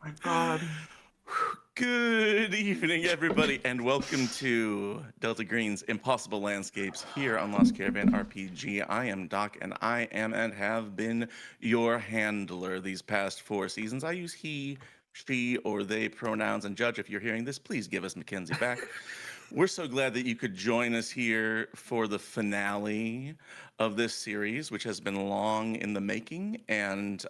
My God. Good evening, everybody, and welcome to Delta Green's Impossible Landscapes here on Lost Caravan RPG. I am Doc, and I am and have been your handler these past 4 seasons. I use he, she, or they pronouns, and Judge, if you're hearing this, please give us Mackenzie back. We're so glad that you could join us here for the finale of this series, which has been long in the making, and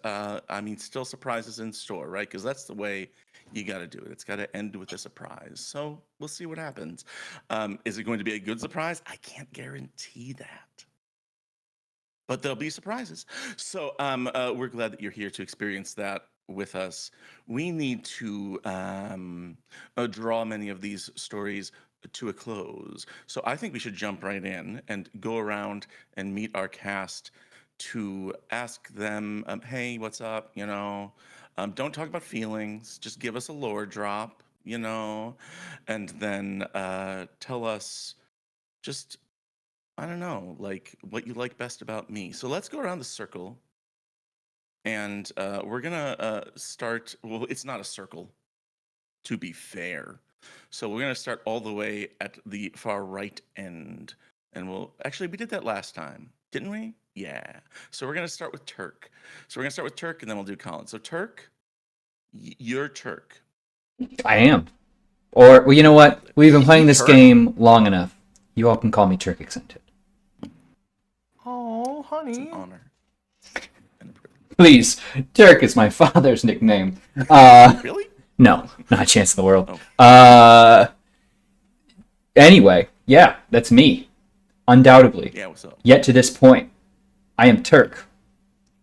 still surprises in store, right? Because that's the way you got to do it. It's got to end with a surprise. So we'll see what happens. Is it going to be a good surprise? I can't guarantee that. But there'll be surprises. So we're glad that you're here to experience that with us. We need to draw many of these stories to a close. So I think we should jump right in and go around and meet our cast to ask them, hey, what's up? Don't talk about feelings. Just give us a lore drop, and then tell us just, I don't know, like what you like best about me. So let's go around the circle. And we're going to start. Well, it's not a circle, to be fair. So we're going to start all the way at the far right end. And we did that last time, didn't we? Yeah. So we're going to start with Turk. So we're going to start with Turk, and then we'll do Colin. So Turk, you're Turk. I am. Or, well, you know what? We've been playing this game long enough. You all can call me Turk EXEUNT. Oh, honey. It's an honor. Please, Turk is my father's nickname. Really? No, not a chance in the world. Oh. Anyway, yeah, that's me. Undoubtedly. Yeah, what's up? Yet to this point, I am Turk.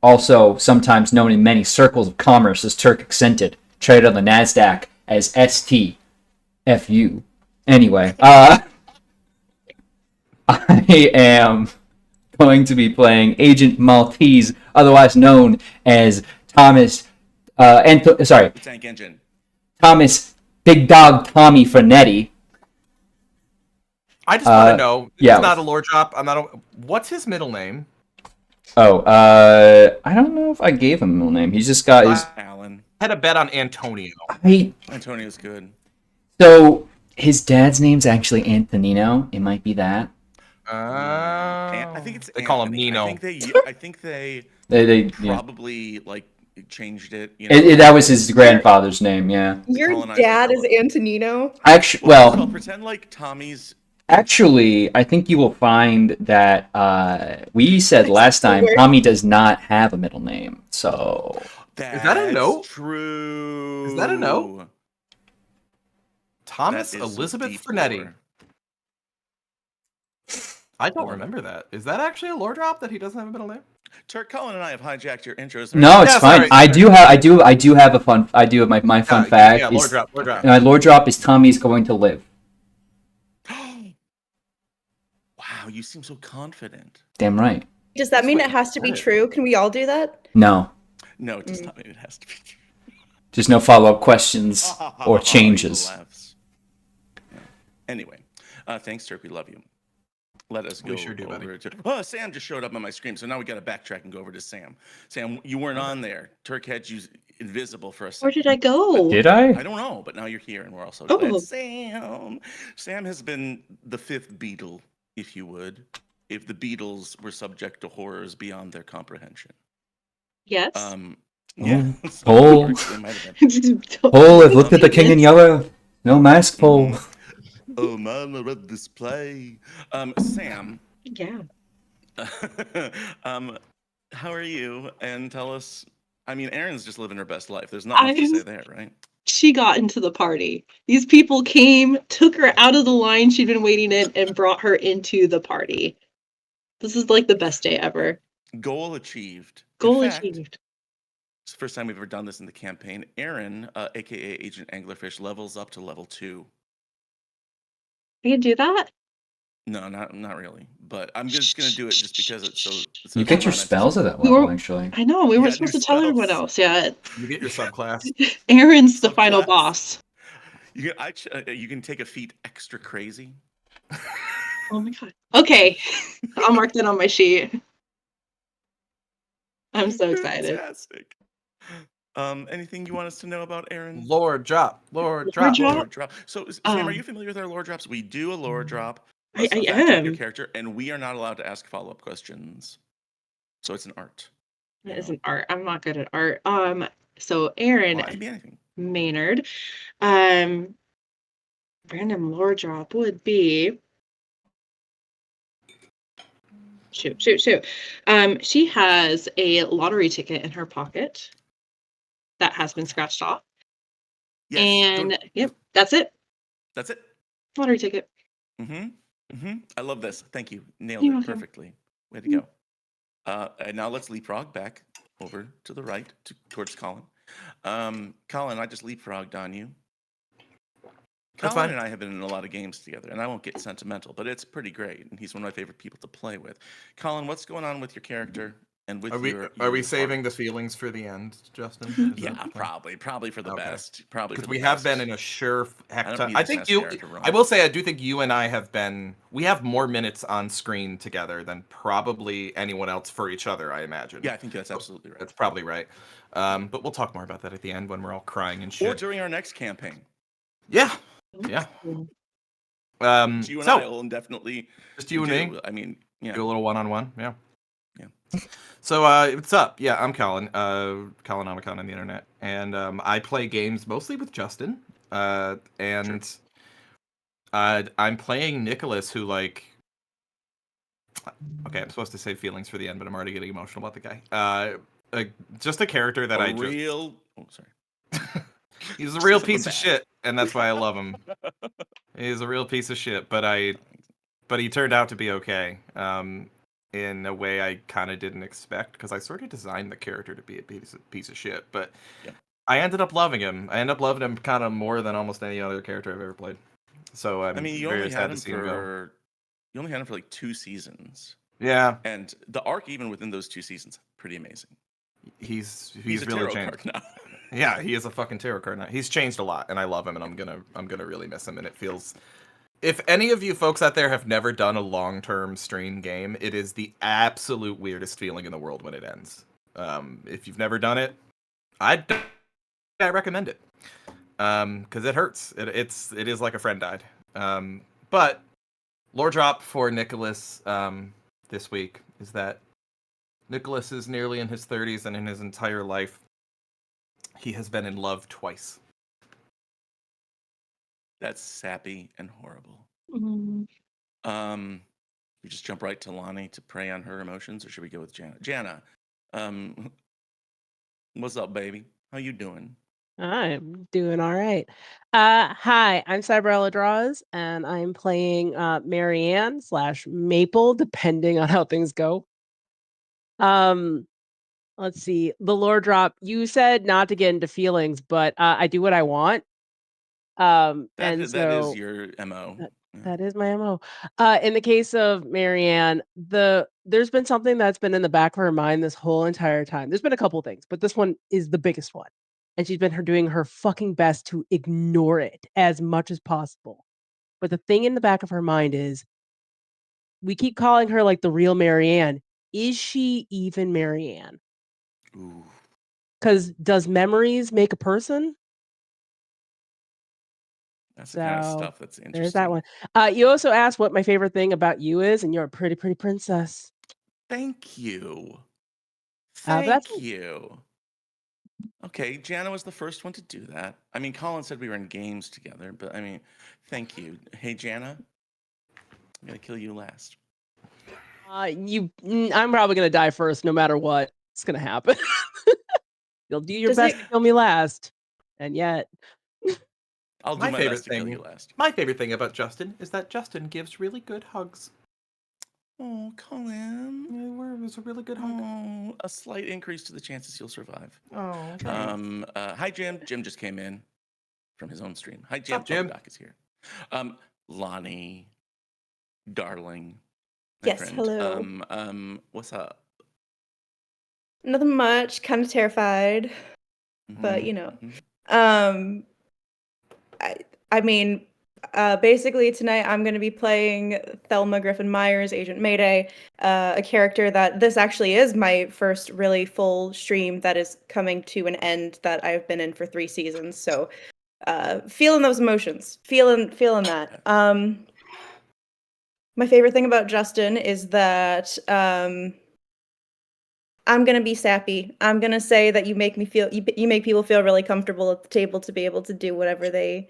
Also, sometimes known in many circles of commerce as Turk EXEUNT, traded on the NASDAQ as STFU. Anyway, I am going to be playing Agent Maltese, otherwise known as Thomas. Tank Engine. Thomas Big Dog Tommy Frenetti. I just want to know. Yeah. It's not a lore drop. What's his middle name? Oh, I don't know if I gave him a middle name. He's just got his. Alan. I had a bet on Antonio. Antonio's good. So His dad's name's actually Antonino. It might be that. I think it's They call him Anthony. Nino. I think they Yeah. probably like changed it. You know, That was his grandfather's name. Yeah. Your Your dad is Antonino? Actually, well, well, pretend like Tommy's. actually, I think you will find that we said last time Where- Tommy does not have a middle name. So That's that a no? True. Is that a no? Thomas That is Elizabeth deep Fernetti. lore. I don't remember that. Is that actually a lore drop that he doesn't have a middle name? Turk, Colin, and I have hijacked your intros. no, it's Yeah, fine. sorry. I do have a fun. I do have my fun fact. Yeah, is, lore drop, lore drop. My lore drop is Tommy's going to live. Wow, you seem so confident. Damn right. Does that mean Wait, it has to be what? true? Can we all do that? No, No, it does not mean it has to be true. just no follow up questions or changes. He laughs. Yeah. Anyway, thanks, Turk. We love you. Let us go We sure do, buddy. over to. Oh, Sam just showed up on my screen, so now we got to backtrack and go over to Sam. Sam, you weren't on there. Turk had you invisible for a second. Where did I go? Did I? I don't know, but now you're here, and we're also Oh. glad. Sam. Sam has been the fifth Beatle, if you would, if the Beatles were subject to horrors beyond their comprehension. Yes. Yeah. Pole. They might have been. Pole, I've looked at the king in yellow. No mask, Pole. Oh man, I read this play. Sam, Yeah. how are you? And tell us. I mean, Erin's just living her best life. There's not much to say there, right? She got into the party. These people came, took her out of the line she'd been waiting in, and brought her into the party. This is like the best day ever. Goal achieved. Goal In fact, achieved. It's the first time we've ever done this in the campaign. Erin, aka Agent Anglerfish, levels up to level 2. I can do that? No, not really. But I'm just gonna do it just because it's so. You get your spells at that We level, were- actually. I know, we You weren't got new supposed to tell everyone spells. else yet. You get your subclass. Aaron's the final Subclass. boss. You can take a feat extra crazy. Oh my god. Okay. I'll mark that on my sheet. I'm so excited. Fantastic. Anything you want us to know about Erin? Lore drop, lore Lore drop. drop? Lore drop. So, Sam, are Um, you familiar with our lore drops? We do a lore drop. I a fact about your am. character, and we are not allowed to ask follow-up questions. So it's an art. That isn't art. I'm not good at art. So Aaron Well, it can be anything. Maynard. Random lore drop would be shoot. She has a lottery ticket in her pocket that has been scratched off. Yes. And yep, that's it. That's it. Lottery ticket. I love this. Thank you. Nailed You're it welcome. perfectly. Way to go. And now let's leapfrog back over to the right towards Colin. Colin, I just leapfrogged on you. That's Colin fine. and I have been in a lot of games together, and I won't get sentimental, but it's pretty great, and he's one of my favorite people to play with. Colin, what's going on with your character and with Are we your are we your saving party? the feelings for the end, Justin? Is Yeah, that the plan? probably for the Okay. best. Probably Because for we the have best. been in a sure heck I don't ton. need I this think last you. character wrong. I will say, I do think you and I have been. We have more minutes on screen together than probably anyone else for each other. I imagine. Yeah, I think that's absolutely right. That's probably right. But we'll talk more about that at the end when we're all crying and Or shit. during our next campaign. Yeah. Yeah. So you and So I will indefinitely just you and me. do. I mean, yeah. Do a little one-on-one. Yeah. Yeah. So what's up? Yeah, I'm Colin. Colin Omicon on the internet, and I play games mostly with Justin. And I'm playing Nicholas, who like. Okay, I'm supposed to say feelings for the end, but I'm already getting emotional about the guy. Just a character that I just. real. Oh, sorry. He's a real Something piece of bad. shit, and that's why I love him. He's a real piece of shit, but he turned out to be okay. In a way I kind of didn't expect, because I sort of designed the character to be a piece of shit, but Yeah. I ended up loving him. I ended up loving him kind of more than almost any other character I've ever played. So I'm I mean, you very only sad had to him see him go. for like 2 seasons, Yeah, and the arc even within those 2 seasons, pretty amazing. he's a really tarot changed. card now. Yeah, he is a fucking tarot card now. He's changed a lot, and I love him, and I'm gonna really miss him. And it feels, if any of you folks out there have never done a long-term stream game, it is the absolute weirdest feeling in the world when it ends. If you've never done it, I recommend it. because it hurts. It is like a friend died. But lore drop for Nicholas this week is that Nicholas is nearly in his 30s, and in his entire life, he has been in love twice. That's sappy and horrible. Mm. We just jump right to Lonnie to prey on her emotions, or should we go with Jana? Jana, what's up, baby? How you doing? I'm doing all right. Hi, I'm Cyberella Draws, and I'm playing Marianne / Maple, depending on how things go. Let's see. The lore drop. You said not to get into feelings, but I do what I want. And That is so your MO. that, Yeah. that is my MO. In the case of Marianne, there's been something that's been in the back of her mind this whole entire time. There's been a couple things, but this one is the biggest one. And she's been doing her fucking best to ignore it as much as possible. But the thing in the back of her mind is, we keep calling her like the real Marianne. Is she even Marianne? Ooh, Because does memories make a person? that's the kind of So stuff that's interesting. there's that one. You also asked what my favorite thing about you is, and you're a pretty, pretty princess. Thank you. That's Thank you. Okay, Jana was the first one to do that. I mean, Colin said we were in games together, but I mean, thank you. Hey, Jana, I'm gonna kill you last. I'm probably gonna die first, no matter what. It's gonna happen. You'll do your Does best it- to kill me last, and yet I'll do My my favorite best to kill thing- you last. My favorite thing about Justin is that Justin gives really good hugs. Oh, Colin. It was a really good hug. Oh, a slight increase to the chances you'll survive. Oh, Hi, Jim. Jim just came in from his own stream. Hi, Jim. Sup, Jim? Doc is here. Lonnie, darling. My Yes, friend. hello. What's up? Nothing much. Kind of terrified, but Mhm, you know. mhm. I mean, basically tonight I'm going to be playing Thelma Griffin Myers, Agent Mayday, a character that this actually is my first really full stream that is coming to an end that I've been in for 3 seasons. So, feeling those emotions, feeling that. My favorite thing about Justin is that I'm gonna be sappy. I'm gonna say that you make me feel you make people feel really comfortable at the table to be able to do whatever they,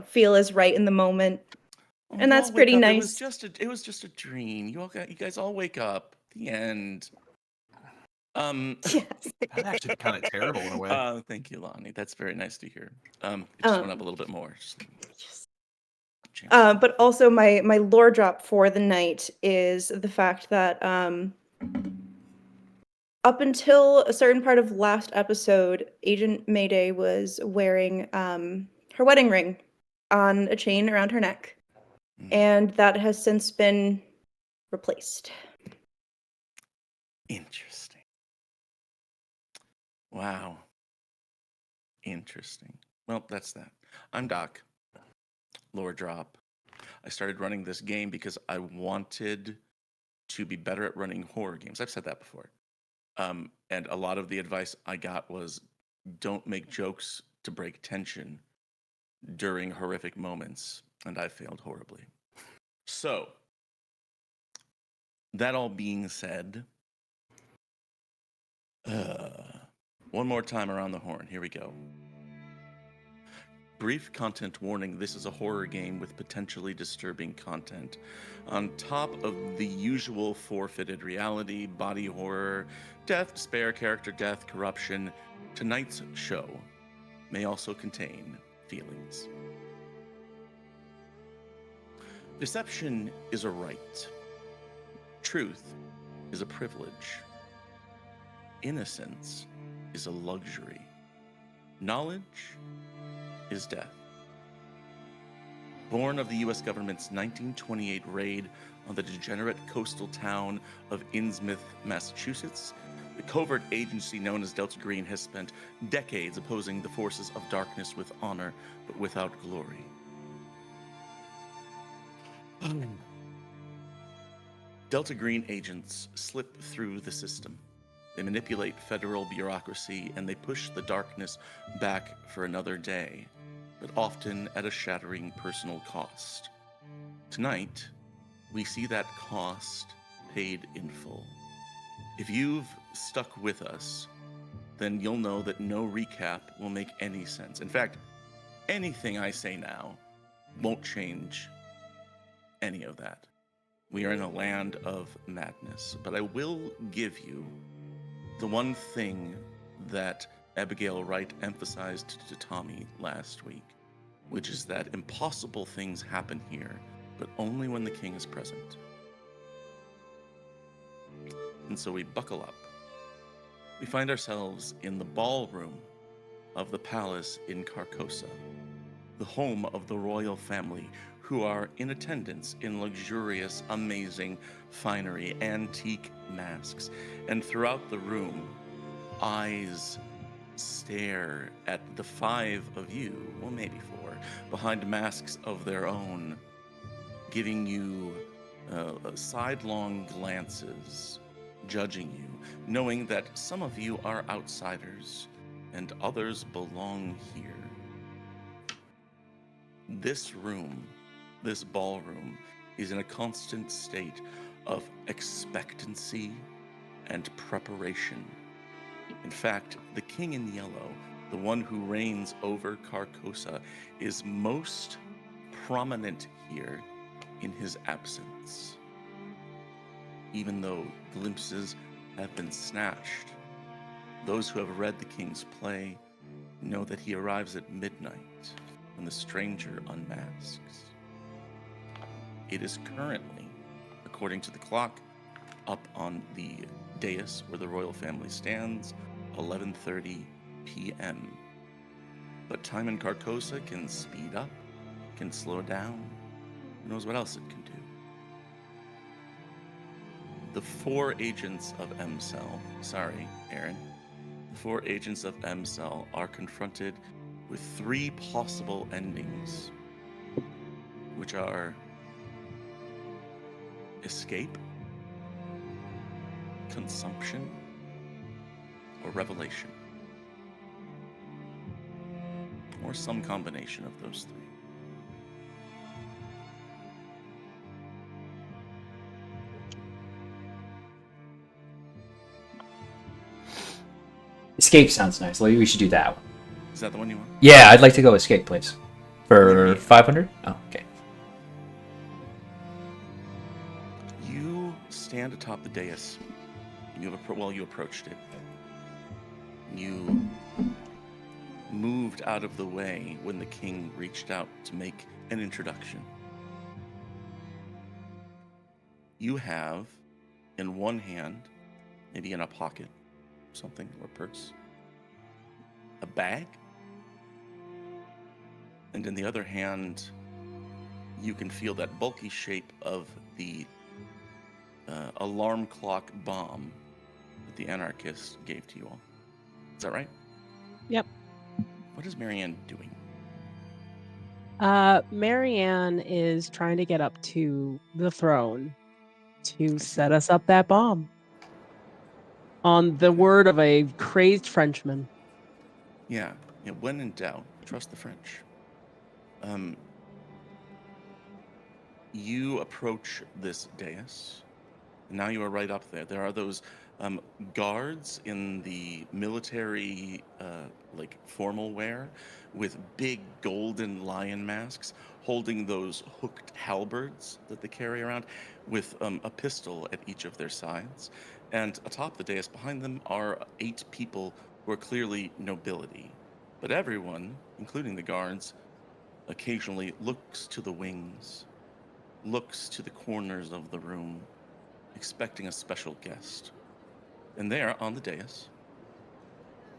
feel is right in the moment. Oh, And you that's all wake pretty up. nice. It was just a dream. You guys all wake up. The end. Yes. That's actually kind of terrible in a way. Thank you, Lonnie. That's very nice to hear. It just went up a little bit more. Yes. Chance. But also my lore drop for the night is the fact that up until a certain part of last episode, Agent Mayday was wearing her wedding ring on a chain around her neck, and that has since been replaced. Interesting. Wow. Interesting. Well, that's that. I'm Doc. Lore drop. I started running this game because I wanted to be better at running horror games. I've said that before. And a lot of the advice I got was don't make jokes to break tension during horrific moments. And I failed horribly. So, that all being said, one more time around the horn. Here we go. Brief content warning, this is a horror game with potentially disturbing content. On top of the usual forfeited reality, body horror, death, despair, character death, corruption, tonight's show may also contain feelings. Deception is a right. Truth is a privilege. Innocence is a luxury. Knowledge is death. Born of the US government's 1928 raid on the degenerate coastal town of Innsmouth, Massachusetts, the covert agency known as Delta Green has spent decades opposing the forces of darkness with honor, but without glory. Delta Green agents slip through the system. They manipulate federal bureaucracy and they push the darkness back for another day. but often at a shattering personal cost. Tonight, we see that cost paid in full. If you've stuck with us, then you'll know that no recap will make any sense. In fact, anything I say now won't change any of that. We are in a land of madness, but I will give you the one thing that Abigail Wright emphasized to Tommy last week, which is that impossible things happen here, but only when the king is present. And so we buckle up. We find ourselves in the ballroom of the palace in Carcosa, the home of the royal family, who are in attendance in luxurious, amazing finery, antique masks. And throughout the room, eyes stare at the 5 of you, well, maybe 4, behind masks of their own, giving you sidelong glances, judging you, knowing that some of you are outsiders and others belong here. This room, this ballroom, is in a constant state of expectancy and preparation. In fact, the king in yellow, the one who reigns over Carcosa, is most prominent here in his absence. Even though glimpses have been snatched, those who have read the king's play know that he arrives at midnight when the stranger unmasks. It is currently, according to the clock, up on the dais where the royal family stands, 11:30 p.m. But time in Carcosa can speed up, can slow down, who knows what else it can do. The 4 agents of M-Cell, sorry, Aaron, the 4 agents of M-Cell are confronted with 3 possible endings, which are escape, consumption, or revelation, or some combination of those 3. Escape sounds nice. Well, we should do that one. Is that the one you want? Yeah, I'd like to go escape, please. For Yeah. 500? Oh, okay. You stand atop the dais. You approached it. You moved out of the way when the king reached out to make an introduction. You have, in one hand, maybe in a pocket, something, or purse, a bag, and in the other hand, you can feel that bulky shape of the alarm clock bomb that the anarchist gave to you all. Is that right? Yep. What is Marianne doing? Marianne is trying to get up to the throne to see. set us up that bomb. On the word of a crazed Frenchman. Yeah, when in doubt, trust the French. You approach this dais, and now you are right up there. There are those guards in the military, formal wear, with big golden lion masks, holding those hooked halberds that they carry around, with a pistol at each of their sides. And atop the dais behind them are 8 people who are clearly nobility. But everyone, including the guards, occasionally looks to the wings, looks to the corners of the room, expecting a special guest. And there, on the dais,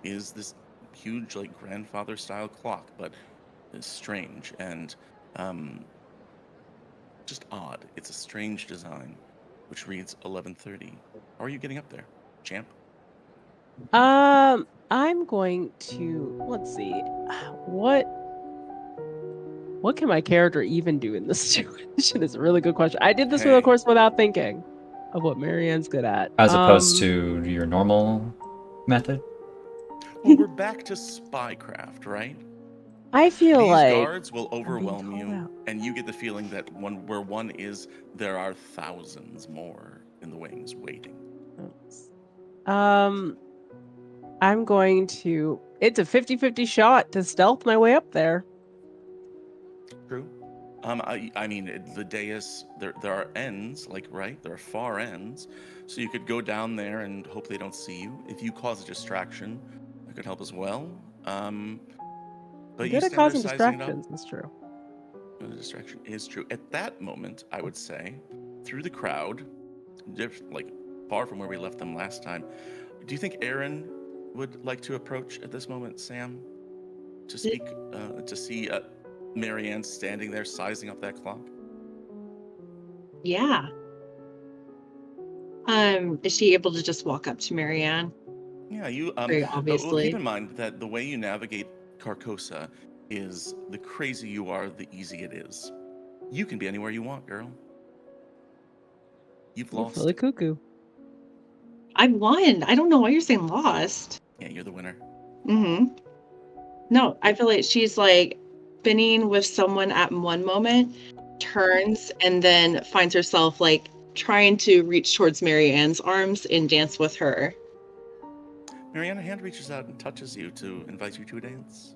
is this huge, grandfather-style clock, but it's strange and just odd. It's a strange design, which reads 11:30. How are you getting up there, champ? I'm going to let's see. What can my character even do in this situation is a really good question. I did this Hey. of course without thinking of what Marianne's good at. As opposed to your normal method? Well, we're back to spycraft, right? I feel These like guards will being overwhelm called you, out. and you get the feeling that where one is, there are thousands more in the wings waiting. I'm going to. It's a 50-50 shot to stealth my way up there. True. I mean, the dais, there are ends, like, right? There are far ends. So you could go down there and hope they don't see you. If you cause a distraction, that could help as well. I'm But you good at stand there causing sizing it up. distractions. That's true. The distraction is true. At that moment, I would say, through the crowd, like far from where we left them last time, do you think Aaron would like to approach at this moment, Sam, to speak, to see Marianne standing there sizing up that clock? Yeah. Is she able to just walk up to Marianne? Yeah, you. Very Well, obviously. keep in mind that the way you navigate Carcosa is the crazy you are, the easy it is. You can be anywhere you want, girl. You've You're lost fully it. cuckoo. I won. I don't know why you're saying lost. Yeah, you're the winner. Mm-hmm. No, I feel like she's like spinning with someone at one moment, turns, and then finds herself like trying to reach towards Marianne's arms and dance with her. Marianne, a hand reaches out and touches you to invite you to a dance.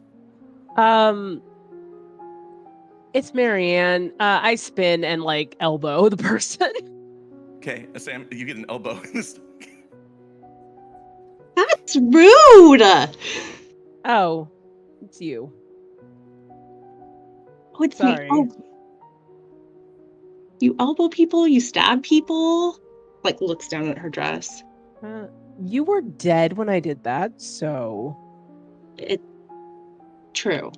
It's Marianne. I spin and like elbow the person. Okay, Sam, you get an elbow in the stomach. That's rude. Oh, it's you. Oh, it's Sorry. me. Oh, you elbow people, you stab people. Like looks down at her dress. You were dead when I did that, so. It true.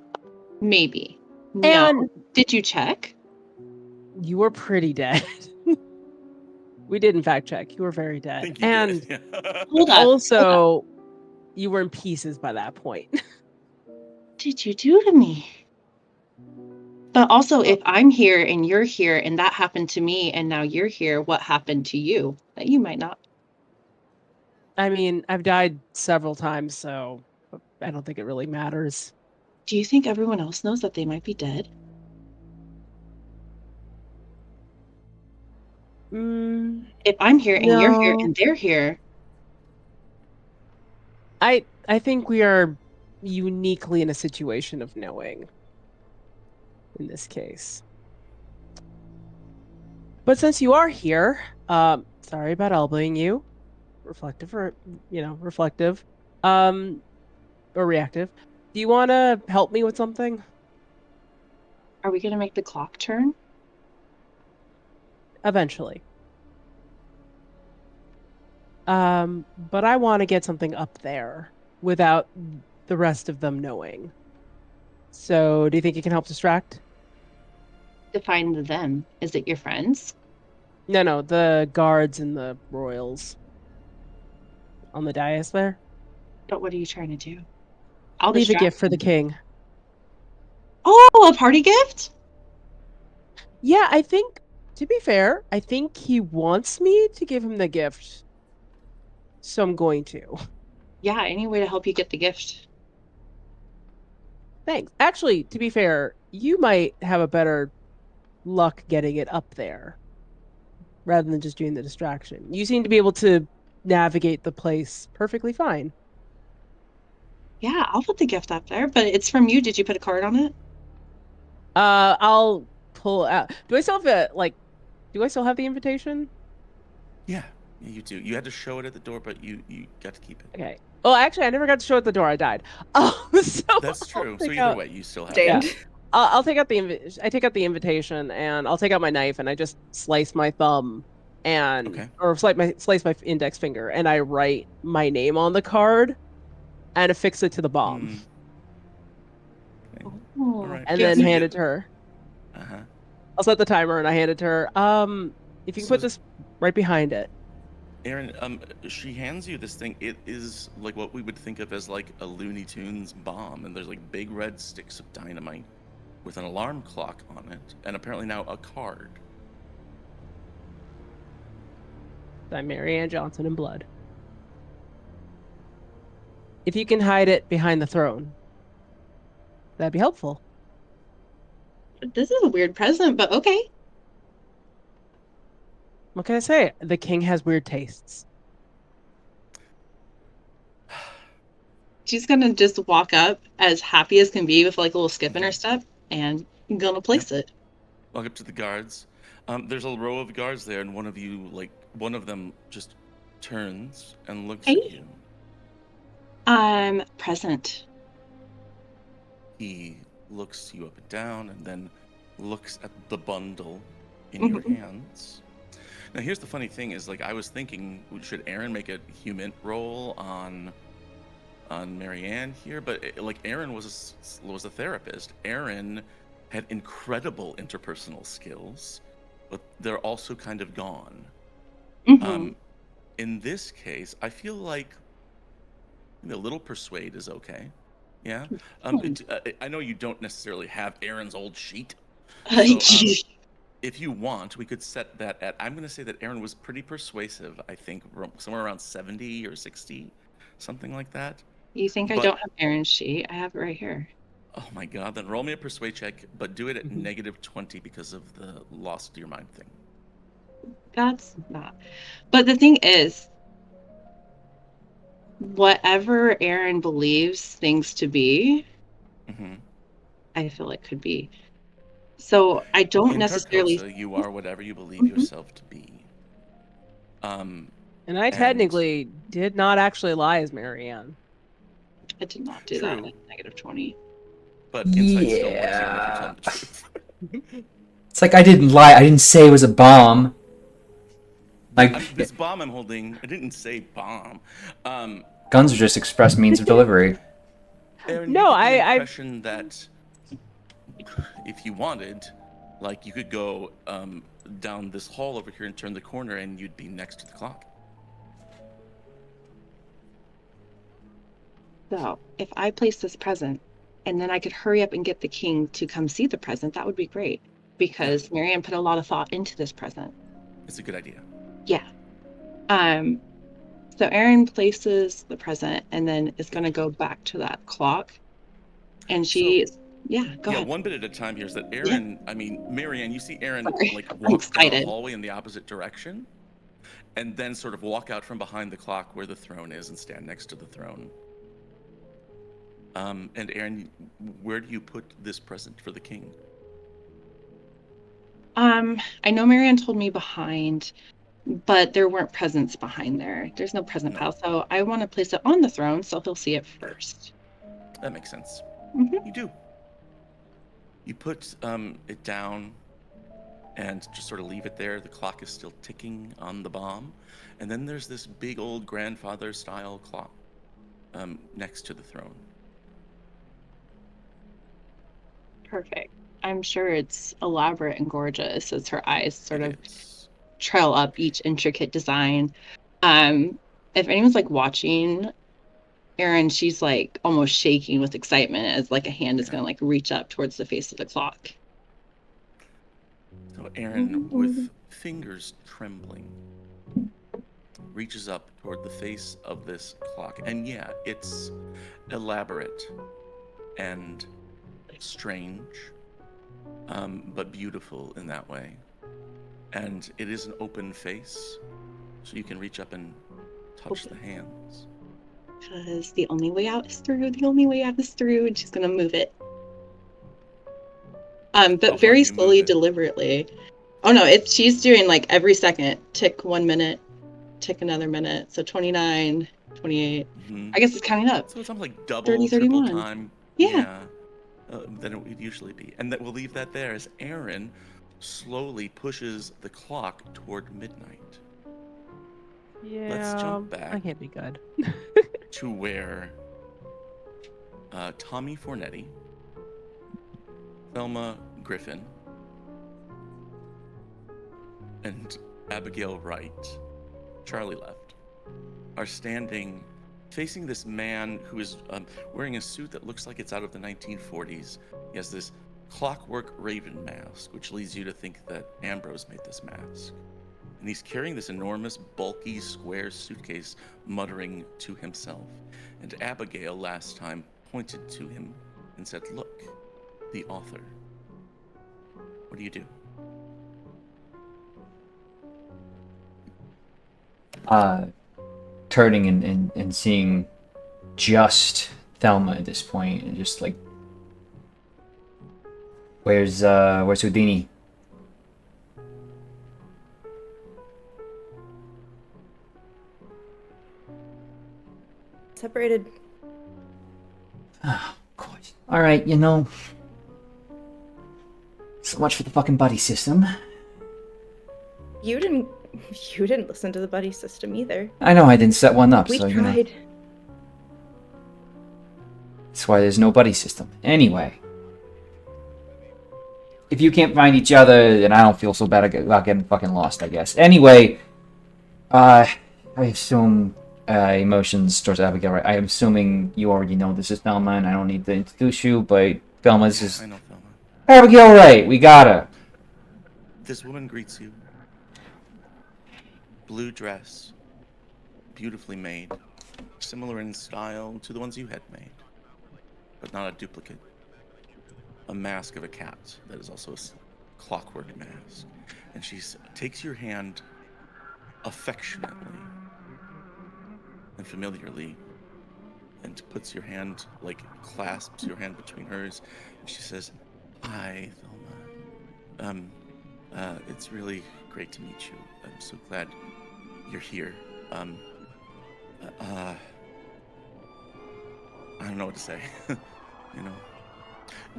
Maybe. No. And Did you check? you were pretty dead. We did in fact check. You were very I dead. think you And did. Hold up. also, you were in pieces by that point. What did you do to me? But also, if I'm here and you're here and that happened to me and now you're here, what happened to you that you might not? I mean, I've died several times, so I don't think it really matters. Do you think everyone else knows that they might be dead? If I'm here and you're here No. and they're here, I think we are uniquely in a situation of knowing in this case. But since you are here, sorry about elbowing you. Reflective or reflective. Or reactive. Do you wanna help me with something? are we going to make the clock turn? Eventually. But I want to get something up there without the rest of them knowing. So, do you think you can help distract? Define the them. Is it your friends? No, the guards and the royals on the dais there. But what are you trying to do? I'll Leave a distract gift for the them. king. Oh, a party gift? Yeah, I think, to be fair, I think he wants me to give him the gift. So I'm going to. Yeah, any way to help you get the gift. Thanks. Actually, to be fair, you might have a better luck getting it up there rather than just doing the distraction. You seem to be able to navigate the place perfectly fine. Yeah, I'll put the gift up there, but it's from you. Did you put a card on it? I'll pull out. Do I still have do I still have the invitation? Yeah, you do. You had to show it at the door, but you got to keep it. Okay. Well, actually, I never got to show at the door. I died. So That's true. So take either out- way, you still have Damned. it. I'll take out I take out the invitation and I'll take out my knife and I just slice my thumb and Okay. or slice my index finger and I write my name on the card and affix it to the bomb Okay. Oh, All right. and Yeah, then so you hand get- it to her. Uh-huh. I'll set the timer and I hand it to her. If you can So put this right behind it. Aaron, she hands you this thing. It is like what we would think of as like a Looney Tunes bomb, and there's like big red sticks of dynamite with an alarm clock on it, and apparently now a card. By Marianne Johnson in blood. If you can hide it behind the throne. That'd be helpful. This is a weird present, but okay. What can I say? The king has weird tastes. She's gonna just walk up as happy as can be with like a little skip in her step and gonna place it. Walk up to the guards. There's a row of guards there, and one of them just turns and looks at Hey. you. I'm present. He looks you up and down, and then looks at the bundle in your hands. Now, here's the funny thing: is like I was thinking, should Aaron make a human roll on Marianne here? But Aaron was a therapist. Aaron had incredible interpersonal skills, but they're also kind of gone. In this case, I feel like a little persuade is okay. Yeah. I know you don't necessarily have Aaron's old sheet. So, if you want, we could set that at. I'm going to say that Aaron was pretty persuasive. I think somewhere around 70 or 60, something like that. You think I But- don't have Aaron's sheet? I have it right here. Oh my God! Then roll me a persuade check, but do it at -20 because of the lost to your mind thing. That's not. But the thing is, whatever Aaron believes things to be, Mm-hmm. I feel it could be. So I don't In necessarily. Carcosa, you are whatever you believe yourself to be. And I technically did not actually lie as Marianne. I did not do that True. at -20. But insight still works even if you're telling the truth. It's like I didn't lie. I didn't say it was a bomb. Like This bomb I'm holding, I didn't say bomb. guns are just express means of delivery. Aaron, No, you get the I- impression that if you wanted, like you could go down this hall over here and turn the corner, and you'd be next to the clock. So if I place this present, and then I could hurry up and get the king to come see the present, that would be great. Because Marianne put a lot of thought into this present. It's a good idea. Yeah. So Aaron places the present and then is going to go back to that clock. And she, go ahead. One bit at a time here is that Aaron, Marianne, you see Aaron Sorry. like I'm walk down a excited. hallway in the opposite direction, and then sort of walk out from behind the clock where the throne is and stand next to the throne. And Aaron, where do you put this present for the king? I know Marianne told me behind, but there weren't presents behind there. There's no present No. pile, so I want to place it on the throne so he'll see it first. That makes sense. Mhm. You do. You put it down and just sort of leave it there. The clock is still ticking on the bomb. And then there's this big old grandfather style clock next to the throne. Perfect. I'm sure it's elaborate and gorgeous as her eyes sort of It's- trail up each intricate design. If anyone's like watching Erin, she's like almost shaking with excitement as like a hand is gonna like reach up towards the face of the clock. So Aaron, with fingers trembling, reaches up toward the face of this clock. And yeah, it's elaborate and strange, but beautiful in that way. And it is an open face, so you can reach up and touch the hands. Because the only way out is through, the only way out is through, and she's gonna move it. But how do very you move slowly, it? deliberately. Oh no, she's doing like every second, tick 1 minute, tick another minute. So 29, 28. Mhm. I guess it's counting up. So it's something like double, 30, triple 31. time. Yeah. Than it would usually be. And that we'll leave that there as Aaron slowly pushes the clock toward midnight Yeah, jump back. I can't be good. to where Tommy Fornetti, Thelma Griffin, and Abigail Wright, Charlie left, are standing facing this man who is wearing a suit that looks like it's out of the 1940s. He has this clockwork raven mask, which leads you to think that Ambrose made this mask. And he's carrying this enormous, bulky, square suitcase, muttering to himself. And Abigail last time pointed to him and said, "Look, the author." What do you do? Turning and seeing just Thelma at this point, and just like, where's Houdini? Separated. Oh, of course. All right, so much for the fucking buddy system. You didn't listen to the buddy system either. I know I didn't set one up, We so tried. that's why there's no buddy system. Anyway, if you can't find each other, then I don't feel so bad about getting fucking lost, I guess. Anyway, I assume emotions towards Abigail, right? I'm assuming you already know this is Thelma, and I don't need to introduce you, but Thelma, this is I know Thelma. Abigail, right? We got her. This woman greets you. Blue dress, beautifully made, similar in style to the ones you had made, but not a duplicate. A mask of a cat that is also a clockwork mask. And she takes your hand affectionately and familiarly and puts your hand, like clasps your hand between hers. And she says, "Hi, Thelma. It's really great to meet you. I'm so glad you're here. I don't know what to say.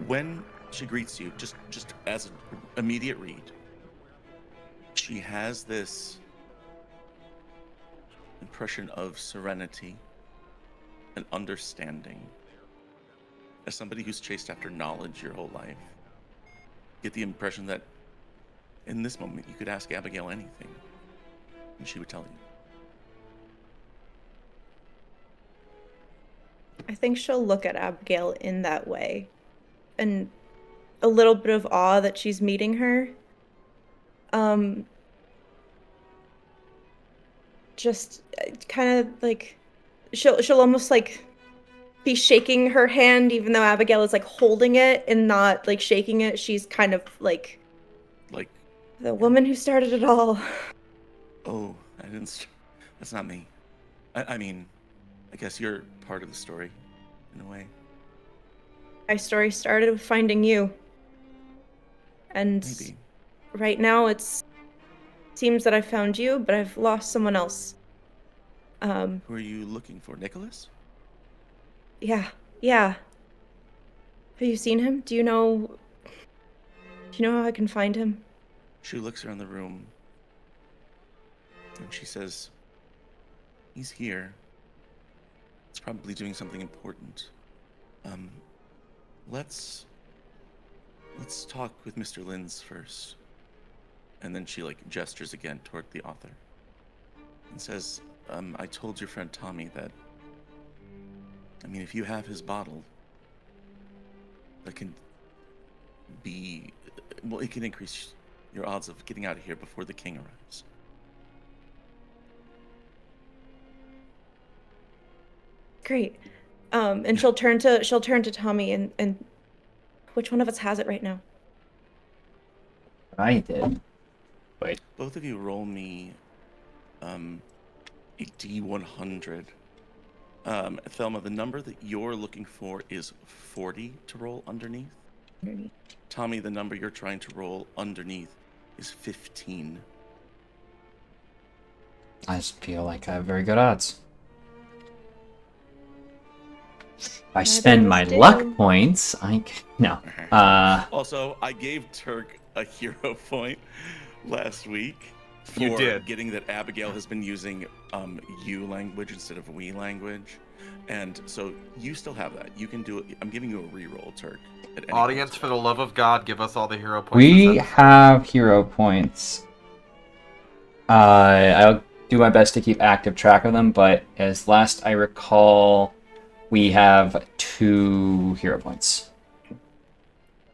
When she greets you, just as an immediate read, she has this impression of serenity and understanding. As somebody who's chased after knowledge your whole life, get the impression that in this moment you could ask Abigail anything, and she would tell you. I think she'll look at Abigail in that way. And a little bit of awe that she's meeting her. Just kind of like she'll almost like be shaking her hand, even though Abigail is like holding it and not like shaking it. She's kind of like the woman who started it all. Oh, that's not me. I mean, I guess you're part of the story, in a way. My story started with finding you. And Maybe. right now seems that I found you, but I've lost someone else. Who are you looking for, Nicholas? Yeah. Have you seen him? Do you know how I can find him? She looks around the room and she says, "He's here. He's probably doing something important. Let's talk with Mr. Linz first." And then she gestures again toward the author and says, "I told your friend Tommy that, if you have his bottle, that can be, it can increase your odds of getting out of here before the king arrives." Great. And she'll turn to Tommy and which one of us has it right now? I did. Wait. Both of you roll me a D100. Thelma, the number that you're looking for is 40 to roll underneath. Tommy, the number you're trying to roll underneath is 15. I just feel like I have very good odds. If I spend my luck points, no. Also, I gave Turk a hero point last week for You did. getting that Abigail has been using you language instead of we language. And so you still have that. You can do it. I'm giving you a reroll, Turk. at any Audience, point. for the love of God, give us all the hero points. We have hero points. I'll do my best to keep active track of them, but as last I recall, we have 2 hero points,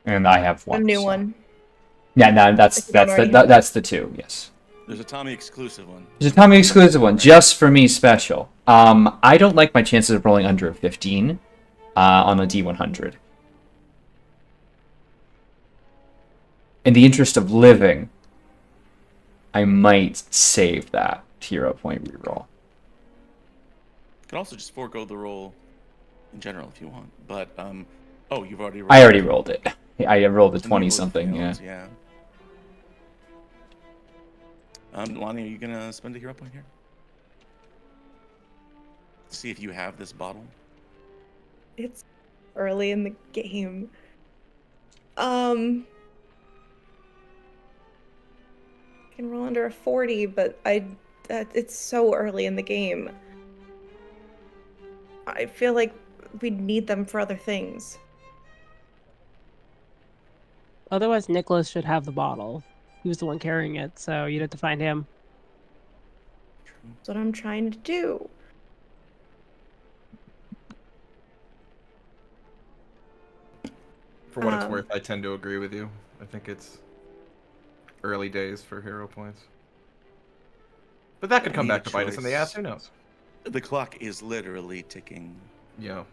and I have 1. A new so. one. Yeah, no, that's the 2. Yes. There's a Tommy exclusive one. There's a Tommy exclusive one, just for me special. I don't like my chances of rolling under a 15 on a D100. in the interest of living, I might save that hero point reroll. You can also just forego the roll in general if you want. But oh, you've already rolled. I already rolled it. I rolled a And you 20 both something. Yeah. failed, yeah. Lonnie, are you gonna spend a hero point here? See if you have this bottle. It's early in the game. I can roll under a 40, but it's so early in the game. I feel like we'd need them for other things. Otherwise, Nicholas should have the bottle. He was the one carrying it, so you'd have to find him. That's what I'm trying to do. For what it's worth, I tend to agree with you. I think it's early days for hero points. But that could come Need a back to bite us in the ass, who knows? The clock is literally ticking. Yeah.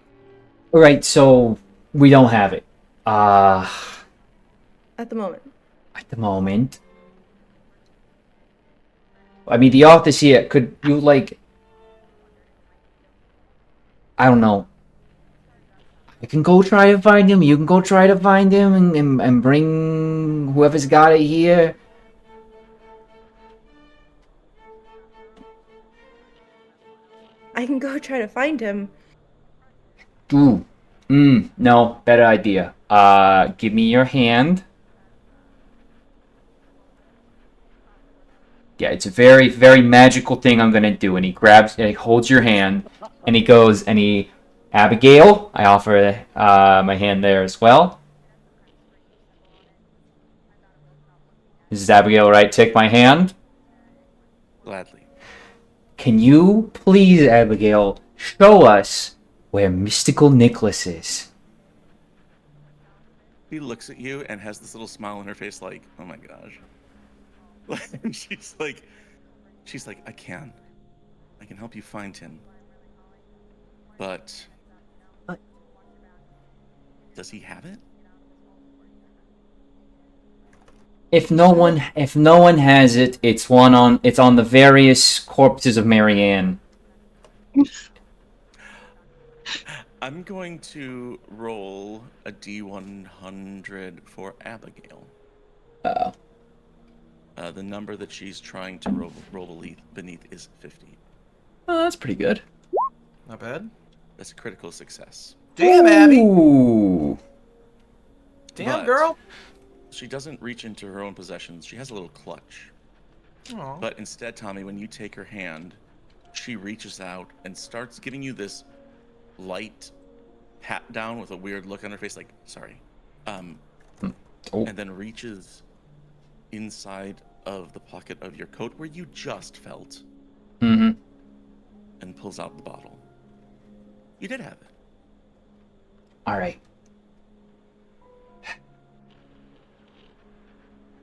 All right, so we don't have it. At the moment. At the moment. I mean, the author's here. Could you, like... I don't know. I can go try to find him. You can go try to find him and bring whoever's got it here. I can go try to find him. Ooh. No. Better idea. Give me your hand. Yeah, it's a very, very magical thing I'm gonna do. And he grabs, and he holds your hand, and he goes, and he... Abigail, I offer my hand there as well. This is Abigail, right? Take my hand. Gladly. Can you please, Abigail, show us where Mystical Nicholas is? She looks at you and has this little smile on her face like, oh my gosh. And she's like, I can help you find him. But does he have it? If no one has it, it's on the various corpses of Marianne. I'm going to roll a D100 for Abigail. Uh-oh. The number that she's trying to roll beneath is 50. Oh, that's pretty good. Not bad. That's a critical success. Damn, Abby! Ooh. Damn, But girl! she doesn't reach into her own possessions. She has a little clutch. Aw. But instead, Tommy, when you take her hand, she reaches out and starts giving you this light pat down with a weird look on her face, like, sorry. Oh. And then reaches inside of the pocket of your coat where you just felt Mm-hmm. and pulls out the bottle. You did have it. All right.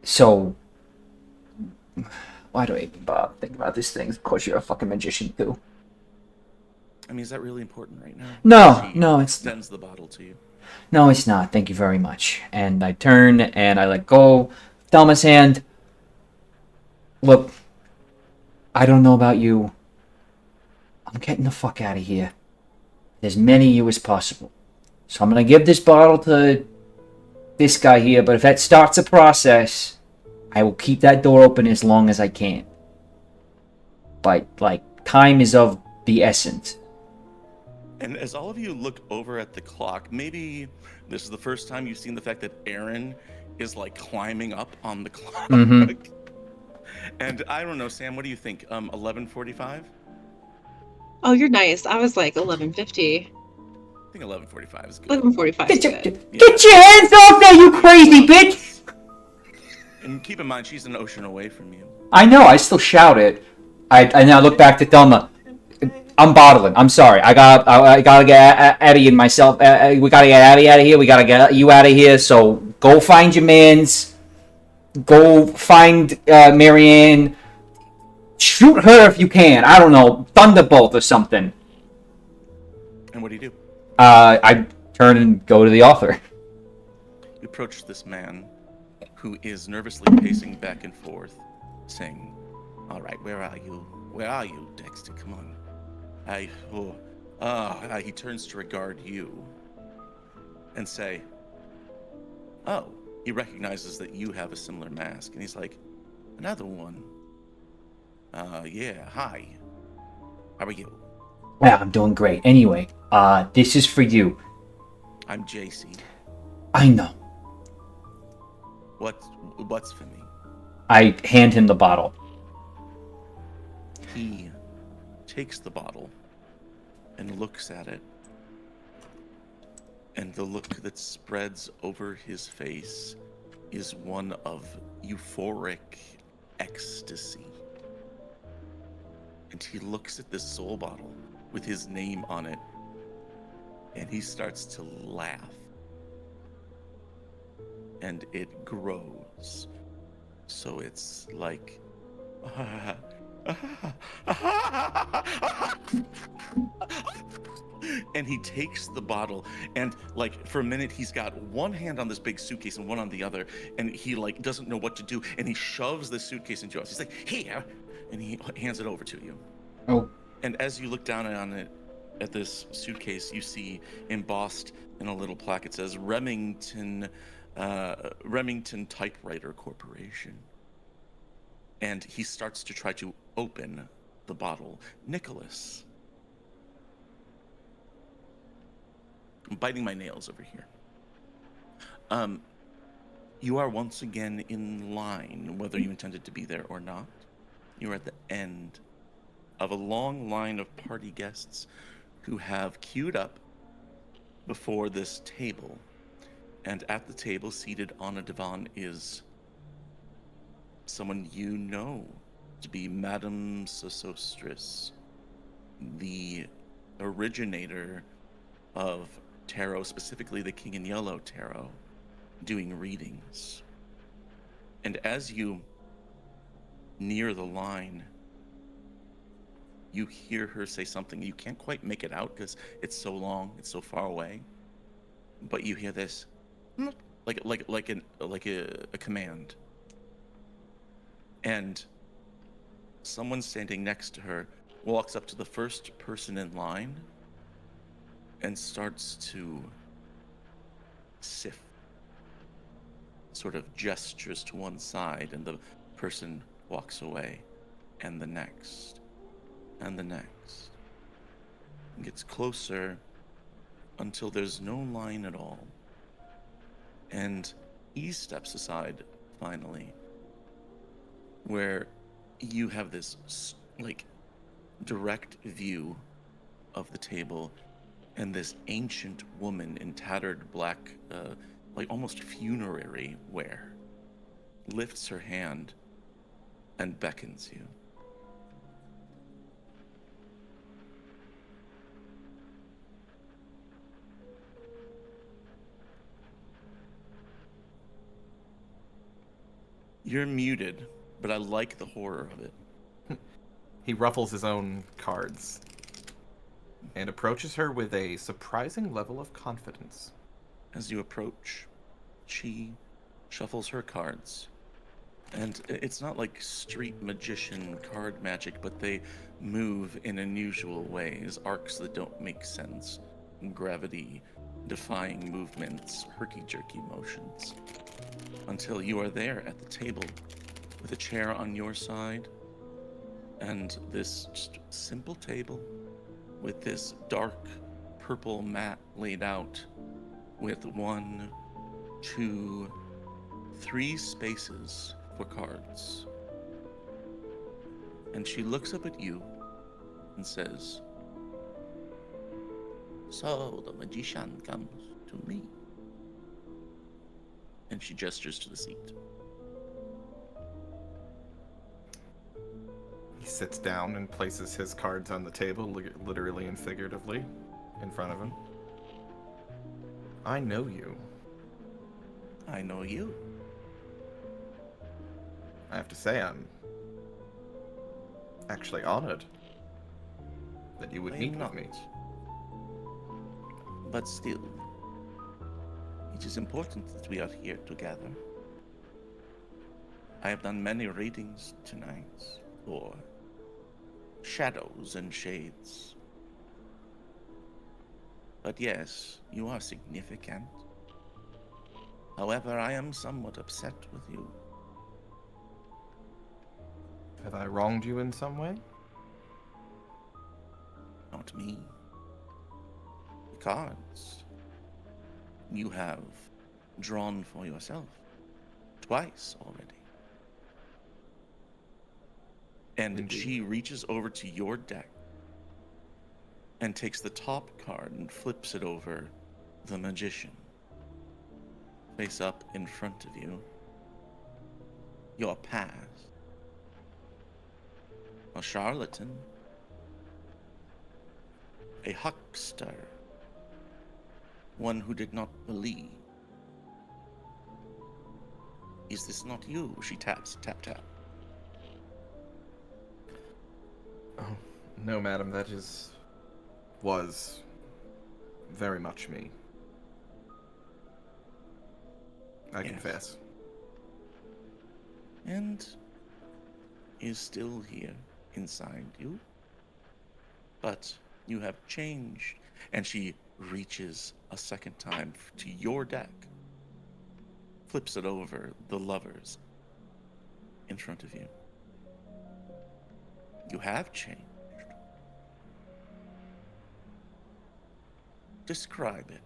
So, why do I even bother thinking about these things? Of course, you're a fucking magician too. I mean, is that really important right now? No, She no, it's extends the bottle to you. no, it's not. Thank you very much. And I turn and I let go. Thelma's hand. Look, I don't know about you. I'm getting the fuck out of here. As many of you as possible. So I'm gonna give this bottle to this guy here, but if that starts a process, I will keep that door open as long as I can. But, like, time is of the essence. And as all of you look over at the clock, maybe this is the first time you've seen the fact that Aaron is like climbing up on the clock. Mhm. And I don't know, Sam, what do you think? 11:45? Oh, you're nice. I was like 11:50. I think 11:45 is good. 11:45 is Get good. your hands off there, you crazy bitch! And keep in mind, she's an ocean away from you. I know, I still shout it. I now look back to Thelma. I'm bottling. I'm sorry. I gotta get Eddie and myself. We gotta get Eddie out of here. We gotta get you out of here. So go find your mans. Go find Marianne. Shoot her if you can. I don't know, thunderbolt or something. And what do you do? I turn and go to the author. You approach this man who is nervously pacing back and forth, saying, "All right, where are you? Where are you, Dexter? Come on." He turns to regard you and say, "Oh," he recognizes that you have a similar mask, and he's like, "Another one. Yeah, hi. How are you?" Well, I'm doing great. Anyway, this is for you. "I'm JC. I know. What's for me?" I hand him the bottle. He takes the bottle and looks at it, and the look that spreads over his face is one of euphoric ecstasy. And he looks at this soul bottle with his name on it, and he starts to laugh. And it grows. So it's like... And he takes the bottle, and like for a minute he's got one hand on this big suitcase and one on the other, and he like doesn't know what to do, and he shoves the suitcase into us. He's like, "Here," and he hands it over to you. Oh, And as you look down on it, at this suitcase, you see embossed in a little plaque, it says Remington Typewriter Corporation. And he starts to try to open the bottle. Nicholas. I'm biting my nails over here. You are once again in line, whether you intended to be there or not. You are at the end of a long line of party guests who have queued up before this table. And at the table, seated on a divan, is someone you know to be Madame Sosostris, the originator of tarot, specifically the King in Yellow tarot, doing readings. And as you near the line, you hear her say something. You can't quite make it out because it's so long, it's so far away. But you hear this, like a command. And someone standing next to her walks up to the first person in line and starts to sift, sort of gestures to one side, and the person walks away, and the next, and the next. It gets closer until there's no line at all. And he steps aside finally, where you have this like direct view of the table, and this ancient woman in tattered black, like almost funerary wear, lifts her hand and beckons you. You're muted, but I like the horror of it. He ruffles his own cards and approaches her with a surprising level of confidence. As you approach, she shuffles her cards. And it's not like street magician card magic, but they move in unusual ways, arcs that don't make sense, gravity-defying movements, herky-jerky motions, until you are there at the table with a chair on your side and this just simple table with this dark purple mat laid out with 1, 2, 3 spaces for cards. And she looks up at you and says, "So the magician comes to me." And she gestures to the seat. He sits down and places his cards on the table, literally and figuratively, in front of him. I know you. I know you. I have to say, I'm actually honored that you would I meet am with me. But still, it is important that we are here together. I have done many readings tonight for shadows and shades. But yes, you are significant. However, I am somewhat upset with you. Have I wronged you in some way? Not me. The cards you have drawn for yourself twice already. And Indeed. she reaches over to your deck and takes the top card and flips it over the Magician. Face up in front of you. Your past. A charlatan. A huckster. One who did not believe. Is this not you? She taps, tap, tap. Oh, no, madam, that was very much me. I Yes. confess. And is still here inside you. But you have changed. And she reaches a second time to your deck. Flips it over the lovers in front of you. You have changed. Describe it.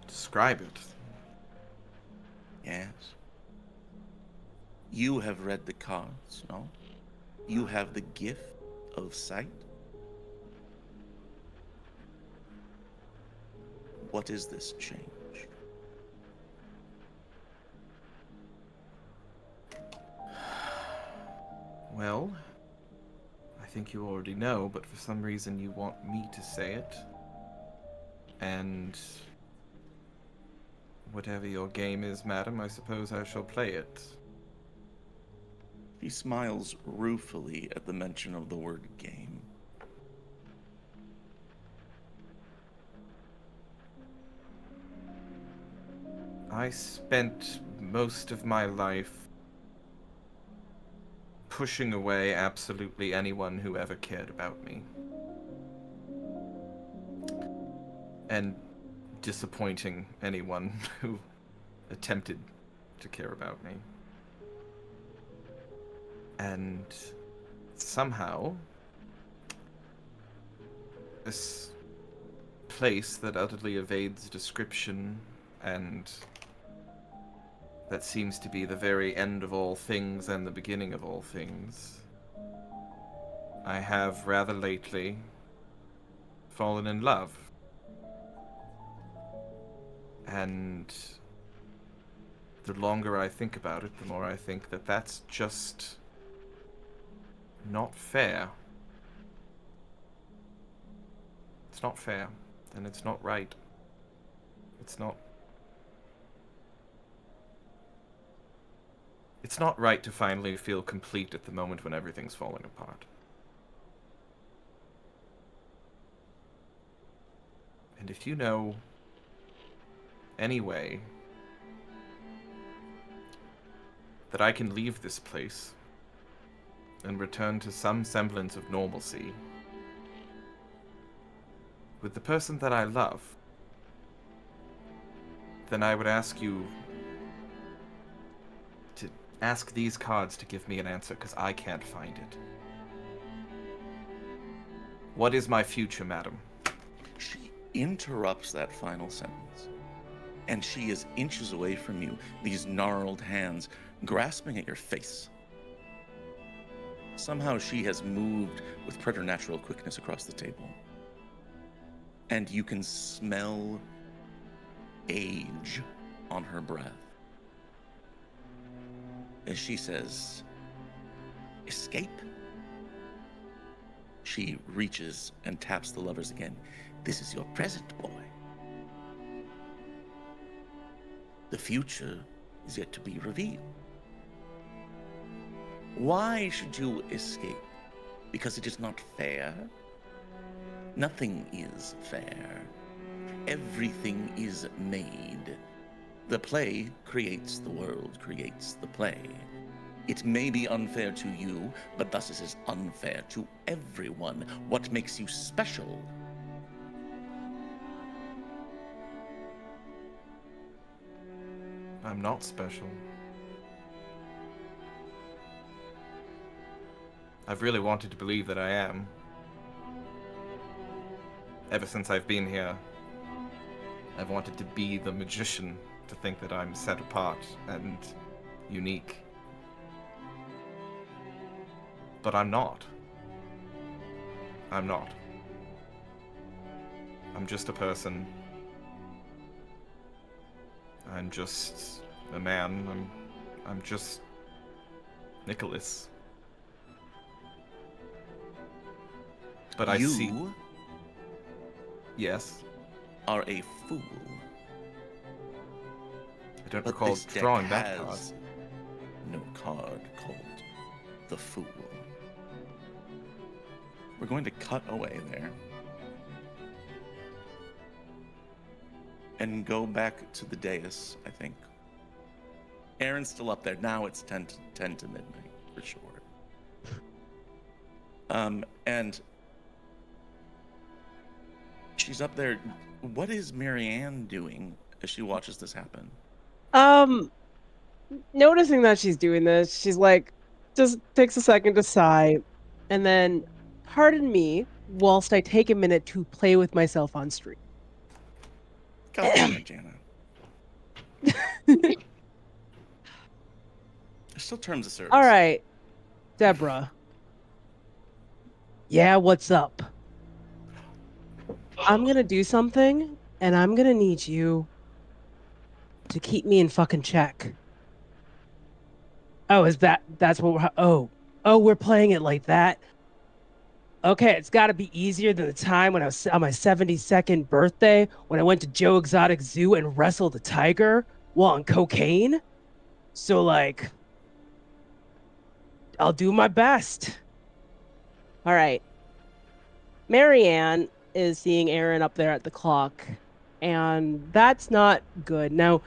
Describe it. Yes. You have read the cards, no? You have the gift of sight. What is this change? Well, I think you already know, but for some reason you want me to say it. And whatever your game is, madam, I suppose I shall play it. He smiles ruefully at the mention of the word game. I spent most of my life pushing away absolutely anyone who ever cared about me. And disappointing anyone who attempted to care about me. And somehow, this place that utterly evades description and that seems to be the very end of all things and the beginning of all things, I have rather lately fallen in love. And the longer I think about it, the more I think that that's just not fair. It's not fair, and it's not right. It's not right to finally feel complete at the moment when everything's falling apart. And if you know any way that I can leave this place and return to some semblance of normalcy with the person that I love, then I would ask you to ask these cards to give me an answer, because I can't find it. What is my future, madam? She interrupts that final sentence, and she is inches away from you, these gnarled hands grasping at your face. Somehow she has moved with preternatural quickness across the table. And you can smell age on her breath. As she says, "Escape?" She reaches and taps the lovers again. "This is your present, boy. The future is yet to be revealed. Why should you escape? Because it is not fair? Nothing is fair. everything is made. The play creates the world, creates the play. It may be unfair to you, but thus it is unfair to everyone. What makes you special? I'm not special. I've really wanted to believe that I am. Ever since I've been here, I've wanted to be the magician, to think that I'm set apart and unique. But I'm not. I'm not. I'm just a person. I'm just a man. I'm just Nicholas. But I see. You Yes. are a fool. I don't But recall this deck drawing that card. has no card called the Fool. We're going to cut away there and go back to the dais, I think. Aaron's still up there. Now it's 10 to midnight, for sure. And she's up there. What is Marianne doing as she watches this happen? Noticing that she's doing this, she's like, just takes a second to sigh, and then, pardon me, whilst I take a minute to play with myself on stream. God damn it, Jana. There's still terms of service. All right, Deborah. Yeah, what's up? I'm gonna do something, and I'm gonna need you to keep me in fucking check. Oh, that's what we're playing it like that. Okay, it's got to be easier than the time when I was on my 72nd birthday when I went to Joe Exotic Zoo and wrestled a tiger while on cocaine. So, like, I'll do my best. All right. Marianne is seeing Aaron up there at the clock, and that's not good. Now,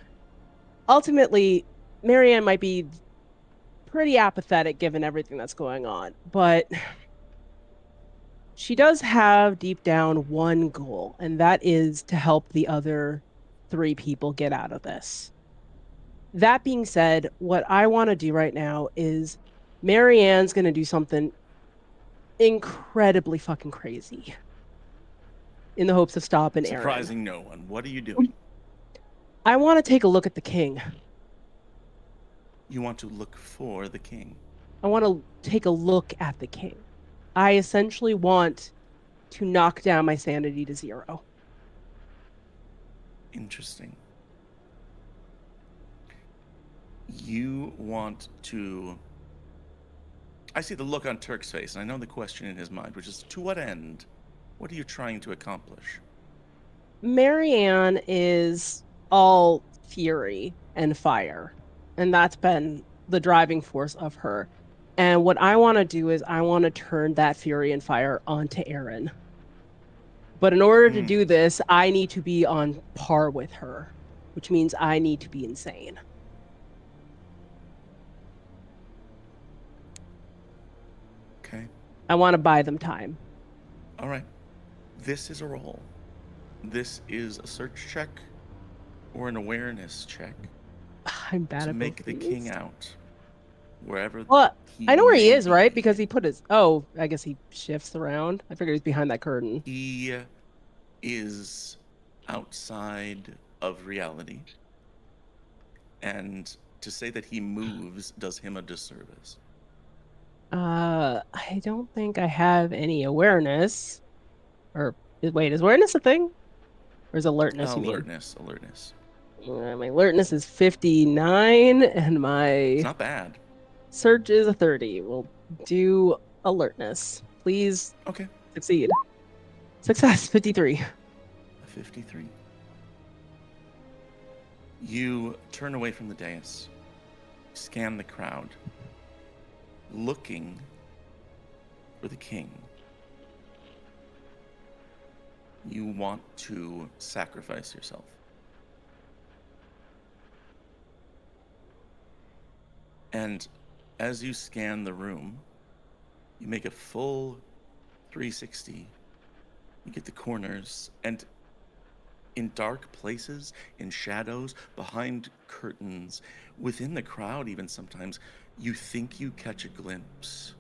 ultimately, Marianne might be pretty apathetic given everything that's going on, but she does have deep down one goal, and that is to help the other 3 people get out of this. That being said, what I want to do right now is Marianne's going to do something incredibly fucking crazy in the hopes of stopping Aaron. Surprising no one. What are you doing? I want to take a look at the king. You want to look for the king. I want to take a look at the king. I essentially want to knock down my sanity to 0. Interesting. You want to... I see the look on Turk's face, and I know the question in his mind, which is, to what end? What are you trying to accomplish? Marianne is all fury and fire, and that's been the driving force of her. And what I want to do is I want to turn that fury and fire onto Aaron. But in order to do this, I need to be on par with her, which means I need to be insane. Okay. I want to buy them time. All right. This is a roll. This is a search check or an awareness check I'm bad to at make both the of king these. out. Wherever Well, I know where he may is, right? be. Because he put his... Oh, I guess he shifts around. I figured he's behind that curtain. He is outside of reality. And to say that he moves does him a disservice. I don't think I have any awareness. Or wait, is awareness a thing? Or is alertness, you mean? Alertness. My alertness is 59, and It's my not bad. search is a 30. We'll do alertness. Please Okay. succeed. Success, 53. A 53. You turn away from the dais, scan the crowd, looking for the king. You want to sacrifice yourself. And as you scan the room, you make a full 360. You get the corners, and in dark places, in shadows, behind curtains, within the crowd even sometimes, you think you catch a glimpse.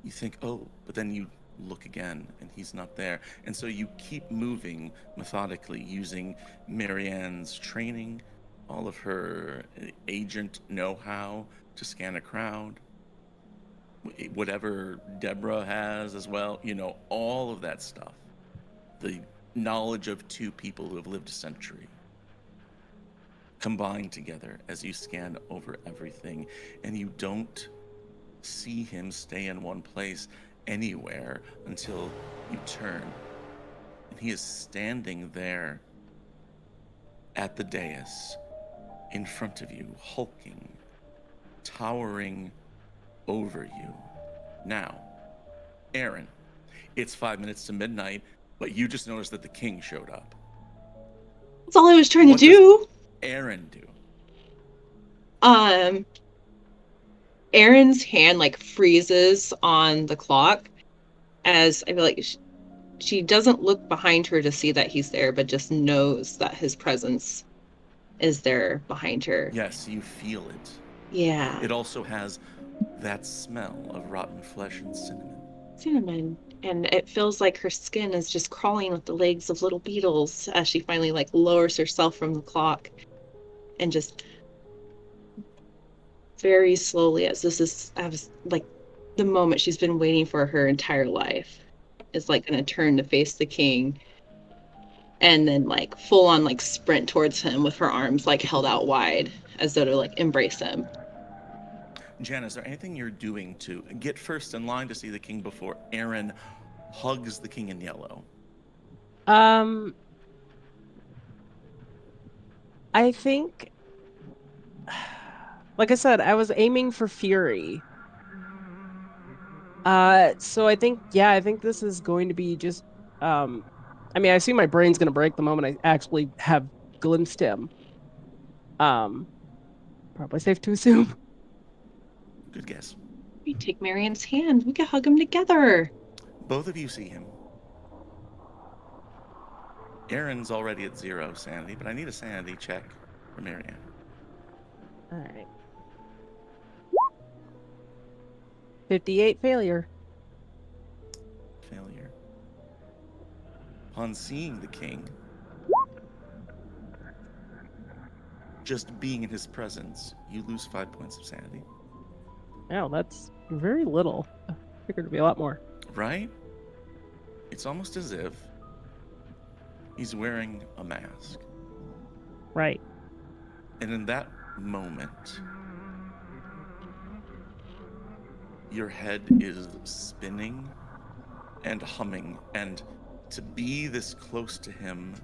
You think, oh, but then you look again and he's not there. And so you keep moving methodically using Marianne's training, all of her agent know-how to scan a crowd, whatever Deborah has as well, you know, all of that stuff. The knowledge of two people who have lived a century combined together as you scan over everything, and you don't see him stay in one place anywhere until you turn. And he is standing there at the dais in front of you, hulking, towering over you. Now, Aaron, it's 5 minutes to midnight, but you just noticed that the king showed up. That's all I was trying What to do. Aaron do? Erin's hand like freezes on the clock as I feel like she doesn't look behind her to see that he's there, but just knows that his presence is there behind her. Yes, you feel it. Yeah. It also has that smell of rotten flesh and Cinnamon. And it feels like her skin is just crawling with the legs of little beetles as she finally like lowers herself from the clock and just very slowly, as this is like the moment she's been waiting for her entire life, is like gonna turn to face the king and then like full on like sprint towards him with her arms like held out wide as though to like embrace him. Jen, is there anything you're doing to get first in line to see the king before Aaron hugs the king in yellow? I think, like I said, I was aiming for fury. So I think, yeah, I think this is going to be just, I mean, I see my brain's gonna break the moment I actually have glimpsed him. Um, Probably safe to assume. Good guess. We take Marianne's hand. We can hug him together. Both of you see him. Aaron's already at 0 sanity, but I need a sanity check for Marianne. All right. 58 failure. Failure. Upon seeing the king, just being in his presence, you lose 5 points of sanity. Wow, that's very little. I figured it'd be a lot more. Right? It's almost as if he's wearing a mask. Right. And in that moment, your head is spinning and humming, and to be this close to him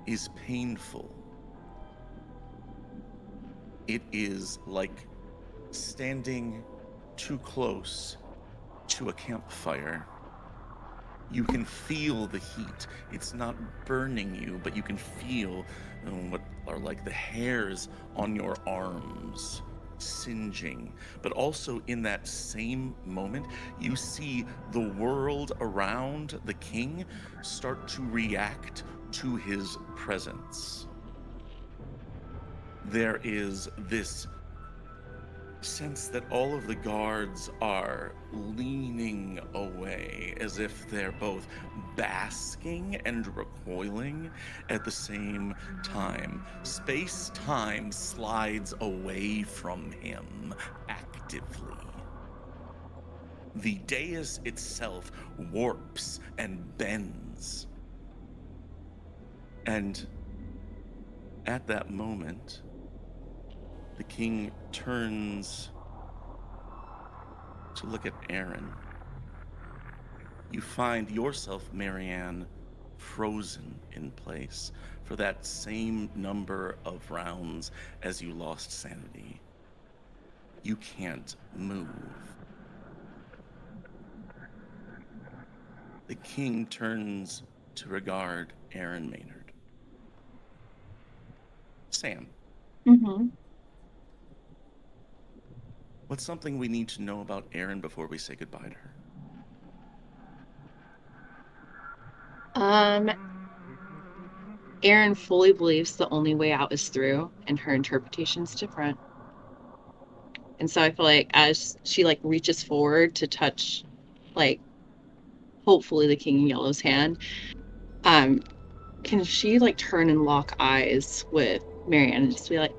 is painful. It is like standing too close to a campfire. You can feel the heat. It's not burning you, but you can feel what are like the hairs on your arms singeing. But also in that same moment, you see the world around the king start to react to his presence. There is this sense that all of the guards are leaning away as if they're both basking and recoiling at the same time. Space-time slides away from him actively. The dais itself warps and bends. And at that moment, the king turns to look at Aaron. You find yourself, Marianne, frozen in place for that same number of rounds as you lost sanity. You can't move. The king turns to regard Aaron Maynard. Sam, Mm-hmm. what's something we need to know about Aaron before we say goodbye to her? Erin fully believes the only way out is through, and her interpretation's different. And so I feel like as she like reaches forward to touch, like, hopefully the King in Yellow's hand, can she like turn and lock eyes with Marianne and just be like,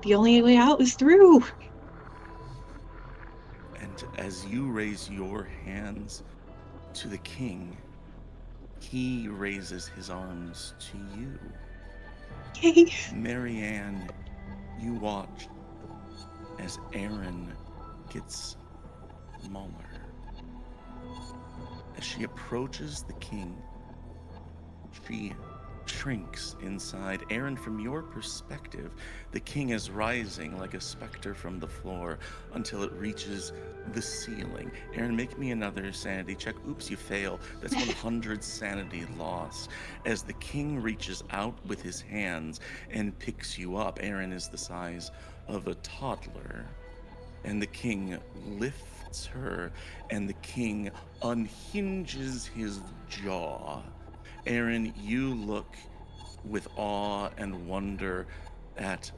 the only way out is through? And as you raise your hands to the king, he raises his arms to you. Yay. Marianne, you watch as Aaron gets smaller. As she approaches the king, she shrinks inside. Aaron, from your perspective, the king is rising like a specter from the floor until it reaches the ceiling. Aaron, make me another sanity check. Oops, you fail. That's 100 sanity loss. As the king reaches out with his hands and picks you up, Aaron is the size of a toddler. And the king lifts her, and the king unhinges his jaw. Aaron, you look with awe and wonder at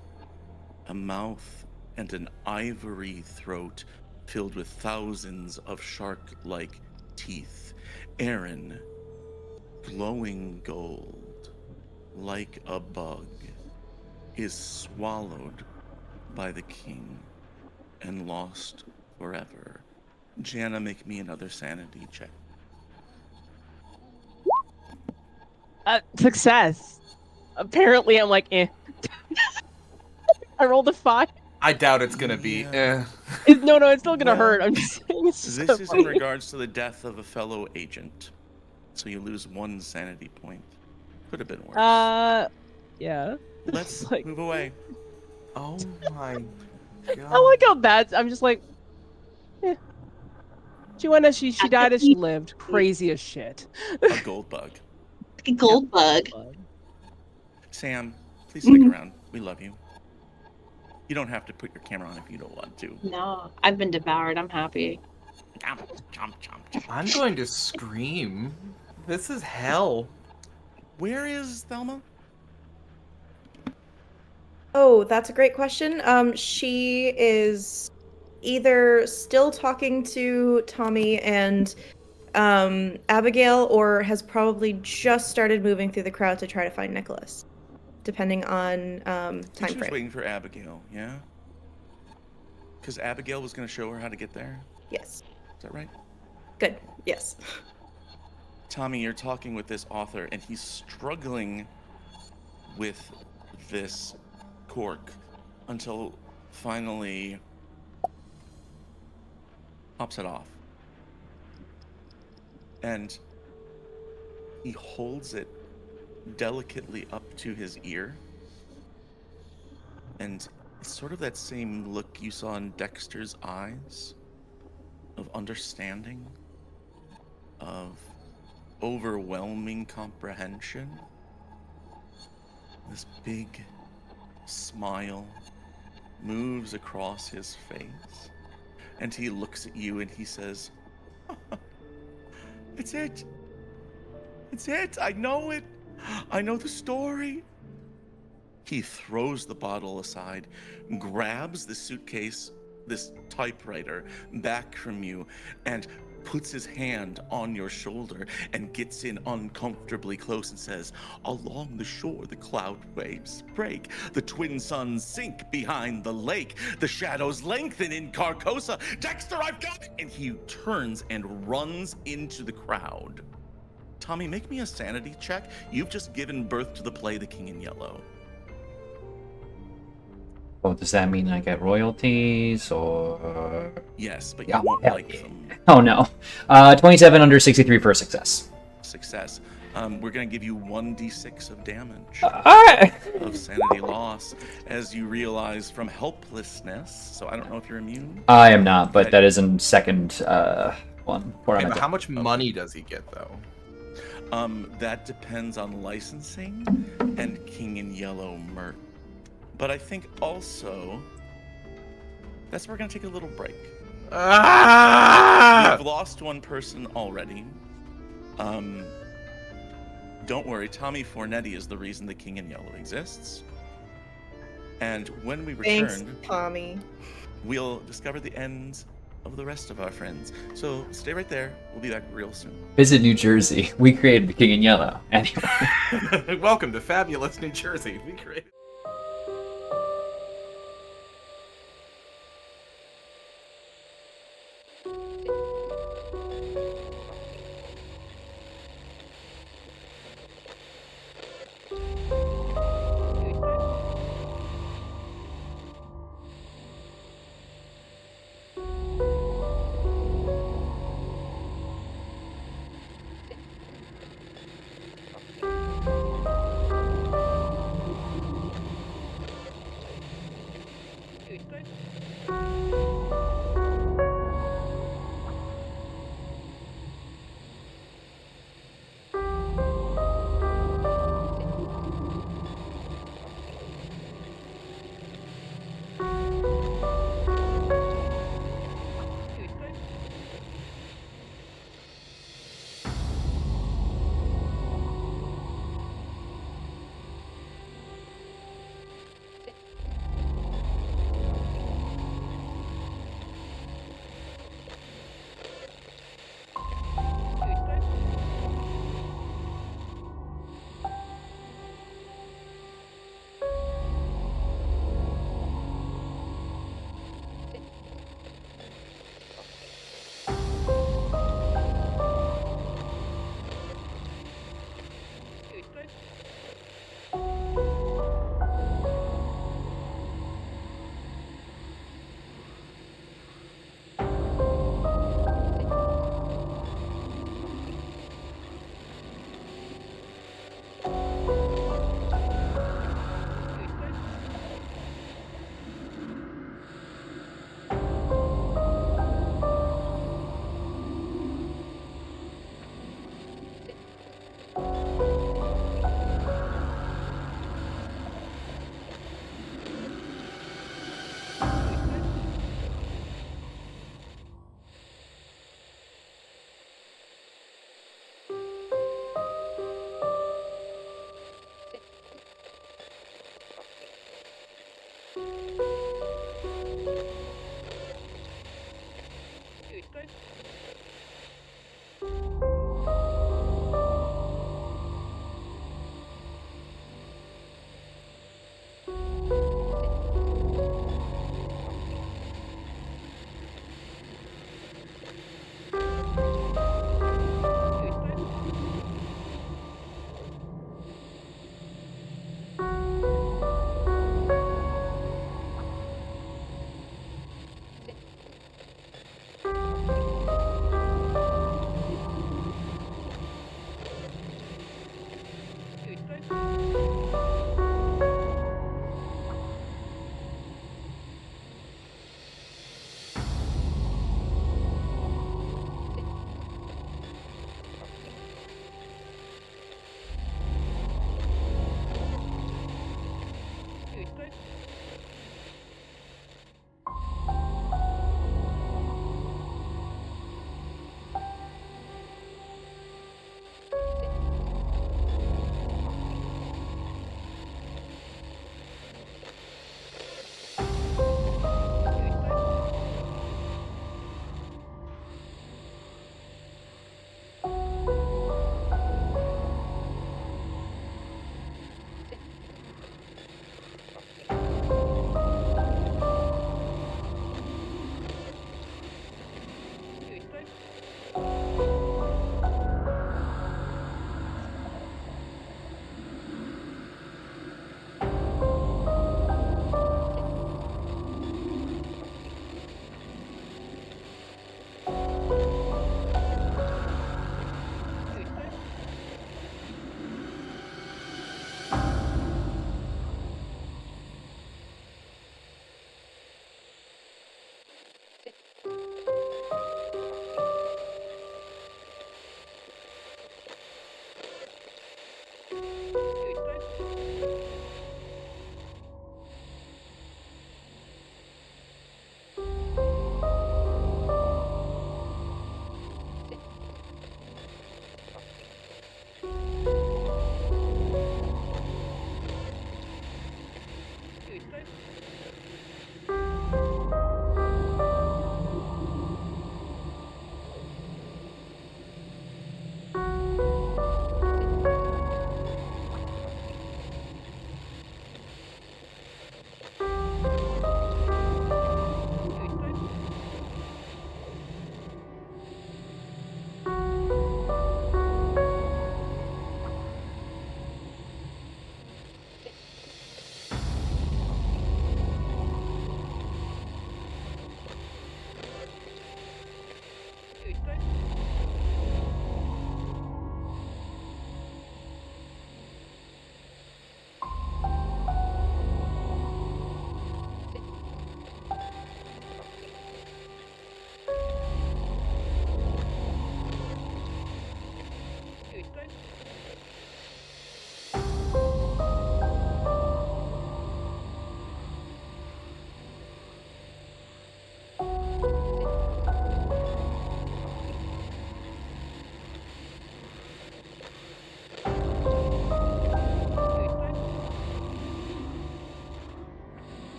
a mouth and an ivory throat filled with thousands of shark-like teeth. Aaron, glowing gold, like a bug, is swallowed by the king and lost forever. Jana, make me another sanity check. Success. Apparently, I'm like, eh. I rolled a 5. I doubt it's gonna be. Yeah. No, it's still gonna Well, hurt. I'm just saying. It's just This so is in funny. regards to the death of a fellow agent. So you lose 1 sanity point. Could have been worse. Yeah. Let's like- move away. Oh my god. I like how bad. I'm just like, eh. Joanna, she died as she lived. Crazy as shit. A gold bug. Like a gold bug. Sam, please stick around. We love you. You don't have to put your camera on if you don't want to. No, I've been devoured. I'm happy. Chomp, chomp, chomp, chomp. I'm going to scream. This is hell. Where is Thelma? Oh, that's a great question. She is either still talking to Tommy and Abigail, or has probably just started moving through the crowd to try to find Nicholas, depending on time She was frame. waiting for Abigail, yeah? Because Abigail was going to show her how to get there? Yes. Is that right? Good. Yes. Tommy, you're talking with this author, and he's struggling with this cork until finally pops it off. And he holds it delicately up to his ear. And it's sort of that same look you saw in Dexter's eyes of understanding, of overwhelming comprehension. This big smile moves across his face, and he looks at you and he says, "It's it. It's it. I know it. I know the story." He throws the bottle aside, grabs the suitcase, this typewriter, back from you, and puts his hand on your shoulder and gets in uncomfortably close and says, "Along the shore the cloud waves break, the twin suns sink behind the lake, the shadows lengthen in Carcosa. Dexter, I've got it!" And he turns and runs into the crowd. Tommy, make me a sanity check. You've just given birth to the play The King in Yellow. Oh, does that mean I get royalties or? Yes, but Yeah, you won't hell like yeah. them. Oh no. 27 under 63 for a success. Success. We're gonna give you 1d6 of damage. Alright. Of sanity loss as you realize from helplessness. So I don't know if you're immune. I am not, but that is in second one before I'm Okay, a but how much Okay. money does he get though? That depends on licensing and King in Yellow merch. But I think also that's where we're gonna take a little break. Ah! We've lost one person already. Don't worry, Tommy Fornetti is the reason the King in Yellow exists. And when we Thanks, return, Tommy. we'll discover the ends of the rest of our friends. So stay right there. We'll be back real soon. Visit New Jersey. We created the King in Yellow. Anyway. Welcome to fabulous New Jersey. We created.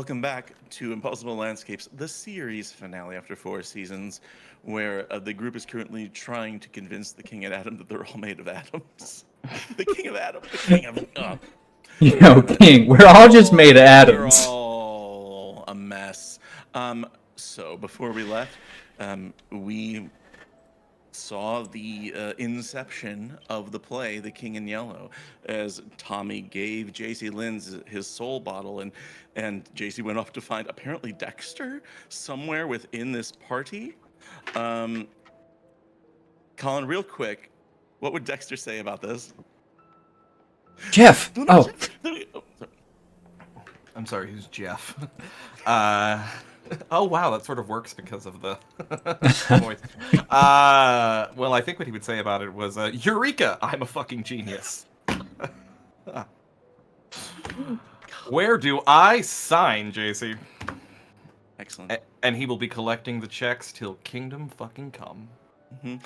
Welcome back to Impossible Landscapes, the series finale after 4 seasons, where the group is currently trying to convince the King and Adam that they're all made of atoms. The King of Adam, the King of... King, we're all just made of We're atoms. all a mess. So before we left, we saw the inception of the play, The King in Yellow, as Tommy gave JC Lynn's his soul bottle, and JC went off to find apparently Dexter somewhere within this party. Colin, real quick, what would Dexter say about this? Jeff. No, Oh, Jeff. Sorry. I'm sorry, who's Jeff? Oh wow, that sort of works because of the voice. Well, I think what he would say about it was, "Eureka! I'm a fucking genius." Where do I sign, JC? Excellent. And he will be collecting the checks till kingdom fucking come.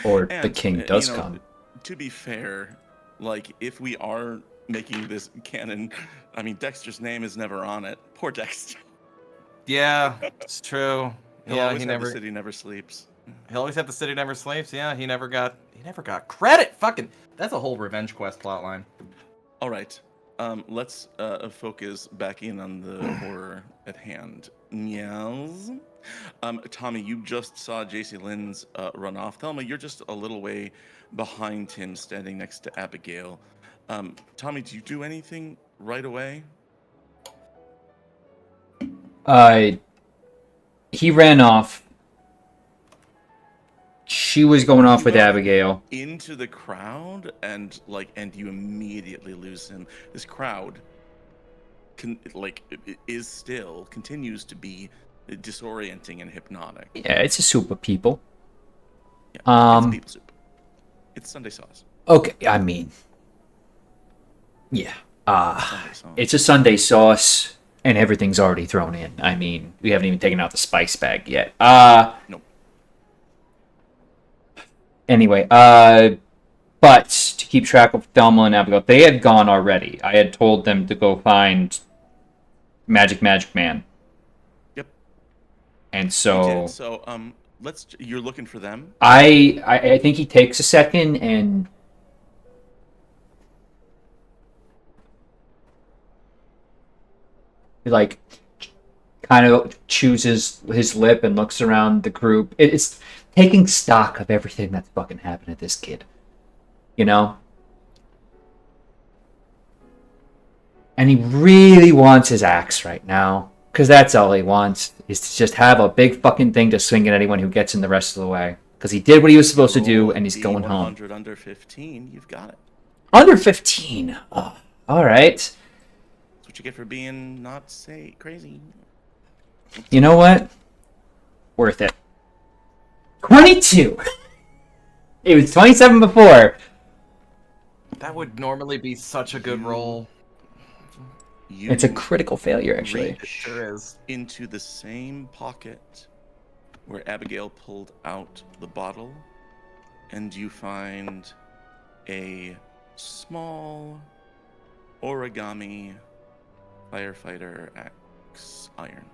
or the And, king you does know, come. To be fair, like, if we are making this canon, I mean, Dexter's name is never on it. Poor Dexter. Yeah, it's true. He'll Yeah, always he have never. The city never sleeps. He'll always have the city never sleeps. Yeah, he never got credit. Fucking. That's a whole revenge quest plotline. All right. Let's focus back in on the horror at hand. Yes. Tommy, you just saw JC Lynn's run off. Thelma, you're just a little way behind him, standing next to Abigail. Tommy, do you do anything right away? He ran off. She was going off with Abigail. Into the crowd, and you immediately lose him. This crowd continues to be disorienting and hypnotic. Yeah, it's a soup of people. Yeah, it's people soup. It's Sunday sauce. Okay, I mean, yeah. Sunday sauce. It's a Sunday sauce, and everything's already thrown in. I mean, we haven't even taken out the spice bag yet. Nope. Anyway, but to keep track of Thelma and Abigail, they had gone already. I had told them to go find Magic Man. Yep. And You so did. So you're looking for them. I think he takes a second and like kind of chooses his lip and looks around the group. It's taking stock of everything that's fucking happened to this kid. You know? And he really wants his axe right now. Because that's all he wants, is to just have a big fucking thing to swing at anyone who gets in the rest of the way. Because he did what he was supposed to do, and he's going home. 100 under 15, you've got it. Under 15? Oh, alright. That's what you get for being not crazy. You know what? Worth it. 22! It was 27 before. That would normally be such a good roll. It's a critical failure, actually. It sure is. Into the same pocket where Abigail pulled out the bottle, and you find a small origami firefighter axe irons.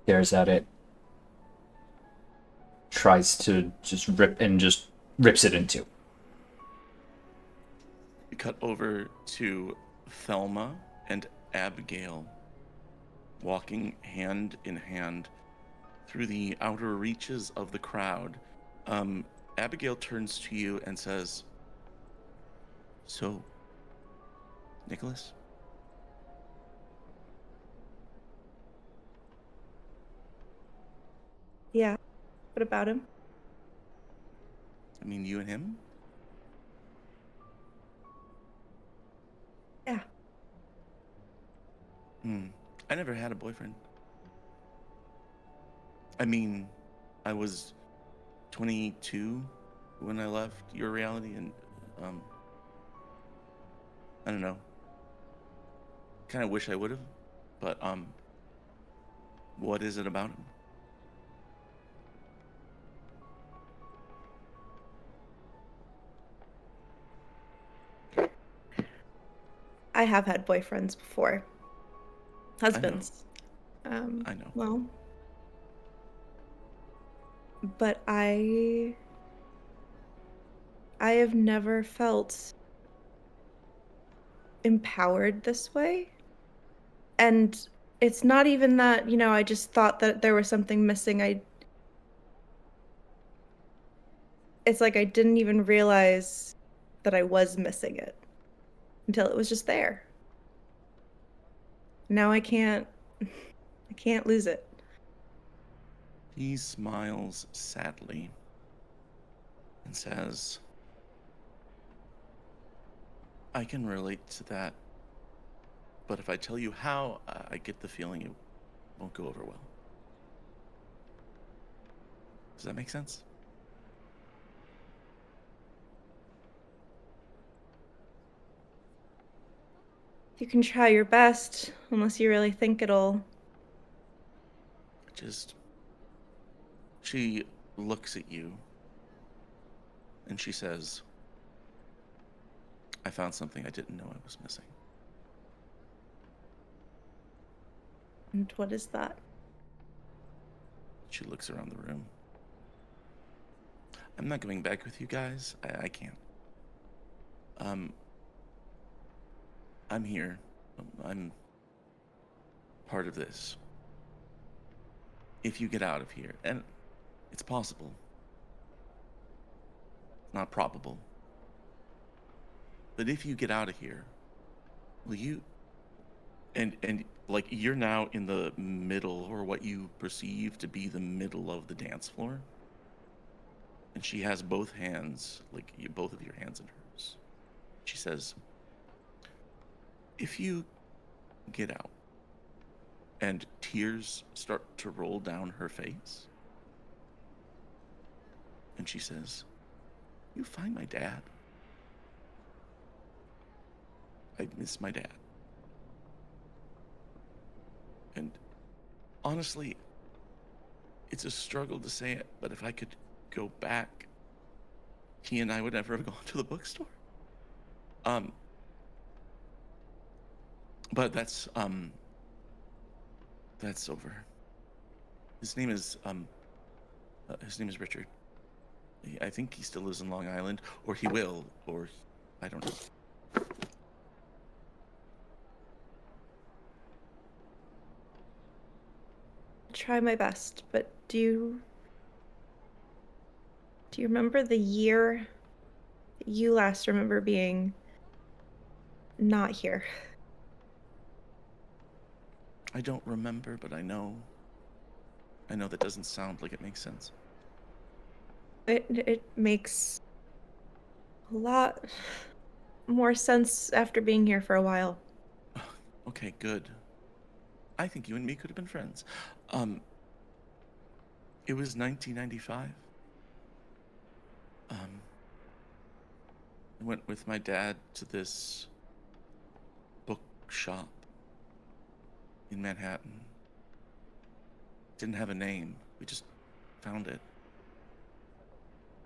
Stares at it. Tries to just rips it in two. We cut over to Thelma and Abigail walking hand in hand through the outer reaches of the crowd. Abigail turns to you and says, "So, Nicholas?" Yeah. What about him? I mean, you and him? Yeah. I never had a boyfriend. I mean, I was 22 when I left your reality, and I don't know. Kind of wish I would have, but what is it about him? I have had boyfriends before. Husbands. I know. Well, but I have never felt empowered this way. And it's not even that, I just thought that there was something missing. It's like I didn't even realize that I was missing it until it was just there. Now I can't lose it. He smiles sadly and says, I can relate to that, but if I tell you how, I get the feeling it won't go over well. Does that make sense? You can try your best, unless you really think it'll. She looks at you and she says, I found something I didn't know I was missing. And what is that? She looks around the room. I'm not going back with you guys. I can't. I'm here. I'm part of this. If you get out of here, and it's possible, not probable, but if you get out of here, will you, and like you're now in the middle, or what you perceive to be the middle of the dance floor, and she has both hands, like both of your hands in hers. She says, if you get out, and tears start to roll down her face, and she says, you find my dad. I miss my dad. And honestly, it's a struggle to say it, but if I could go back, he and I would never have gone to the bookstore. But that's over. His name is Richard. I think he still lives in Long Island, or he will, or I don't know. Try my best, but do you remember the year that you last remember being not here? I don't remember, but I know that doesn't sound like it makes sense. It makes a lot more sense after being here for a while. Okay, good. I think you and me could have been friends. It was 1995. I went with my dad to this bookshop in Manhattan. Didn't have a name. We just found it.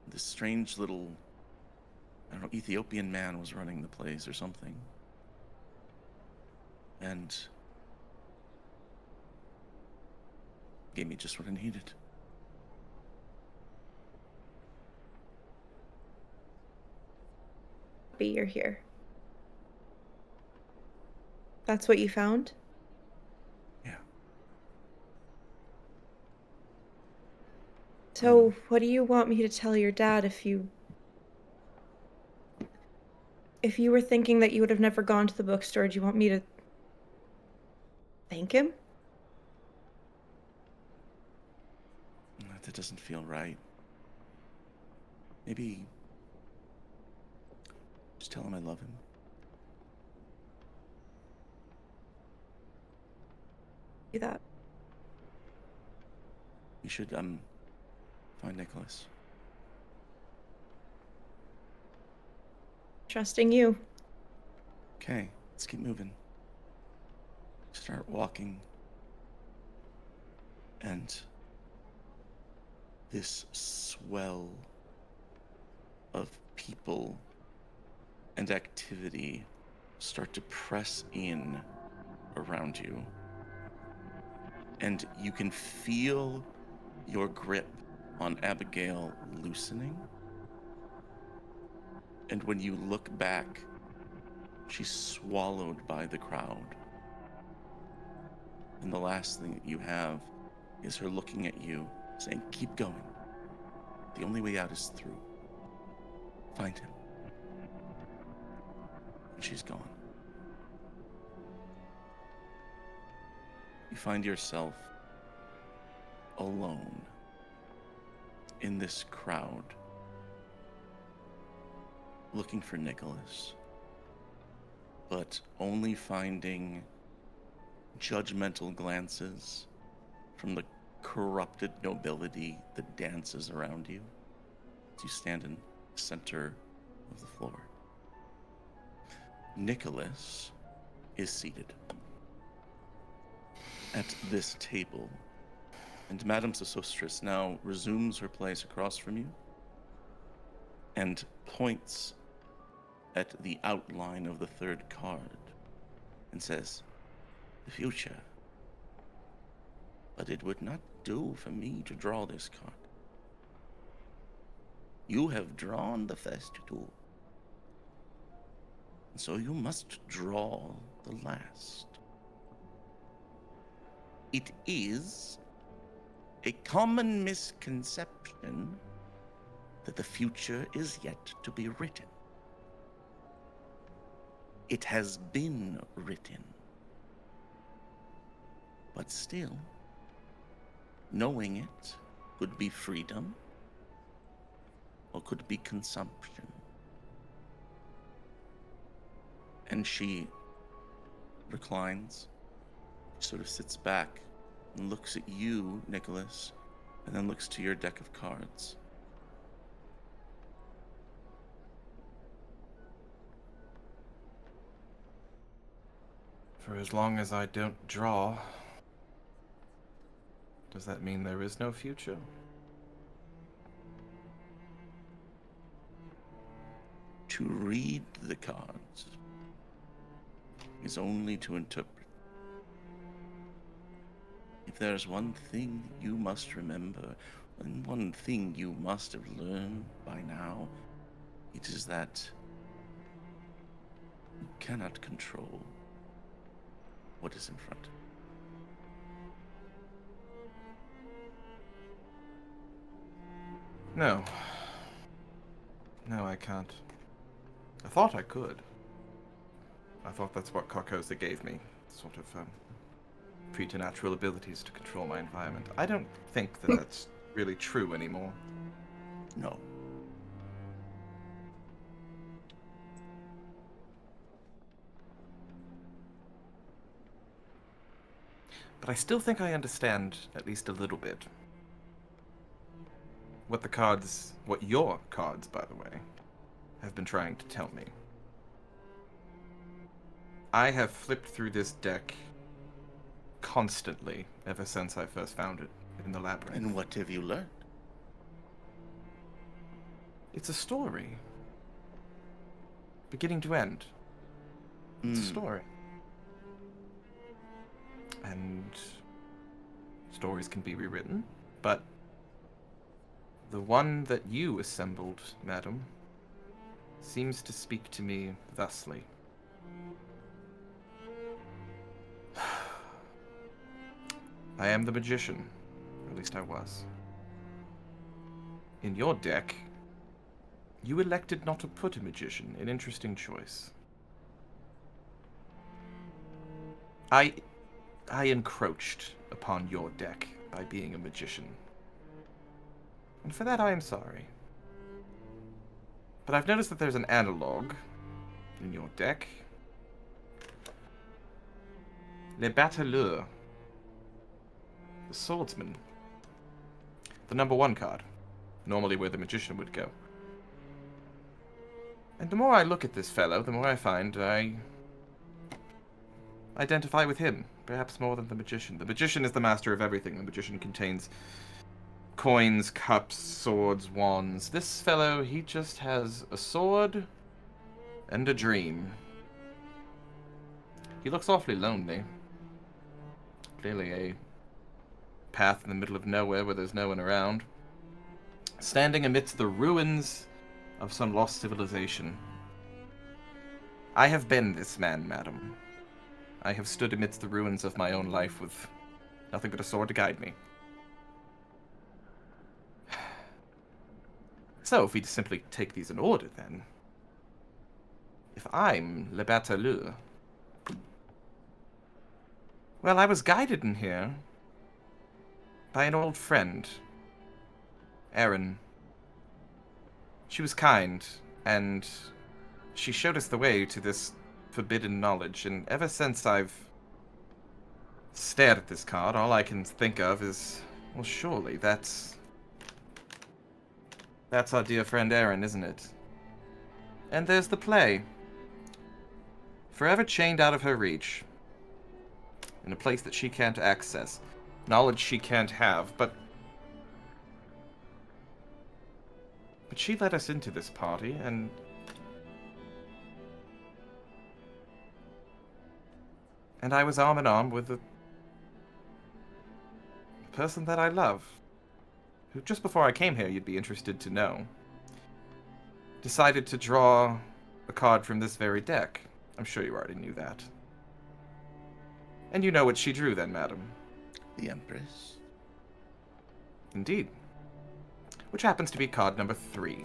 This strange little, I don't know, Ethiopian man was running the place or something. And gave me just what I needed. But you're here. That's what you found? Yeah. So, what do you want me to tell your dad if you were thinking that you would have never gone to the bookstore? Do you want me to thank him? That doesn't feel right. Maybe just tell him I love him. Do that. You should find Nicholas. Trusting you. Okay, let's keep moving. Start walking. And this swell of people and activity start to press in around you. And you can feel your grip on Abigail loosening. And when you look back, she's swallowed by the crowd. And the last thing that you have is her looking at you, saying, "Keep going. The only way out is through. Find him." And she's gone. You find yourself alone in this crowd, looking for Nicholas, but only finding judgmental glances from the corrupted nobility that dances around you as you stand in the center of the floor. Nicholas is seated at this table, and Madame Sosostris now resumes her place across from you and points at the outline of the third card and says, "The future. But it would not do for me to draw this card. You have drawn the first two, and so you must draw the last. It is a common misconception that the future is yet to be written. It has been written. But still, knowing it could be freedom or could be consumption." And she reclines, sort of sits back and looks at you, Nicholas, and then looks to your deck of cards. For as long as I don't draw, does that mean there is no future? To read the cards is only to interpret. If there's one thing you must remember, and one thing you must have learned by now, it is that you cannot control what is in front. No. No, I can't. I thought I could. I thought that's what Carcosa gave me. Sort of, preternatural abilities to control my environment. I don't think that that's really true anymore. No. But I still think I understand at least a little bit. What your cards, by the way, have been trying to tell me. I have flipped through this deck constantly ever since I first found it in the labyrinth. And what have you learned? It's a story. Beginning to end. It's a story. And stories can be rewritten, but the one that you assembled, madam, seems to speak to me thusly. I am the magician, or at least I was. In your deck, you elected not to put a magician, an interesting choice. I encroached upon your deck by being a magician. And for that I am sorry. But I've noticed that there's an analog in your deck. Le Batelleur. The Swordsman. The number 1 card. Normally where the magician would go. And the more I look at this fellow, the more I find I identify with him. Perhaps more than the magician. The magician is the master of everything. The magician contains coins, cups, swords, wands. This fellow, he just has a sword and a dream. He looks awfully lonely. Clearly a path in the middle of nowhere where there's no one around. Standing amidst the ruins of some lost civilization. I have been this man, madam. I have stood amidst the ruins of my own life with nothing but a sword to guide me. So, if we simply take these in order, then. If I'm Le Bateleur, well, I was guided in here by an old friend, Erin. She was kind, and she showed us the way to this forbidden knowledge, and ever since I've stared at this card, all I can think of is, well, surely that's our dear friend Erin, isn't it? And there's the play. Forever chained out of her reach. In a place that she can't access. Knowledge she can't have, but she let us into this party, and I was arm in arm with the person that I love, who just before I came here, you'd be interested to know, decided to draw a card from this very deck. I'm sure you already knew that. And you know what she drew then, madam? The Empress. Indeed. Which happens to be card number 3.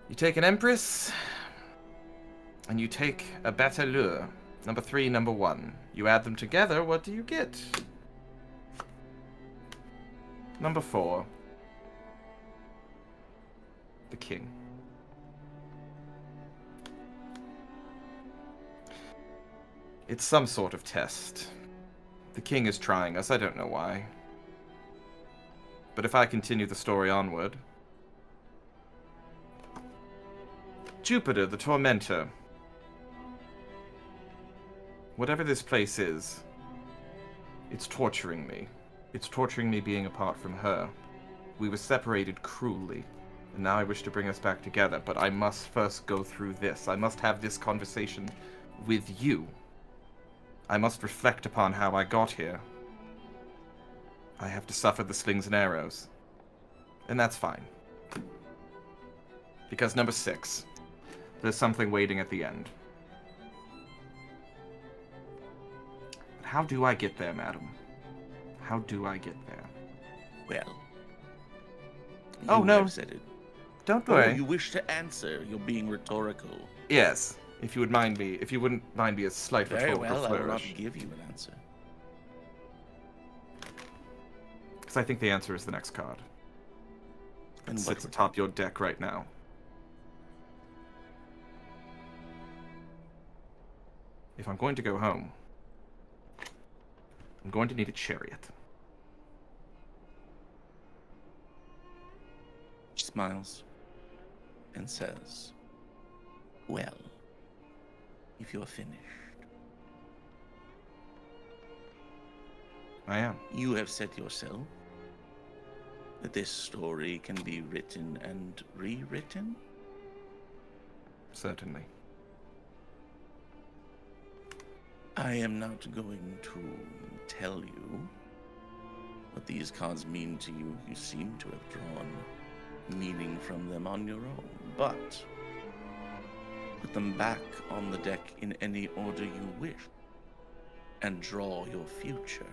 You take an Empress, and you take a Bateleur, number 3, number 1. You add them together, what do you get? Number 4. The King. It's some sort of test. The King is trying us, I don't know why. But if I continue the story onward... Jupiter, the Tormentor. Whatever this place is, it's torturing me. It's torturing me being apart from her. We were separated cruelly, and now I wish to bring us back together, but I must first go through this. I must have this conversation with you. I must reflect upon how I got here. I have to suffer the slings and arrows. And that's fine. Because number 6, there's something waiting at the end. How do I get there, madam? How do I get there? Well. Oh, you no. have said it. Don't Oh, worry. you wish to answer. You're being rhetorical. Yes. If you wouldn't mind me a slight Very rhetorical well, I will not flourish. give you an answer. Because I think the answer is the next card. And It what sits atop your deck right now. If I'm going to go home, I'm going to need a chariot. She smiles and says, well, if you're finished, I am. you have said yourself that this story can be written and rewritten. Certainly. I am not going to tell you what these cards mean to you. You seem to have drawn meaning from them on your own, but put them back on the deck in any order you wish and draw your future.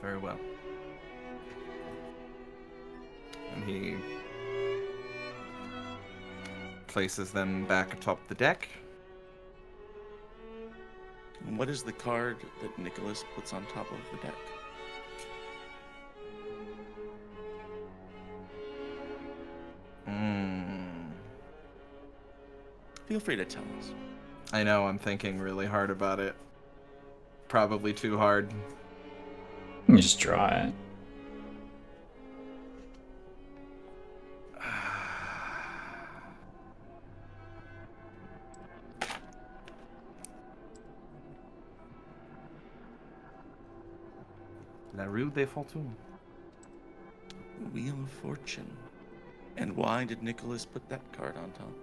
Very well. And he places them back atop the deck. And what is the card that Nicholas puts on top of the deck? Feel free to tell us. I know, I'm thinking really hard about it. Probably too hard. Let me just draw it. La Rue des Fortunes. Wheel of Fortune. And why did Nicholas put that card on top?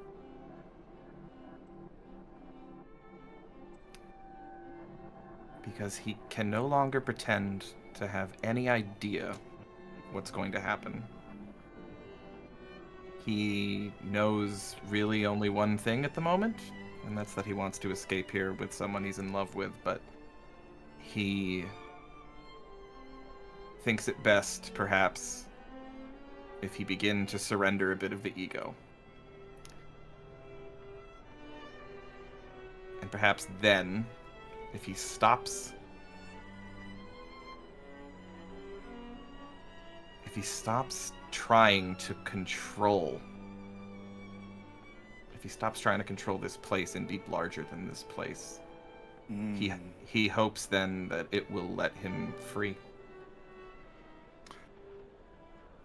Because he can no longer pretend to have any idea what's going to happen. He knows really only one thing at the moment, and that's that he wants to escape here with someone he's in love with, but he thinks it best, perhaps, if he begin to surrender a bit of the ego. And perhaps then, if he stops trying to control, if he stops trying to control this place and be larger than this place, he hopes then that it will let him free.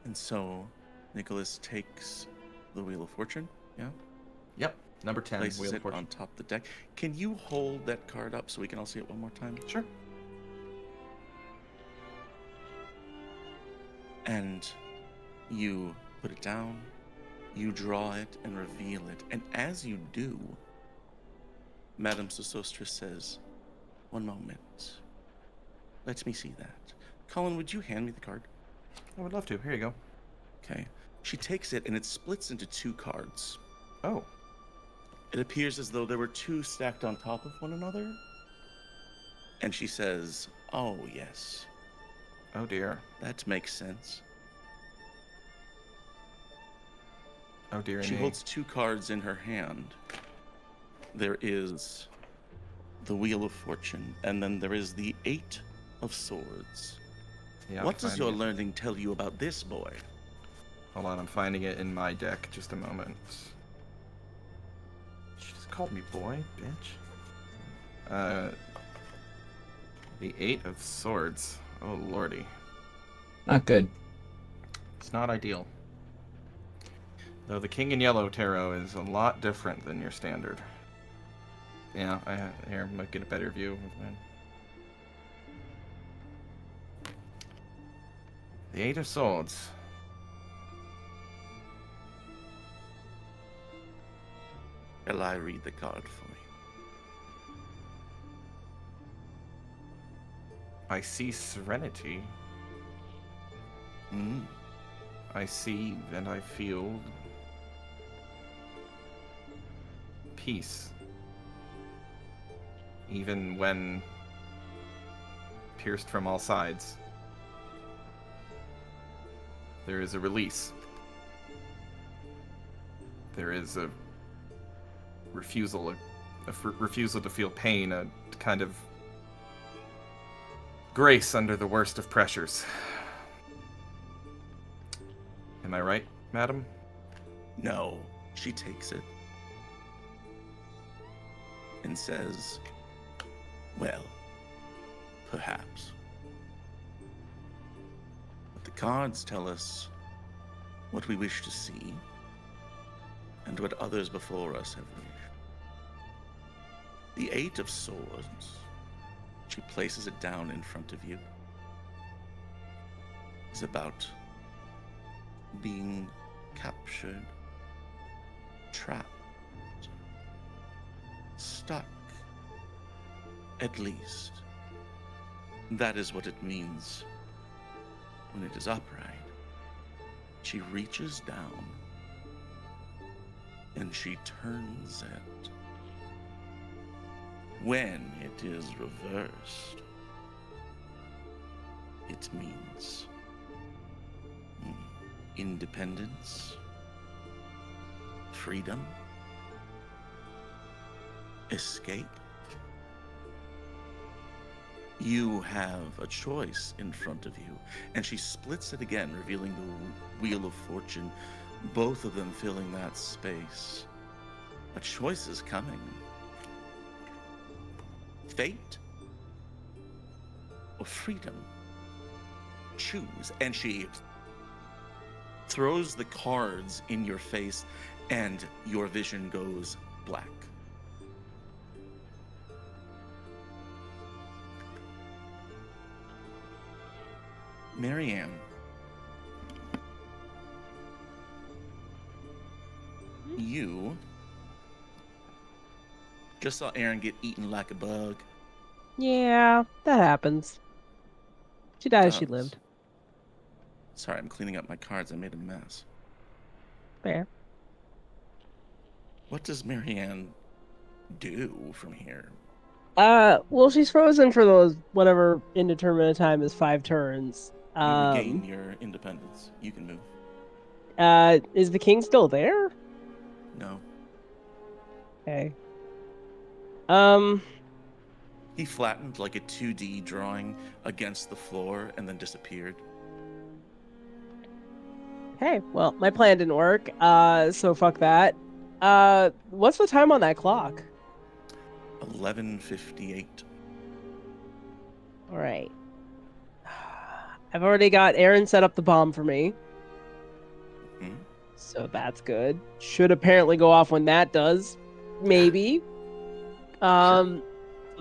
And so Nicholas takes the Wheel of Fortune, yeah? Yep, number 10, Places Wheel of it Fortune. on top of the deck. Can you hold that card up so we can all see it one more time? Sure. And you put it down, you draw it and reveal it. And as you do, Madame Sosostris says, "One moment. Let me see that." Colin, would you hand me the card? I would love to. Here you go. Okay. She takes it and it splits into 2 cards. Oh, It appears as though there were 2 stacked on top of one another. And she says, "Oh, yes, oh dear. that makes sense." Oh dear She me. holds 2 cards in her hand. There is the Wheel of Fortune, and then there is the 8 of Swords. Yeah, What I'm does finding your it. learning tell you about this boy? Hold on, I'm finding it in my deck. Just a moment. She just called me boy, bitch. The 8 of Swords. Oh lordy. Not good. It's not ideal. Though the King in Yellow tarot is a lot different than your standard. Yeah, here, I might get a better view of mine. The 8 of Swords. Shall I read the card for you? I see serenity. I see and I feel peace. Even when pierced from all sides, there is a release. There is a refusal, refusal to feel pain, a kind of grace under the worst of pressures. Am I right, madam? No. She takes it and says, "Well, perhaps. But the cards tell us what we wish to see and what others before us have wished. The 8 of Swords," she places it down in front of you, "is about being captured, trapped, stuck. At least, that is what it means when it is upright." She reaches down and she turns it. When it is reversed, it means independence, freedom, escape. You have a choice in front of you. And she splits it again, revealing the Wheel of Fortune, both of them filling that space. A choice is coming. Fate or freedom? Choose. And she throws the cards in your face, and your vision goes black. Marianne, you just saw Aaron get eaten like a bug. Yeah, that happens. She died as she Does. lived. Sorry, I'm cleaning up my cards. I made a mess. Fair. What does Marianne do from here? Well, she's frozen for those whatever indeterminate time is 5 turns. You regain your independence. You can move. Is the king still there? No. Okay. He flattened like a 2D drawing against the floor and then disappeared. Hey, well, my plan didn't work. So fuck that. What's the time on that clock? 11:58. All right. I've already got Aaron set up the bomb for me. Hmm? So that's good. Should apparently go off when that does. Maybe. So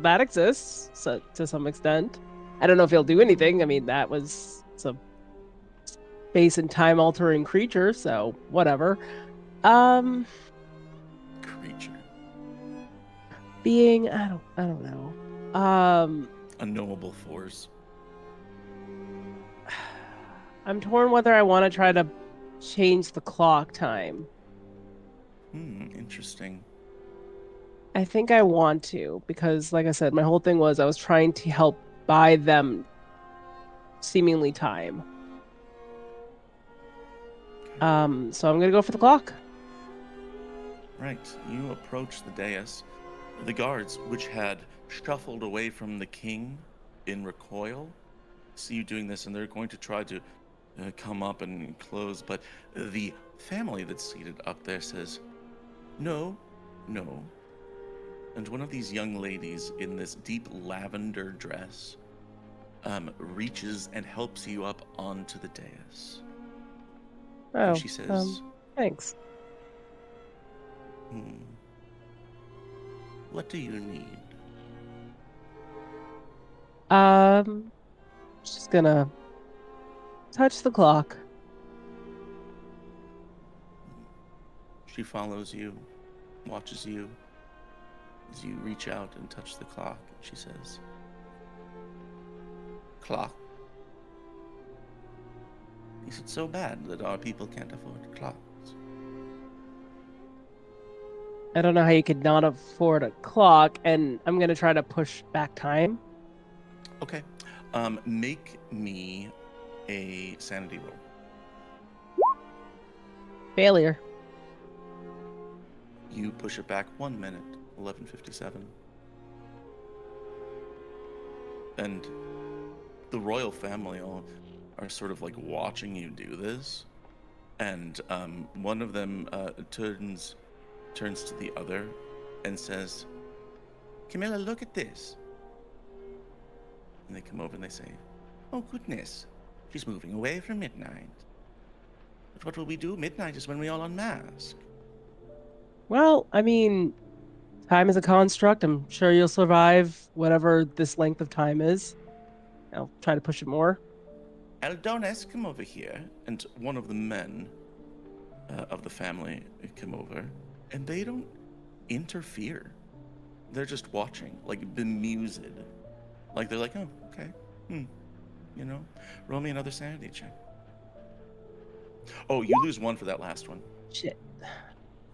that exists so, to some extent. I don't know if he'll do anything. I mean, that was some space and time altering creature, so whatever. Creature. Being I don't know. A knowable force. I'm torn whether I want to try to change the clock time. Interesting. I think I want to because, like I said, my whole thing was I was trying to help buy them seemingly time. So I'm gonna go for the clock. Right. You approach the dais. The guards, which had shuffled away from the king in recoil, see you doing this, and they're going to try to come up and close. But the family that's seated up there says, "No, no." And one of these young ladies in this deep lavender dress reaches and helps you up onto the dais. Oh, And she says, thanks. "What do you need?" Just gonna touch the clock. She follows you, watches you as you reach out and touch the clock. She says, "Clock? Is it so bad that our people can't afford clocks?" I don't know how you could not afford a clock, and I'm gonna try to push back time. Okay. Make me a sanity roll. Failure. You push it back 1 minute, 11:57. And the royal family all are sort of like watching you do this. And one of them turns to the other and says, "Camilla, look at this." And they come over and they say, "Oh, goodness, she's moving away from midnight. But what will we do? Midnight is when we all unmask." Well, I mean, time is a construct. I'm sure you'll survive whatever this length of time is. I'll try to push it more. "Aldonis, come over here." And one of the men of the family come over, and they don't interfere. They're just watching, like bemused. Like they're like, "Oh, okay. You know, roll me another sanity check." Oh, you lose 1 for that last one. Shit.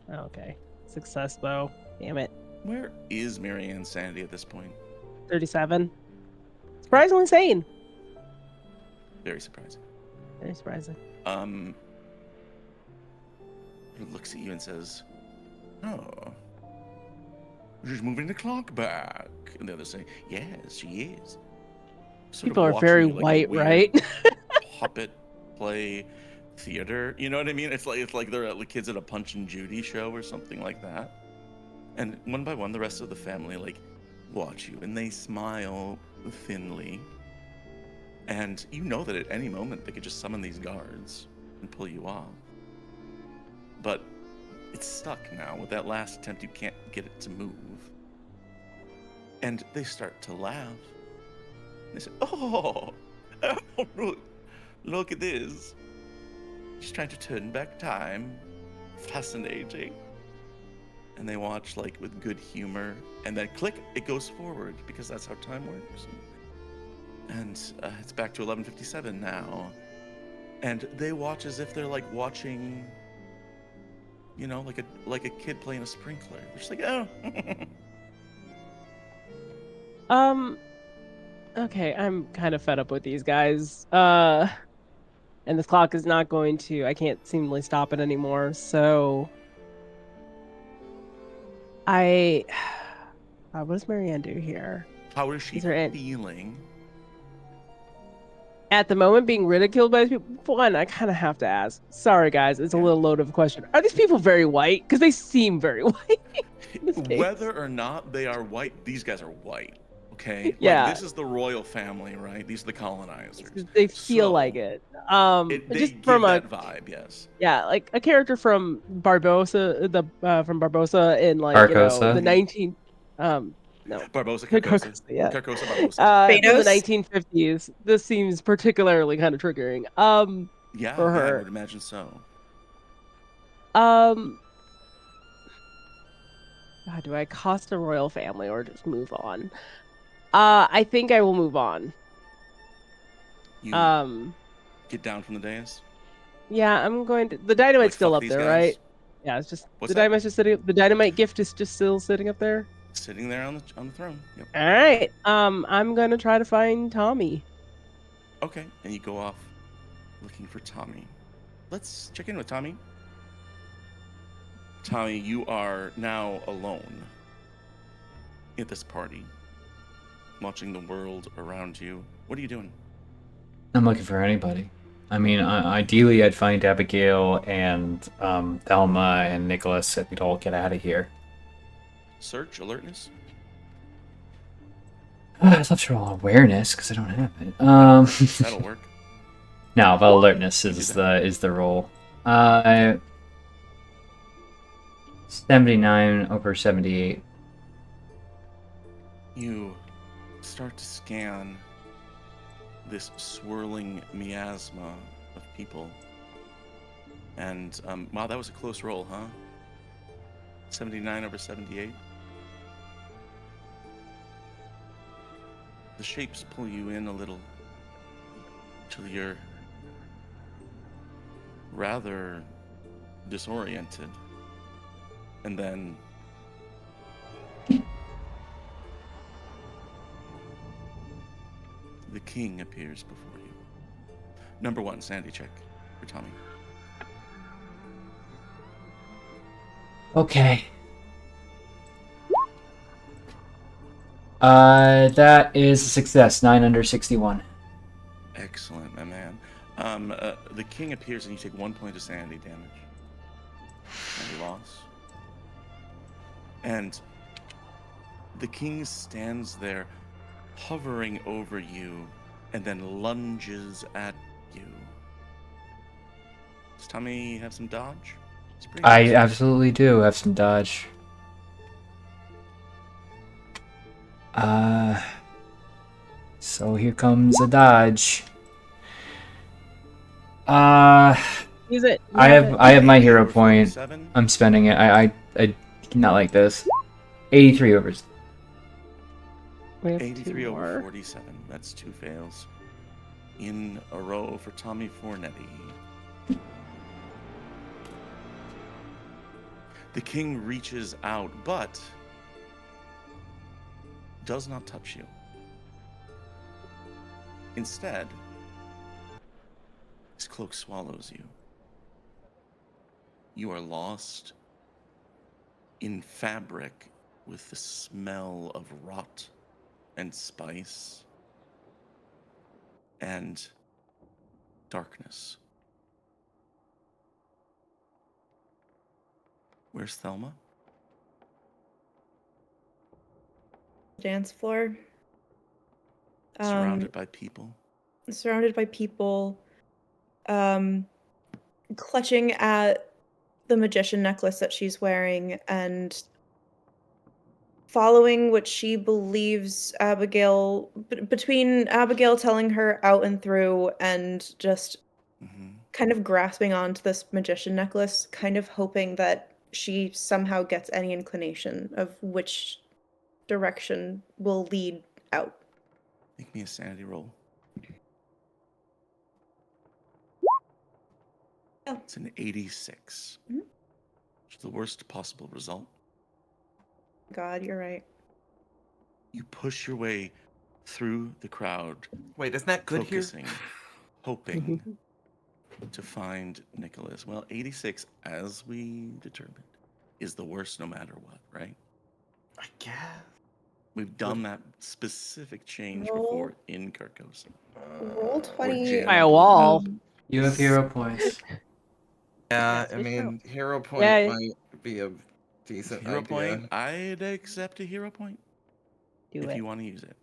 Okay. Success, though. Damn it. Where is Marianne's sanity at this point? 37. Surprisingly sane. Very surprising. Very surprising. He looks at you and says, "Oh, she's moving the clock back." And the others say, "Yes, she is." Sort of People are watching very you like a white, weird right? puppet play theater. You know what I mean? It's like they're the kids at a Punch and Judy show or something like that. And one by one, the rest of the family like watch you, and they smile thinly. And you know that at any moment they could just summon these guards and pull you off. But it's stuck now. With that last attempt, you can't get it to move. And they start to laugh. They say, "Oh, look at this. She's trying to turn back time. Fascinating." and they watch like with good humor, and then click, it goes forward because that's how time works. And it's back to 11:57 now, and they watch as if they're like watching, you know, like a kid playing a sprinkler. They're just like, oh. Okay, I'm kind of fed up with these guys. And this clock is not going to, I can't seemingly stop it anymore, so what does Marianne do here? How is she Is there feeling? At the moment, being ridiculed by these people, one, I kind of have to ask. Sorry, guys, it's a little load of a question. Are these people very white? Because they seem very white. Whether or not they are white, these guys are white. Okay. Yeah. Like, this is the royal family, right? These are the colonizers. They feel So, like it. They just give from that vibe, yes. Yeah, like a character from Barbosa, from Barbosa in like Barbosa? the 19 no Barbosa, Carcosa, Carcosa. yeah. Carcosa, Barbosa. From the Phaedos? 1950s. This seems particularly kind of triggering. Yeah, for I her. would imagine so. God, do I cost a royal family or just move on? I think I will move on. You get down from the dais? Yeah, I'm going to. The dynamite's Like, still fuck up these there, guys? right? Yeah, it's just What's the that? dynamite's just sitting. The dynamite gift is just still sitting up there. Sitting there on the throne. Yep. All right. I'm gonna try to find Tommy. Okay, and you go off looking for Tommy. Let's check in with Tommy. Tommy, you are now alone at this party, watching the world around you. What are you doing? I'm looking for anybody. I mean, ideally, I'd find Abigail and Thelma and Nicholas if we'd all get out of here. Search, alertness? I'd love to roll awareness because I don't have it. That'll work. No, but alertness You do is the roll. 79 over 78. You start to scan this swirling miasma of people. And, wow, that was a close roll, huh? 79 over 78. The shapes pull you in a little till you're rather disoriented. And then the king appears before you. Number 1, sanity check for Tommy. Okay. That is a success. 9 under 61. Excellent, my man. The king appears and you take 1 point of sanity damage. Sanity loss. And the king stands there, hovering over you, and then lunges at you. Does Tommy have some dodge? I absolutely do have some dodge. So here comes a dodge. Use it. I have my hero point. 47? I'm spending it. I not like this. 83 over. We have 83 2 over more. 47. That's 2 fails in a row for Tommy Fornetti. The king reaches out, but does not touch you. Instead, his cloak swallows you. You are lost in fabric with the smell of rot and spice and darkness. Where's Thelma? Dance floor. Surrounded by people. Surrounded by people, clutching at the magician necklace that she's wearing and following what she believes Abigail, between Abigail telling her out and through and just kind of grasping onto this magician necklace, kind of hoping that she somehow gets any inclination of which direction will lead out. Make me a sanity roll. Oh. It's an 86. Mhm. Which is the worst possible result. God, you're right. You push your way through the crowd, Wait, isn't that good focusing, here? hoping to find Nicholas. Well, 86, as we determined, is the worst no matter what, right? I guess. We've done that specific change Roll. before in Carcosa. Roll 20. Jan- By a wall. You have hero points. Yeah, Yes, I we mean, hero point Yeah. might be a decent Hero idea. point, I'd accept a hero point Do if it. you want to use it.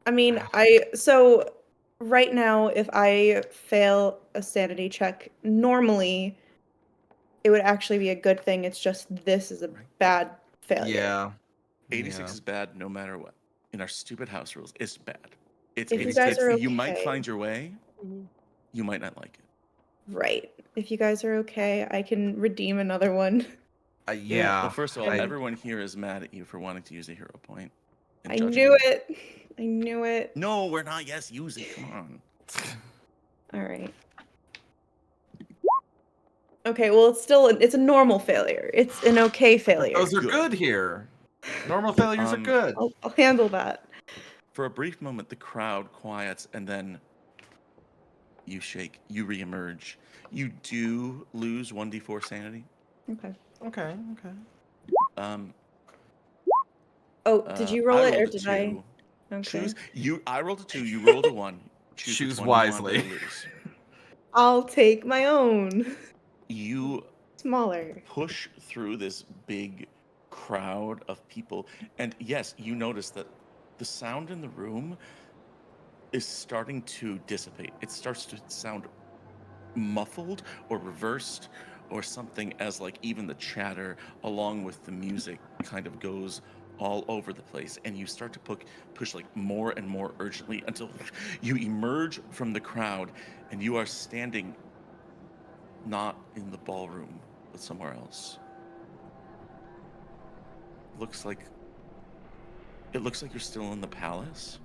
I mean, so right now, if I fail a sanity check, normally it would actually be a good thing. It's just this is a Right. bad failure. Yeah. 86 Yeah. is bad no matter what. In our stupid house rules, it's bad. It's If you 86. guys are You might okay. find your way, Mhm. you might not like it. Right. If you guys are okay, I can redeem another one. Yeah. Well, first of all, I- everyone here is mad at you for wanting to use a hero point. and I judging knew you. it. I knew it. No, we're not. Yes, use it. Come on. All right. Okay, well, it's a normal failure. It's an okay But failure. those are Good. good here. Normal failures are good. I'll handle that. For a brief moment, the crowd quiets, and then you shake. You reemerge. You do lose 1d4 sanity. Okay. Okay. Okay. Um, Oh, did you roll I it or rolled a did 2. I? Okay. Choose you. I rolled a 2. You rolled a 1. Choose which one you want wisely. to lose. I'll take my own. You Smaller. push through this big crowd of people, and yes, you notice that the sound in the room is starting to dissipate. It starts to sound muffled or reversed or something, as like even the chatter along with the music kind of goes all over the place, and you start to push like more and more urgently until you emerge from the crowd and you are standing not in the ballroom but somewhere else. Looks like you're still in the palace,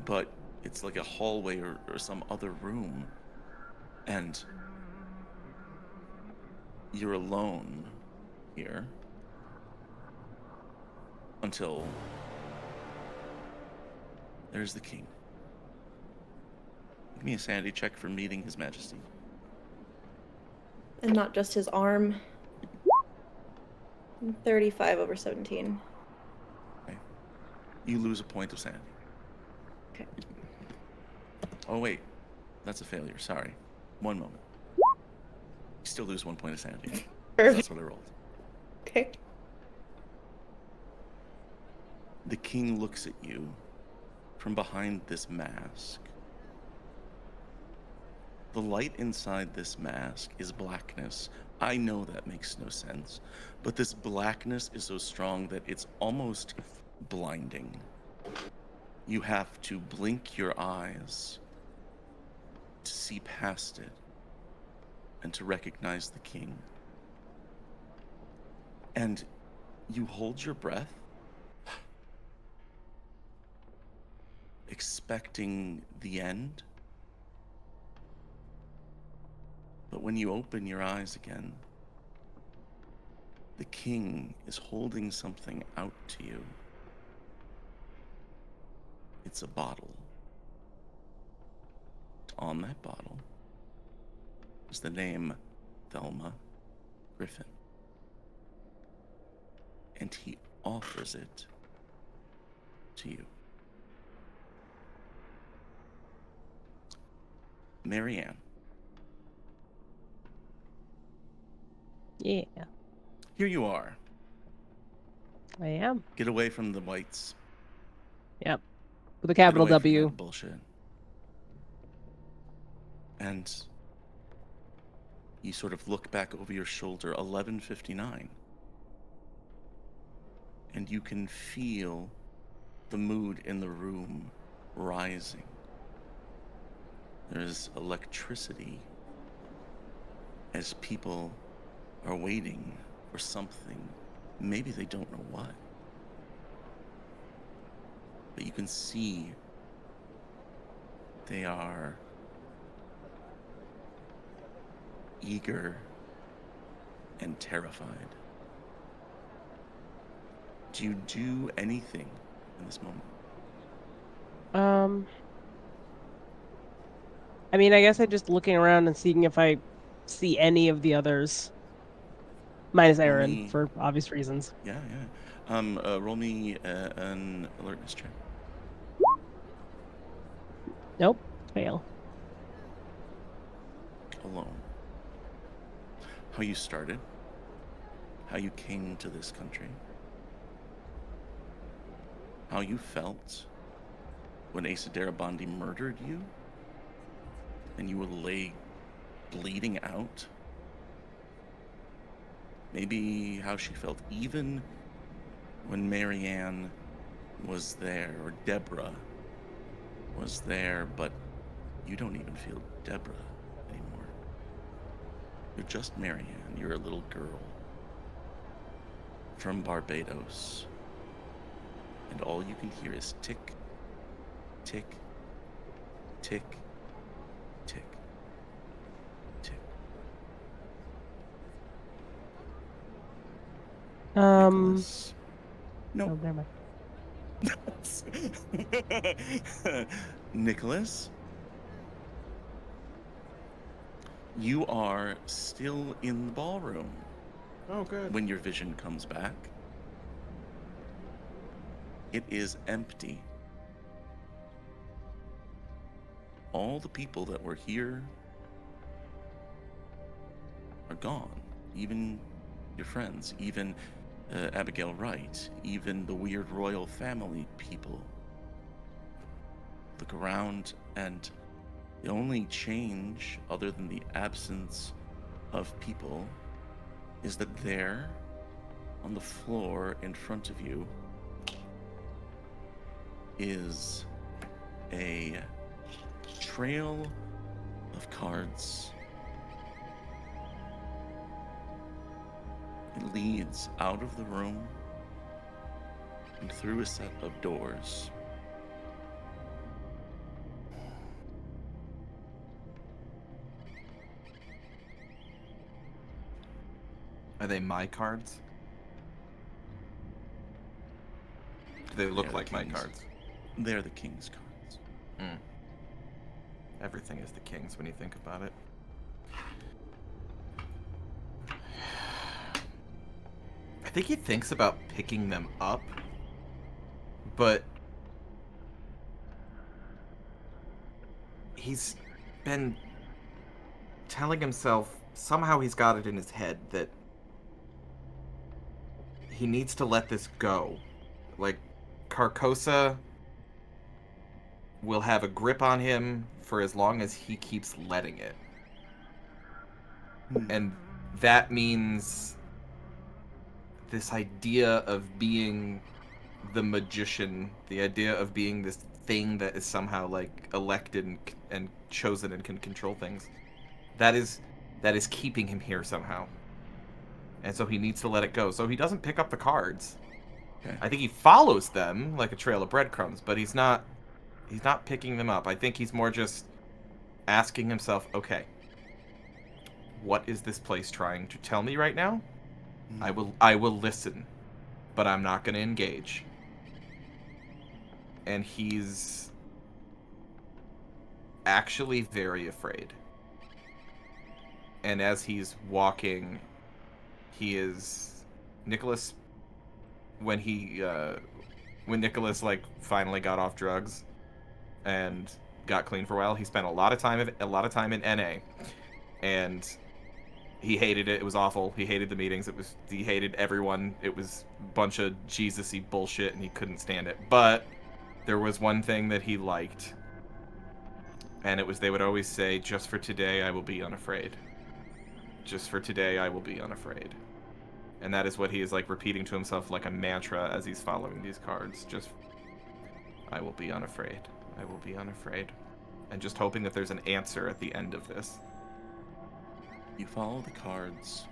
but it's like a hallway or some other room, and you're alone here until there's the king. Give me a sanity check for meeting His Majesty. And not just his arm. 35 over 17. Okay. You lose a point of sanity. Okay. Oh wait, that's a failure. Sorry. One moment. You still lose 1 point of sanity. 'Cause Perfect. That's what I rolled. Okay. The king looks at you from behind this mask. The light inside this mask is blackness. I know that makes no sense, but this blackness is so strong that it's almost blinding. You have to blink your eyes to see past it and to recognize the king. And you hold your breath, expecting the end. But when you open your eyes again, the king is holding something out to you. It's a bottle. On that bottle is the name Thelma Griffin. And he offers it to you. Marianne, Yeah, here you are. I am. Get away from the whites. Yep. With a Get capital away from W. that bullshit. And you sort of look back over your shoulder, 11:59. And you can feel the mood in the room rising. There's electricity as people are waiting for something. Maybe they don't know what. But you can see they are eager and terrified. Do you do anything in this moment? I mean, I guess I'm just looking around and seeing if I see any of the others. Minus Roll Aaron, me- for obvious reasons. Yeah. Roll me an alertness check. Nope. Fail. Alone. How you started, how you came to this country, how you felt when Asa Darabandi murdered you, and you would lay bleeding out. Maybe how she felt even when Marianne was there, or Deborah was there, but you don't even feel Deborah anymore. You're just Marianne. You're a little girl from Barbados. And all you can hear is tick, tick, tick, tick, tick. Nicholas. Oh, No. never mind. Nicholas, you are still in the ballroom Oh, good. when your vision comes back. It is empty. All the people that were here are gone. Even your friends, even Abigail Wright, even the weird royal family people. Look around, and the only change, other than the absence of people, is that there, on the floor in front of you, is a trail of cards. It leads out of the room and through a set of doors. Are they my cards? Do they look They're the like my king's. cards? They're the king's cards. Everything is the king's when you think about it. I think he thinks about picking them up, but he's been telling himself, somehow he's got it in his head that he needs to let this go. Like, Carcosa will have a grip on him for as long as he keeps letting it. And that means this idea of being the magician, the idea of being this thing that is somehow like elected and chosen and can control things, that is keeping him here somehow. And so he needs to let it go. So he doesn't pick up the cards. Okay. I think he follows them like a trail of breadcrumbs, but he's not picking them up. I think he's more just asking himself, okay, what is this place trying to tell me right now? I will listen, but I'm not going to engage. And he's actually very afraid. And as he's walking, Nicholas, when Nicholas like finally got off drugs and got clean for a while, he spent a lot of time in NA, and he hated it. It was awful. He hated the meetings. He hated everyone. It was a bunch of Jesus-y bullshit, and he couldn't stand it. But there was one thing that he liked, and it was they would always say, "Just for today, I will be unafraid. Just for today, I will be unafraid." And that is what he is like repeating to himself like a mantra as he's following these cards. Just, I will be unafraid. I will be unafraid. And just hoping that there's an answer at the end of this. You follow the cards.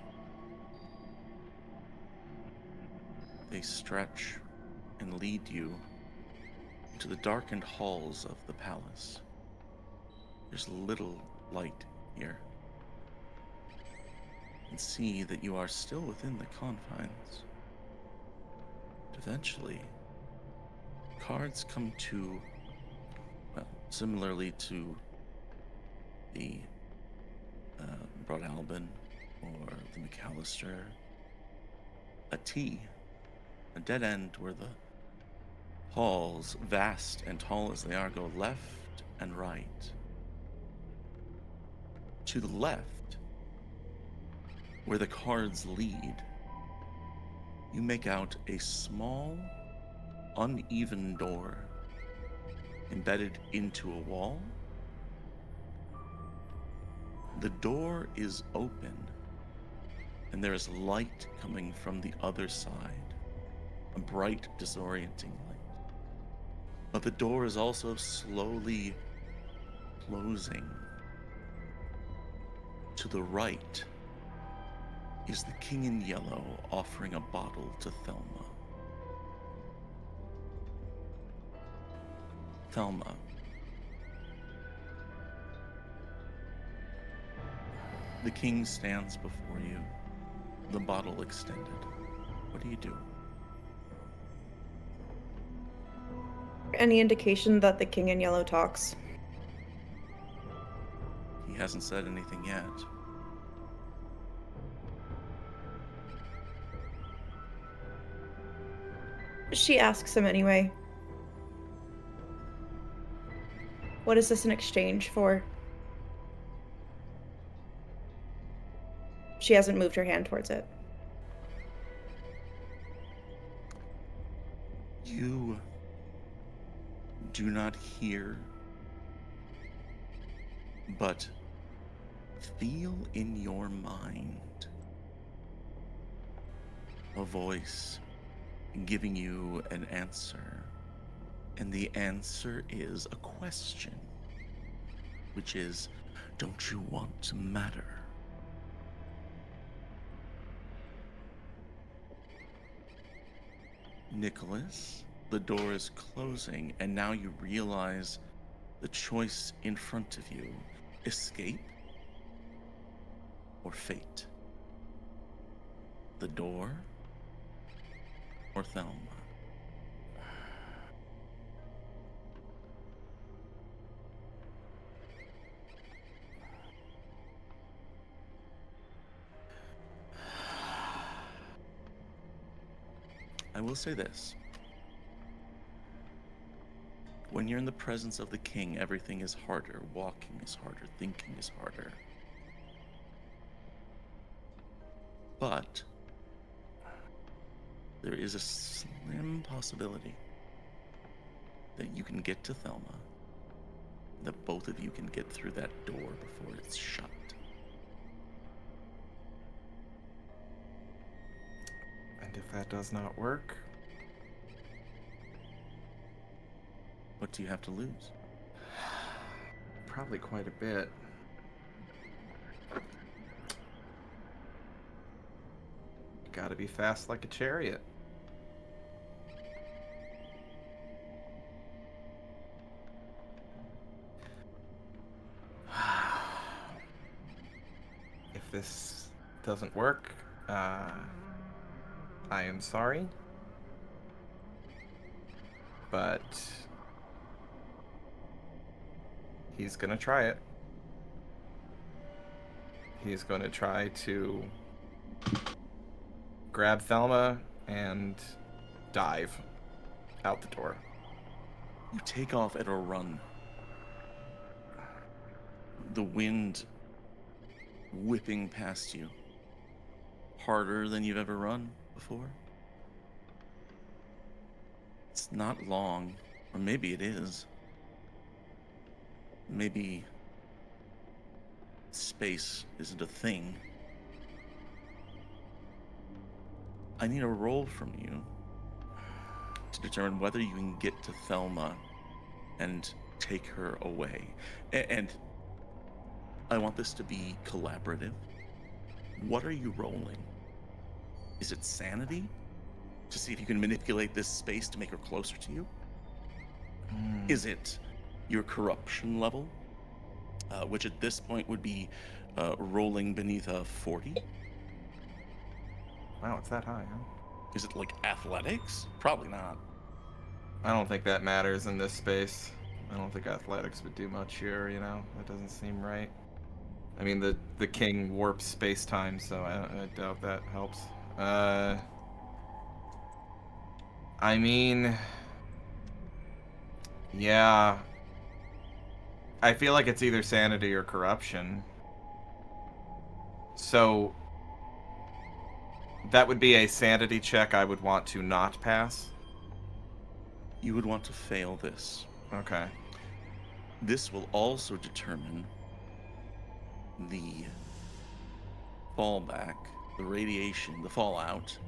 They stretch and lead you into the darkened halls of the palace. There's little light here. You can see that you are still within the confines. Eventually, cards come to, well, similarly to the Broad Albin or the McAllister, a T, a dead end where the halls, vast and tall as they are, go left and right. To the left, where the cards lead, you make out a small, uneven door embedded into a wall. The door is open, and there is light coming from the other side, a bright, disorienting light. But the door is also slowly closing. To the right is the King in Yellow offering a bottle to Thelma. Thelma, the king stands before you, the bottle extended. What do you do? Any indication that the King in Yellow talks? He hasn't said anything yet. She asks him anyway. What is this in exchange for? She hasn't moved her hand towards it. You do not hear, but feel in your mind a voice giving you an answer. And the answer is a question, which is, don't you want to matter? Nicholas, the door is closing, and now you realize the choice in front of you: escape or fate. The door or Thelma. I will say this. When you're in the presence of the king, everything is harder. Walking is harder. Thinking is harder. But there is a slim possibility that you can get to Thelma, that both of you can get through that door before it's shut. And if that does not work, What do you have to lose? probably quite a bit. Gotta be fast like a chariot. If this doesn't work, I am sorry. But he's gonna try it. He's gonna try to grab Thelma and dive out the door. You take off at a run. The wind whipping past you. Harder than you've ever run before. It's not long, or maybe it is. Maybe space isn't a thing. I need a roll from you to determine whether you can get to Thelma and take her away. And I want this to be collaborative. What are you rolling? Is it sanity? To see if you can manipulate this space to make her closer to you? Is it your corruption level? Which at this point would be rolling beneath a 40? Wow, it's that high, huh? Is it like athletics? Probably not. I don't think that matters in this space. I don't think athletics would do much here, you know? That doesn't seem right. I mean, the king warps space-time, so I doubt that helps. I mean... Yeah... I feel like it's either sanity or corruption. So... That would be a sanity check I would want to not pass. You would want to fail this. Okay. This will also determine the fallback, the radiation, the fallout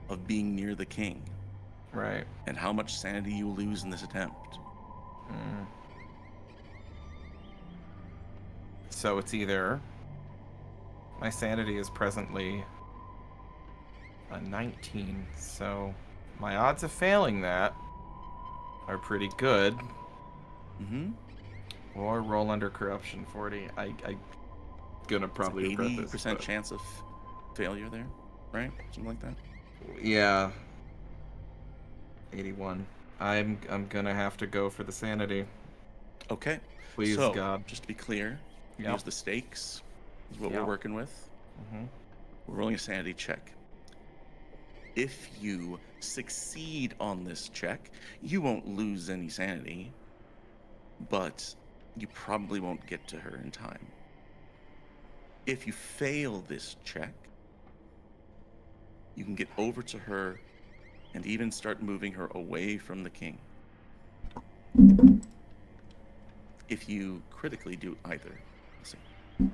of being near the king, Right. and how much sanity you lose in this attempt. So it's either... My sanity is presently a 19, so my odds of failing that are pretty good. Mm-hmm. Or roll under corruption 40. I gonna probably regret this. 80% but- chance of failure there, right? Something like that. Yeah. 81. I'm gonna have to go for the sanity. Okay. Please, so, God. just to be clear, Yep. here's the stakes. Is what Yep. we're working with. Mm-hmm. We're rolling a sanity check. If you succeed on this check, you won't lose any sanity, but you probably won't get to her in time. If you fail this check, you can get over to her and even start moving her away from the king. If you critically do either, let's see.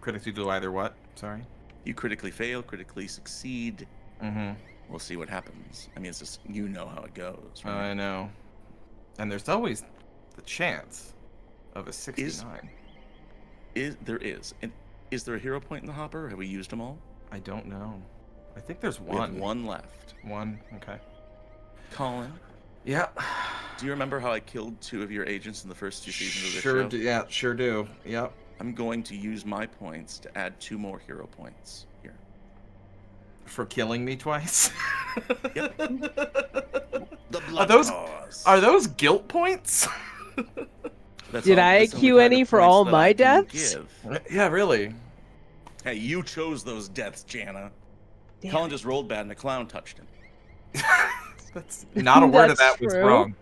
Critically do either what? Sorry? You critically fail, critically succeed. Mm-hmm. We'll see what happens. I mean, it's just, you know how it goes, right? I know. And there's always the chance of a 69. There is. And is there a hero point in the hopper? Have we used them all? I don't know. I think there's We have one. one left. One? Okay. Colin, Yeah. do you remember how I killed 2 of your agents in the first 2 seasons of the Sure show? do. Yeah, sure do. Yep. I'm going to use my points to add 2 more hero points here. For killing me twice? Yep. The Are blood those cause. are those guilt points? That's Did I that's the only queue kind any of for points all that my I can deaths? give. Yeah, really. Hey, you chose those deaths, Jana. Damn Colin it. just rolled bad and a clown touched him. That's not a word of That's that was true. wrong.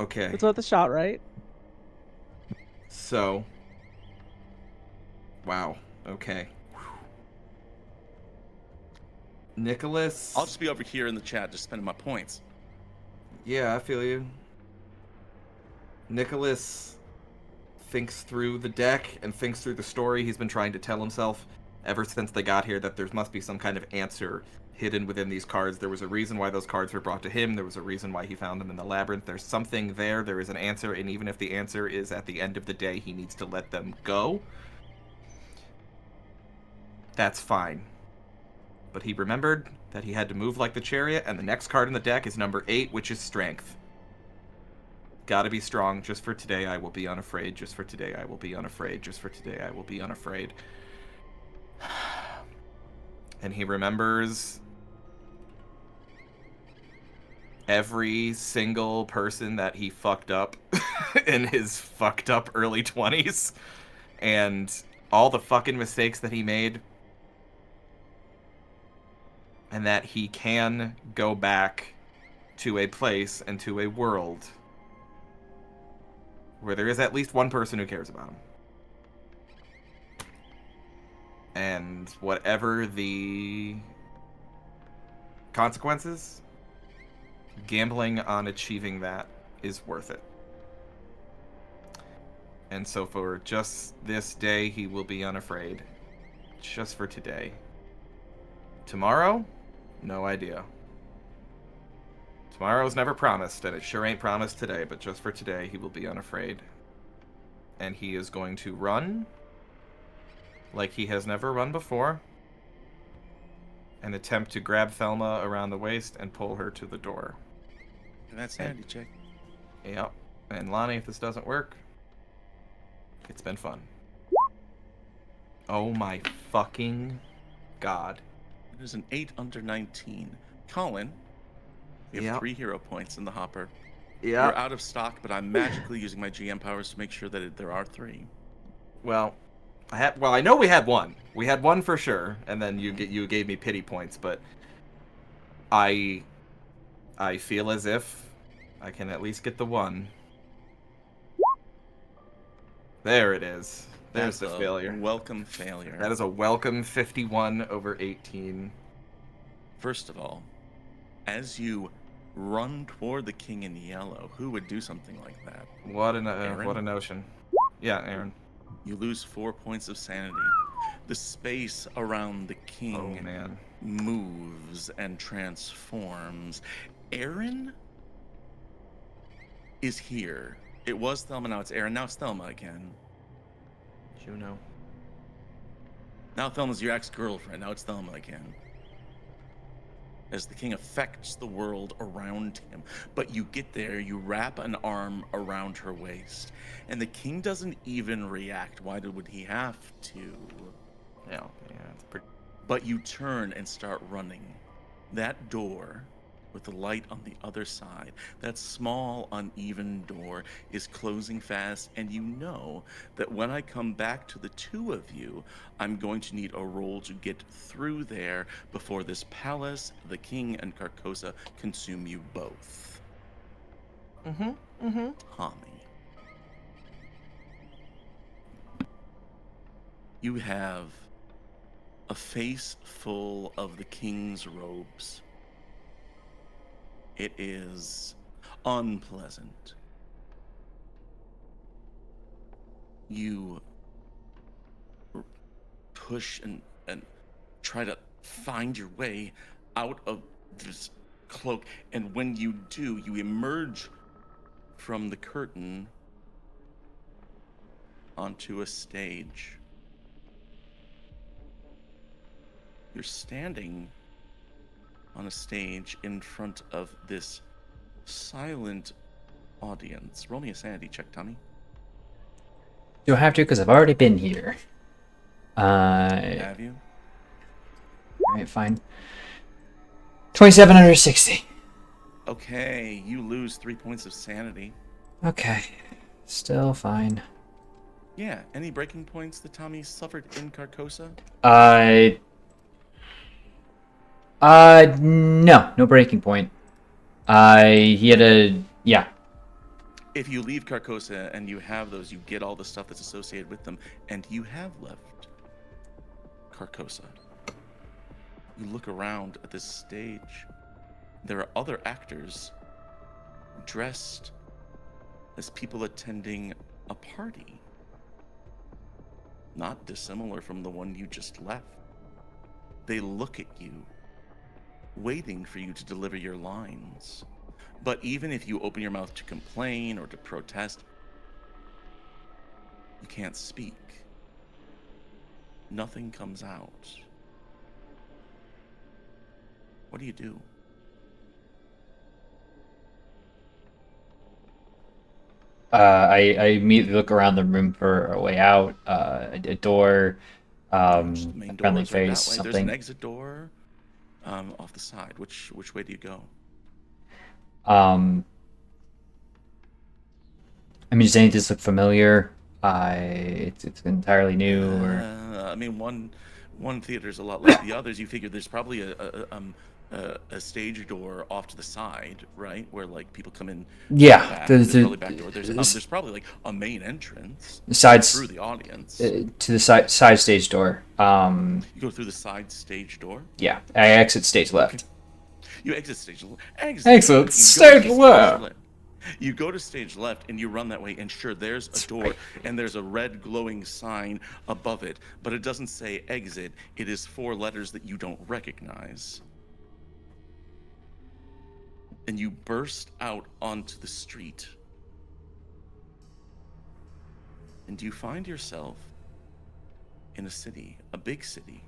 Okay. That's what the shot, right? So. Wow. Okay. Nicholas. I'll just be over here in the chat just spending my points. Yeah, I feel you. Nicholas thinks through the deck and thinks through the story he's been trying to tell himself ever since they got here, that there must be some kind of answer hidden within these cards. There was a reason why those cards were brought to him. There was a reason why he found them in the labyrinth. There's something there. There is an answer, and even if the answer is at the end of the day, he needs to let them go. That's fine. But he remembered that he had to move like the chariot, and the next card in the deck is number 8, which is strength. Gotta be strong. Just for today, I will be unafraid. Just for today, I will be unafraid. Just for today, I will be unafraid. And he remembers every single person that he fucked up in his fucked up early 20s. And all the fucking mistakes that he made. And that he can go back to a place and to a world where there is at least one person who cares about him. And whatever the consequences, gambling on achieving that is worth it. And so for just this day, he will be unafraid. Just for today. Tomorrow? No idea. Tomorrow's never promised, and it sure ain't promised today, but just for today, he will be unafraid. And he is going to run like he has never run before and attempt to grab Thelma around the waist and pull her to the door. And that's sanity check. Yep. And Lonnie, if this doesn't work, it's been fun. Oh my fucking god. It is an 8 under 19. Colin, we have Yep. 3 hero points in the hopper. Yeah. We're out of stock, but I'm magically using my GM powers to make sure that there are 3. Well, I know we had one. We had one for sure, and then you gave me pity points, but I feel as if I can at least get the one. There it is. There's That's the a failure. welcome failure. That is a welcome 51 over 18. First of all, as you run toward the king in yellow, who would do something like that? What Aaron? a notion. Yeah, Aaron. You lose 4 points of sanity. The space around the Oh king man. moves and transforms. Aaron is here. It was Thelma, now it's Aaron, now it's Thelma again. Juno. Now Thelma's your ex-girlfriend, now it's Thelma again. As the king affects the world around him. But you get there, you wrap an arm around her waist, and the king doesn't even react. Why would he have to? Yeah, it's pretty. But you turn and start running. That door, with the light on the other side, that small, uneven door is closing fast, and you know that when I come back to the 2 of you, I'm going to need a roll to get through there before this palace, the king, and Carcosa consume you both. Tommy. You have a face full of the king's robes. It is unpleasant. You push and try to find your way out of this cloak, and when you do, you emerge from the curtain onto a stage. You're standing on a stage in front of this silent audience. Roll me a sanity check, Tommy. Do I have to? Because I've already been here. Have you? Alright, fine. 27 under 60. Okay, you lose 3 points of sanity. Okay. Still fine. Yeah, any breaking points that Tommy suffered in Carcosa? No breaking point. He had yeah. If you leave Carcosa and you have those, you get all the stuff that's associated with them, and you have left Carcosa. You look around at this stage. There are other actors dressed as people attending a party. Not dissimilar from the one you just left. They look at you, waiting for you to deliver your lines. But even if you open your mouth to complain or to protest, you can't speak. Nothing comes out. What do you do? I immediately look around the room for a way out, a door, Just the main a friendly doors right that face, way. There's an something. exit door off the side. Which way do you go? I mean, does any of this look familiar? It's entirely new, or I mean, one theater's a lot like the others. You figure there's probably a stage door off to the side, right, where like people come in. yeah, Back. there's Probably back door. There's probably like a main entrance sides through the audience. to the side stage door. You go through the side stage door. Yeah, I exit stage left. You exit stage left. Exit stage left. You go to stage left and you run that way, and sure, there's a door and there's a red glowing sign above it, but it doesn't say exit. It is 4 letters that you don't recognize. And you burst out onto the street. And you find yourself in a city, a big city.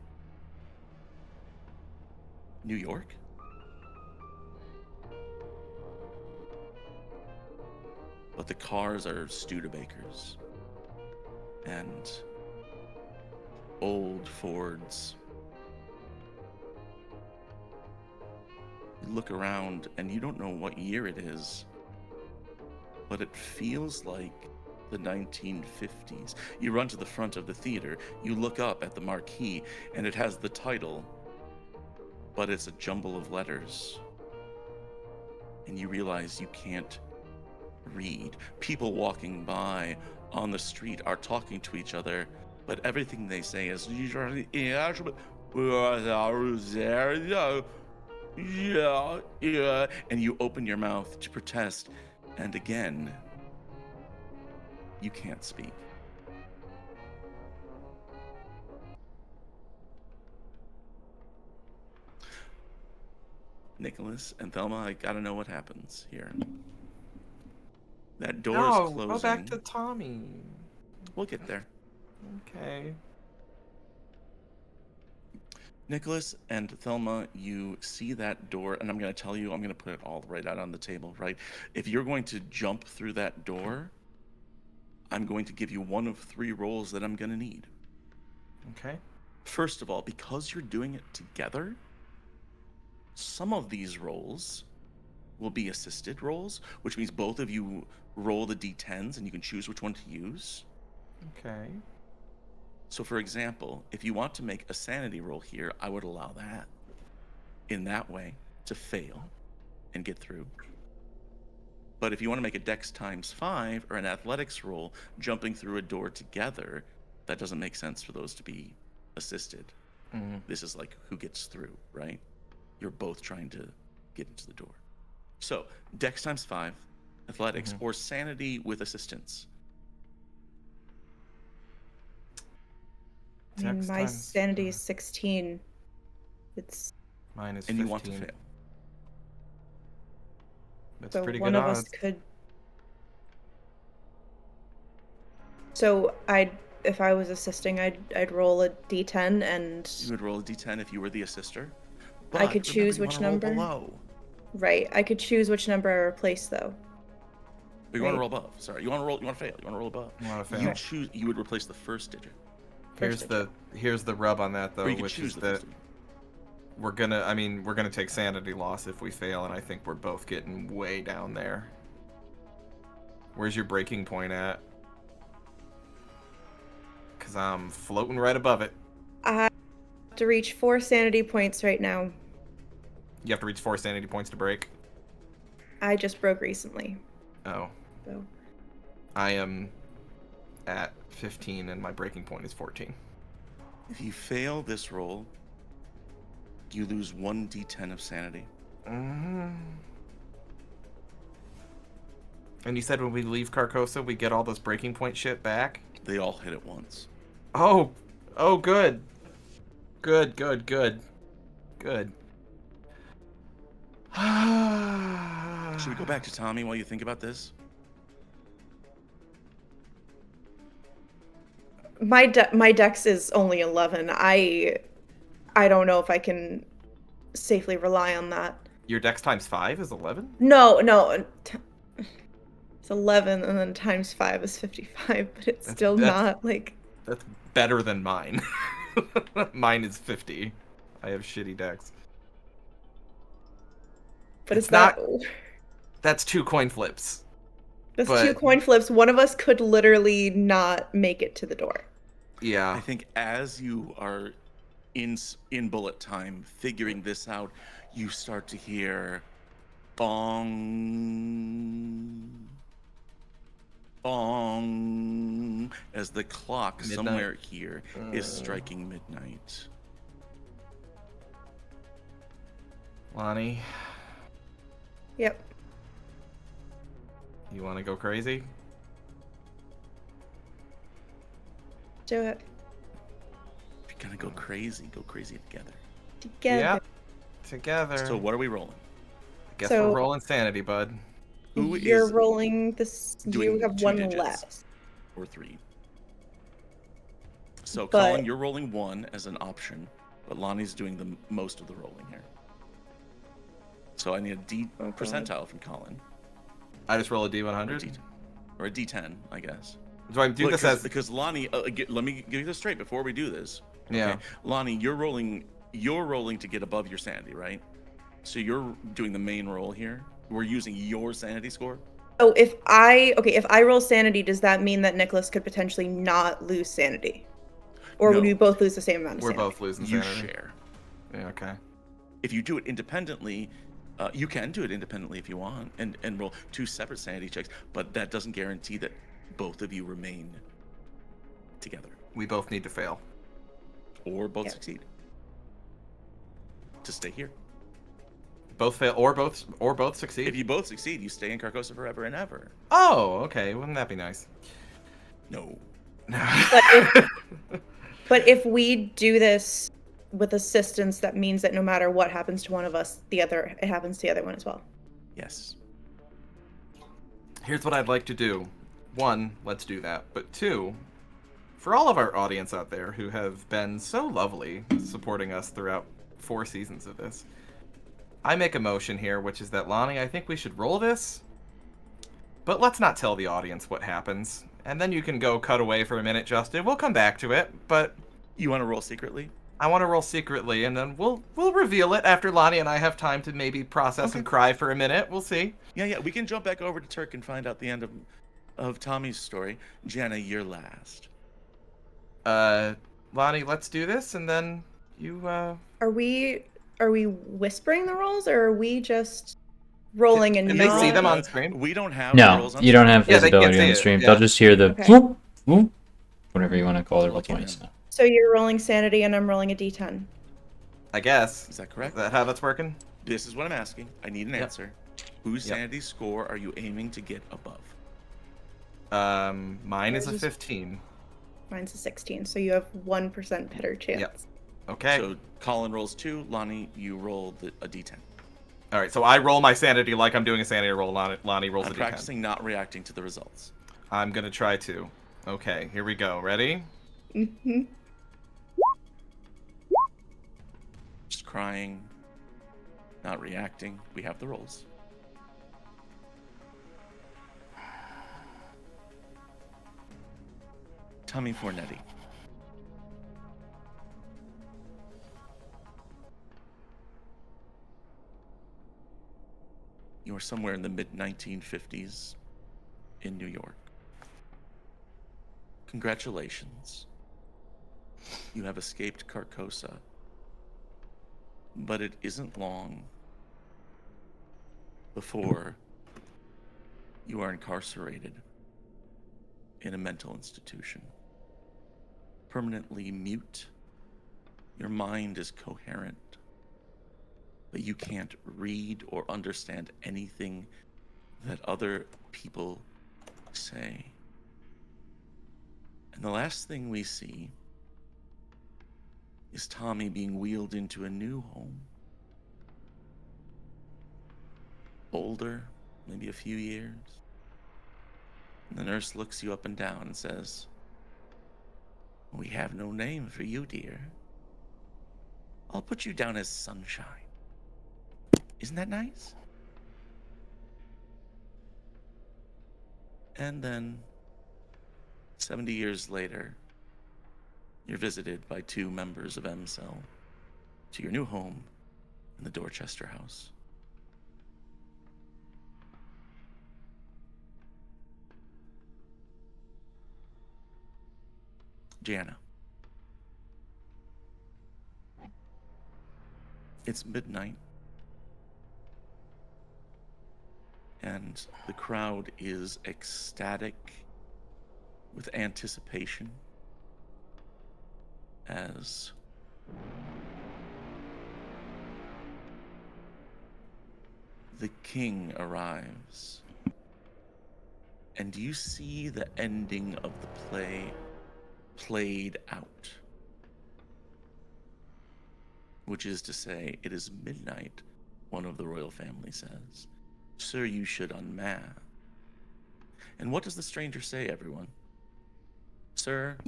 New York? But the cars are Studebakers and old Fords. You look around and you don't know what year it is, but it feels like the 1950s. You run to the front of the theater, you look up at the marquee, and it has the title, but it's a jumble of letters. And you realize you can't read. People walking by on the street are talking to each other, but everything they say is yeah, and you open your mouth to protest, and again, you can't speak. Nicholas and Thelma, I gotta know what happens here. That door is closing. Go back to Tommy. We'll get there. Okay. Nicholas and Thelma, you see that door, and I'm going to tell you, I'm going to put it all right out on the table, right? If you're going to jump through that door, I'm going to give you one of 3 rolls that I'm going to need. Okay. First of all, because you're doing it together, some of these rolls will be assisted rolls, which means both of you roll the d10s and you can choose which one to use. Okay. So for example, if you want to make a sanity roll here, I would allow that in that way to fail and get through. But if you want to make a dex times 5 or an athletics roll jumping through a door together, that doesn't make sense for those to be assisted. Mm-hmm. This is like who gets through, right? You're both trying to get into the door. So dex times 5, athletics, or sanity with assistance. I mean, Dex my times sanity is 16. It's Mine is 15. And you want to fail. That's so pretty one good of us odds. could. So if I was assisting, I'd roll a d10 and You would roll a d10 if you were the assister. I But could choose remember, which you wanna number. roll below. Right, I could choose which number I replace though. But you want to Right. roll above. Sorry, you want to roll. You want to fail. You want to roll above. You want to You fail. choose. You would replace the first digit. Here's the rub on that Or though, you could which choose is the that first digit. we're gonna take sanity loss if we fail, and I think we're both getting way down there. Where's your breaking point at? Cause I'm floating right above it. I have to reach 4 sanity points right now. You have to reach 4 sanity points to break. I just broke recently. Oh, So I am at 15, and my breaking point is 14. If you fail this roll, you lose 1 d10 of sanity. Mm-hmm. And you said when we leave Carcosa, we get all this breaking point shit back? They all hit at once. Oh, good. Good. Should we go back to Tommy while you think about this? my dex is only 11. I don't know if I can safely rely on that. Your dex times 5 is 11? No, it's 11 and then times 5 is 55, but it's still not like. That's better than mine. Mine is 50. I have shitty dex. But It's it's not. That's 2 coin flips. That's but- 2 coin flips. One of us could literally not make it to the door. Yeah. I think as you are in bullet time figuring this out, you start to hear bong, bong, as the clock Midnight. somewhere here is striking midnight. Lonnie, Yep. you want to go crazy? Do it. If you're gonna go crazy together. Together. Yeah. Together. So what are we rolling? Guess So- we're rolling sanity, bud. Who You're is rolling this. doing You have 2 one digits? less. Or 3? So, But- Colin, you're rolling 1 as an option, but Lonnie's doing the most of the rolling here. So I need a D percentile from Colin. I just roll a Or a D100. D10, or a D10, I guess. Do I do Look, this as? because Lonnie, let me give you this straight before we do this. Yeah. Lonnie, you're rolling to get above your sanity, right? So you're doing the main roll here. We're using your sanity score. Oh, if I roll sanity, does that mean that Nicholas could potentially not lose sanity? Or No. would we both lose the same amount of We're sanity? both losing You sanity. share. Yeah. Okay. If you do it independently, you can do it independently if you want, and roll 2 separate sanity checks. But that doesn't guarantee that both of you remain together, We both need to fail. or both Yeah. succeed to stay here. Both fail or both succeed. If you both succeed, you stay in Carcosa forever and ever. Oh, okay. Wouldn't that be nice? No. But if we do this with assistance, that means that no matter what happens to one of us, it happens to the other one as well. Yes. Here's what I'd like to do. 1, let's do that. But 2, for all of our audience out there who have been so lovely supporting us throughout 4 seasons of this, I make a motion here, which is that, Lonnie, I think we should roll this, but let's not tell the audience what happens. And then you can go cut away for a minute, Justin. We'll come back to it, but You want to roll secretly? I want to roll secretly, and then we'll reveal it after Lonnie and I have time to maybe process and cry for a minute. We'll see. Yeah. We can jump back over to Turk and find out the end of Tommy's story. Jenna, you're last. Lonnie, let's do this, and then you, Are we whispering the rolls, or are we just rolling and Can they see not- them on screen? We don't have No, rolls on you don't have Yeah, they can't visibility see on the it, stream. yeah. They'll just hear the Okay. whoop, whoop, whatever you want to call their roll Lucky 20s. them. So you're rolling sanity and I'm rolling a d10. I guess. Is that correct? Is that how that's working? This is what I'm asking. I need an Yep. answer. Whose Yep. sanity score are you aiming to get above? Mine is a Yours is- 15. Mine's a 16, so you have 1% better chance. Yep. Okay. So Colin rolls 2. Lonnie, you roll a d10. All right. So I roll my sanity like I'm doing a sanity roll. Lonnie rolls I'm a d10. practicing not reacting to the results. I'm gonna try to. Okay. Here we go. Ready? Mm-hmm. Just crying, not reacting. We have the rolls. Tommy Fornetti. You were somewhere in the mid-1950s in New York. Congratulations. You have escaped Carcosa. But it isn't long before you are incarcerated in a mental institution. Permanently mute. Your mind is coherent, but you can't read or understand anything that other people say. And the last thing we see is Tommy being wheeled into a new home. Older, maybe a few years. And the nurse looks you up and down and says, "We have no name for you, dear. I'll put you down as Sunshine. Isn't that nice?" And then, 70 years later, you're visited by 2 members of MCell to your new home in the Dorchester house. Gianna. It's midnight, and the crowd is ecstatic with anticipation as the king arrives. And you see the ending of the play played out. Which is to say, it is midnight, one of the royal family says. "Sir, you should unmask." And what does the stranger say, everyone? "Sir,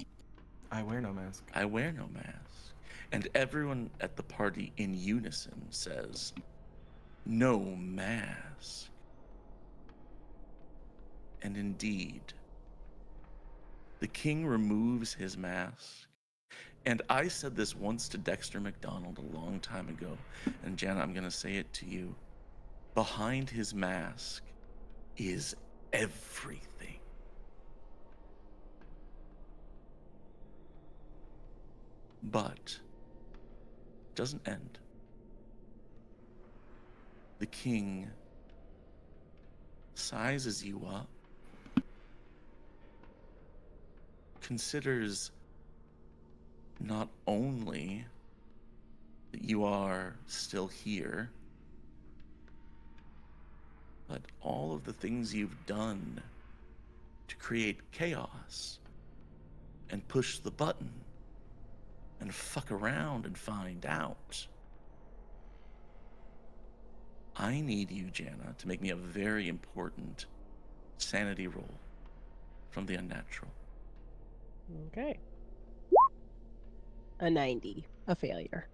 I wear no mask. I wear no mask. And everyone at the party in unison says, no mask. And indeed, the king removes his mask. And I said this once to Dexter McDonald a long time ago. And Jana, I'm going to say it to you. Behind his mask is everything. But it doesn't end. The king sizes you up, considers not only that you are still here, but all of the things you've done to create chaos and push the button and fuck around and find out. I need you, Jana, to make me a very important sanity roll from the unnatural. Okay. A 90. A failure.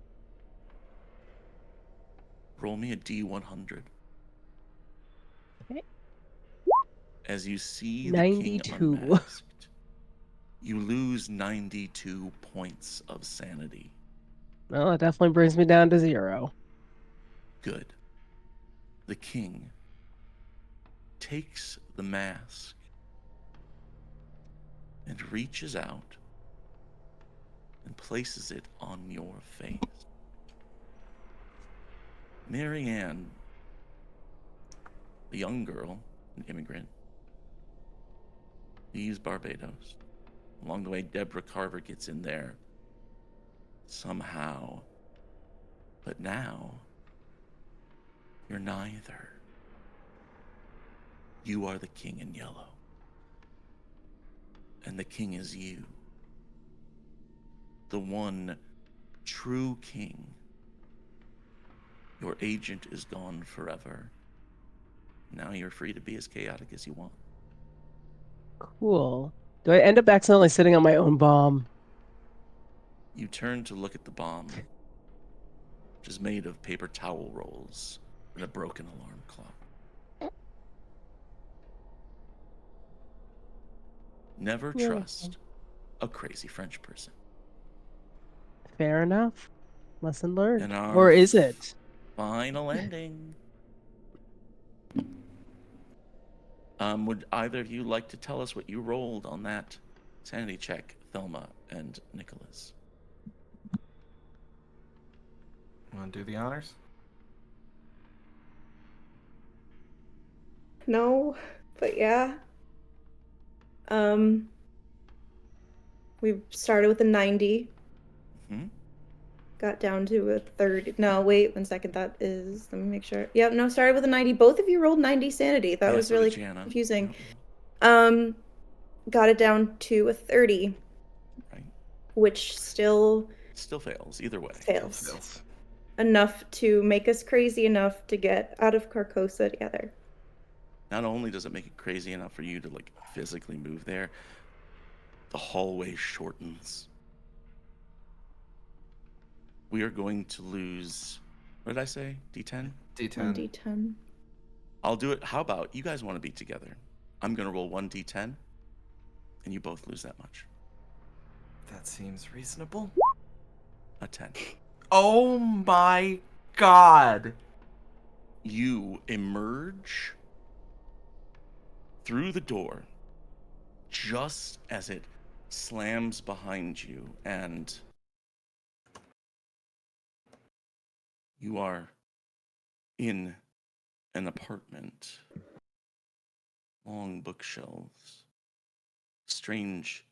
Roll me a D100. Okay. As you see the king 92. unmasked, you lose 92 points of sanity. Well, it definitely brings me down to 0. Good. The king takes the mask and reaches out and places it on your face. Marianne, the young girl, an immigrant, leaves Barbados. Along the way, Deborah Carver gets in there somehow. But now, you're neither. You are the king in yellow. And the king is you. The one true king. Your agent is gone forever. Now you're free to be as chaotic as you want. Cool. Do I end up accidentally sitting on my own bomb? You turn to look at the bomb, which is made of paper towel rolls and a broken alarm clock. Never Yeah. trust a crazy French person. Fair enough. Lesson learned. And our Or is it? final ending. Would either of you like to tell us what you rolled on that sanity check, Thelma and Nicholas? Want to do the honors? No, but yeah. We started with a 90. Hmm? Got down to a 30. No, wait 1 second. That is, let me make sure. Yep, no, started with a 90. Both of you rolled 90 sanity. That Yeah, was so did really Jana. confusing. Yep. Got it down to a 30, Right. which still Still fails, either way. fails. Enough to make us crazy enough to get out of Carcosa together. Not only does it make it crazy enough for you to like physically move there, the hallway shortens. We are going to lose, what did I say? D10? D10. 1d10. I'll do it. How about you guys want to be together? I'm going to roll 1d10 and you both lose that much. That seems reasonable. A 10. Oh my god. You emerge through the door just as it slams behind you, and you are in an apartment. Long bookshelves, strange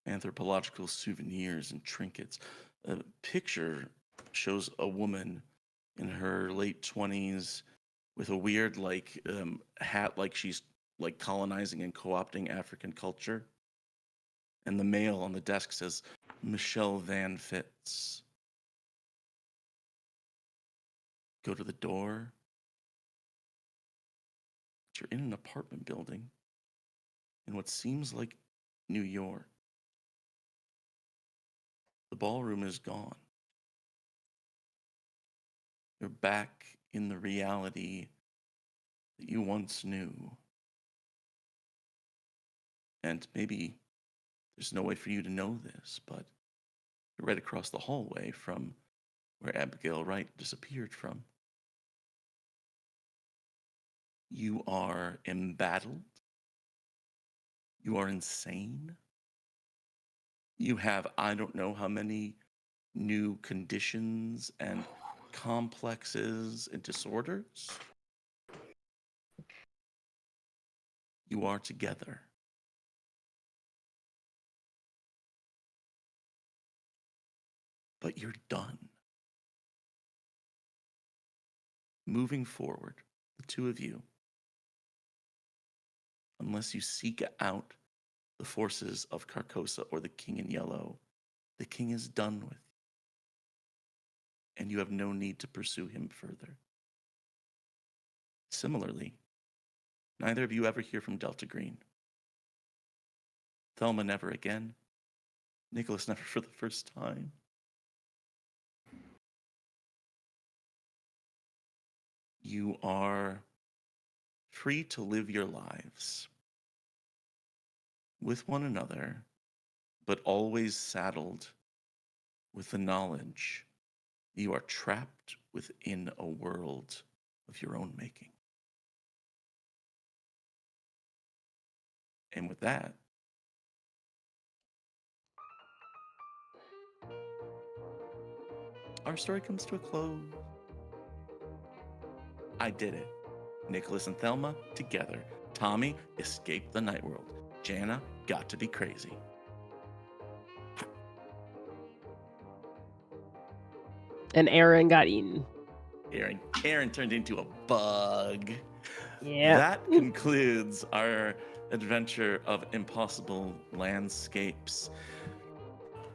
anthropological souvenirs and trinkets. A picture shows a woman in her late 20s with a weird hat, like she's like colonizing and co-opting African culture. And the mail on the desk says Michelle Van Fitz. Go to the door. You're in an apartment building in what seems like New York. The ballroom is gone. You're back in the reality that you once knew. And maybe there's no way for you to know this, but you're right across the hallway from where Abigail Wright disappeared from. You are embattled. You are insane. You have, I don't know how many new conditions and complexes and disorders. You are together. But you're done. Moving forward, the two of you, unless you seek out the forces of Carcosa or the King in Yellow, the King is done with. And you have no need to pursue him further. Similarly, neither of you ever hear from Delta Green. Thelma never again. Nicholas never for the first time. You are free to live your lives with one another, but always saddled with the knowledge you are trapped within a world of your own making. And with that, our story comes to a close. I did it. Nicholas and Thelma together. Tommy escaped the night world. Jana got to be crazy. And Aaron got eaten. Aaron turned into a bug. Yeah. That concludes our adventure of Impossible Landscapes.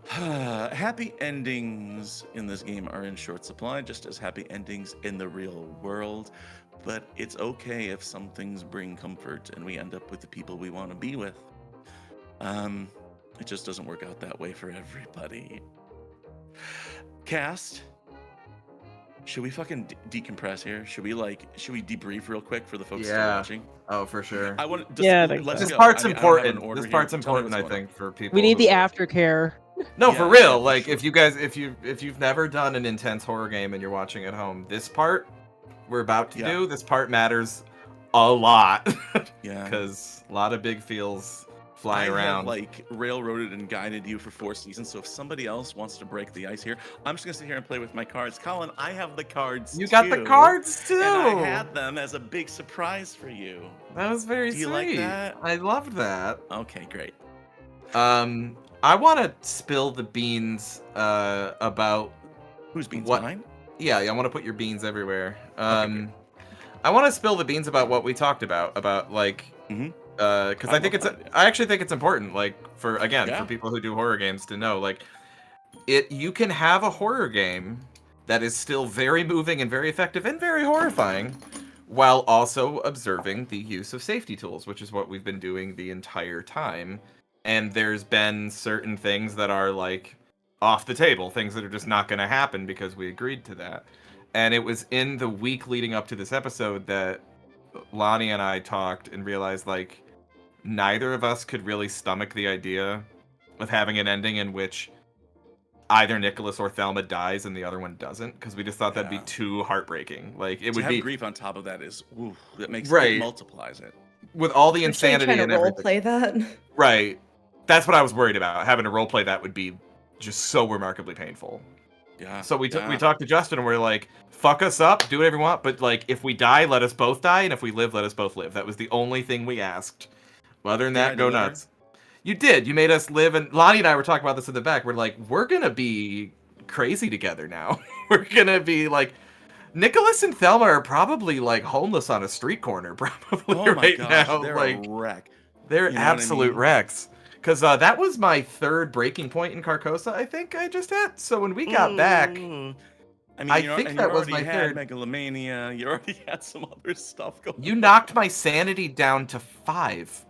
Happy endings in this game are in short supply, just as happy endings in the real world. But it's okay if some things bring comfort and we end up with the people we want to be with. It just doesn't work out that way for everybody. Cast, should we fucking decompress here? Should we debrief real quick for the folks still watching? Oh, for sure. I want Yeah, I think let's so. This go. part's I mean, I don't have an important. order This here. part's Tell me important, what's I going on. think, for people. We need the who- aftercare. No, Yeah, for real. yeah, for Like, sure. if you guys, if you've never done an intense horror game and you're watching at home, this part we're about to do, this part matters a lot. Yeah. Because a lot of big feels flying I around. have like railroaded and guided you for 4 seasons, so if somebody else wants to break the ice here, I'm just gonna sit here and play with my cards. Colin, I have the cards You got the too, cards too. and I had them as a big surprise for you. That was very Do you sweet. like that? I loved that. Okay, great. I want to spill the beans about Whose beans? what. Mine? Yeah, I want to put your beans everywhere. Okay, I want to spill the beans about what we talked about like, Mhm. because I think love it's, that idea. I actually think it's important, like for Yeah. people who do horror games to know, like, you can have a horror game that is still very moving and very effective and very horrifying, while also observing the use of safety tools, which is what we've been doing the entire time. And there's been certain things that are like off the table, things that are just not going to happen because we agreed to that. And it was in the week leading up to this episode that Lonnie and I talked and realized, like, neither of us could really stomach the idea of having an ending in which either Nicholas or Thelma dies and the other one doesn't, because we just thought that'd be Yeah. too heartbreaking. Like, it To would have be grief on top of that is, ooh, that makes Right. it multiplies it. with all the Especially insanity trying to and role everything. play that. Right. That's what I was worried about. Having to roleplay that would be just so remarkably painful. Yeah. So we yeah. talked to Justin and we're like, fuck us up, do whatever you want, but like, if we die, let us both die, and if we live, let us both live. That was the only thing we asked. Other than Did that, I go deliver? nuts. You did. You made us live, and Lonnie and I were talking about this in the back. We're like, we're gonna be crazy together now. We're gonna be like, Nicholas and Thelma are probably like homeless on a street corner, probably Oh my right gosh, now. they're Like, a wreck. they're You know what I absolute mean? wrecks. Because that was my third breaking point in Carcosa, I think I just hit. So when we got back, Ooh. I mean, I you know, think and that you was already my had third. megalomania. You already had some other stuff going. You knocked my sanity down to 5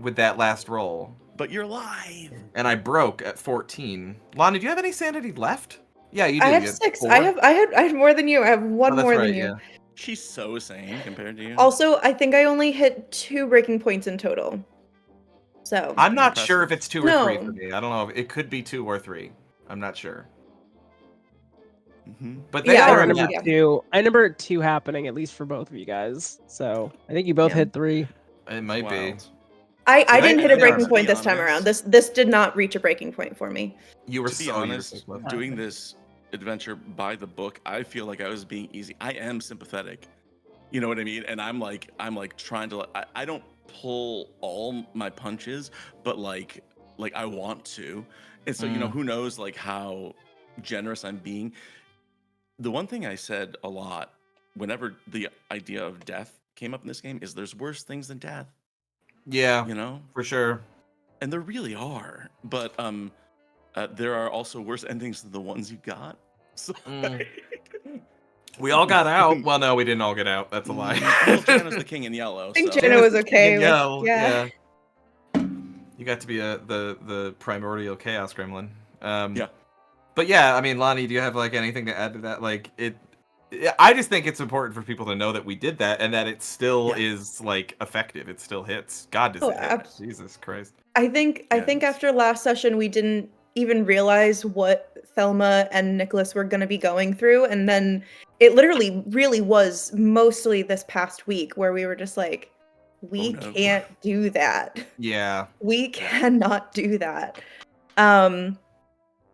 with that last roll. but you're alive. And I broke at 14. Lonnie, do you have any sanity left? Yeah, you do. I have You had 6. 4? I had more than you. I have one Oh, that's more right, than you. yeah. She's so sane compared to you. Also, I think I only hit 2 breaking points in total. So I'm not Impressive. sure if it's 2 or 3 No. for me. I don't know. It could be 2 or 3. I'm not sure. But they Yeah, I are remember enough. yeah. 2. I remember 2 happening at least for both of you guys. So I think you both Yeah. hit 3. It might be. Wild. I They- didn't hit they a are breaking enough. point To be this time around. honest- This did not reach a breaking point for me. You were To be so honest, close. doing this adventure by the book, I feel like I was being easy. I am sympathetic. You know what I mean? And I'm like trying to. I don't pull all my punches, but like I want to. And so who knows like how generous I'm being. The one thing I said a lot whenever the idea of death came up in this game is there's worse things than death. Yeah, You know, for sure. and there really are. But there are also worse endings than the ones you got. So. We all got out. Well, no, we didn't all get out. That's a lie. Well, Janna's the king in yellow. I think so. Jenna was okay with Yeah. You got to be the primordial chaos gremlin. Yeah. But yeah, I mean, Lonnie, do you have like anything to add to that? Like I just think it's important for people to know that we did that and that it still is like effective. It still hits. God does it hit. Jesus Christ. I think after last session we didn't even realize what Thelma and Nicholas were going to be going through, and then it literally really was mostly this past week where we were just like, we can't do that. Yeah. We cannot do that.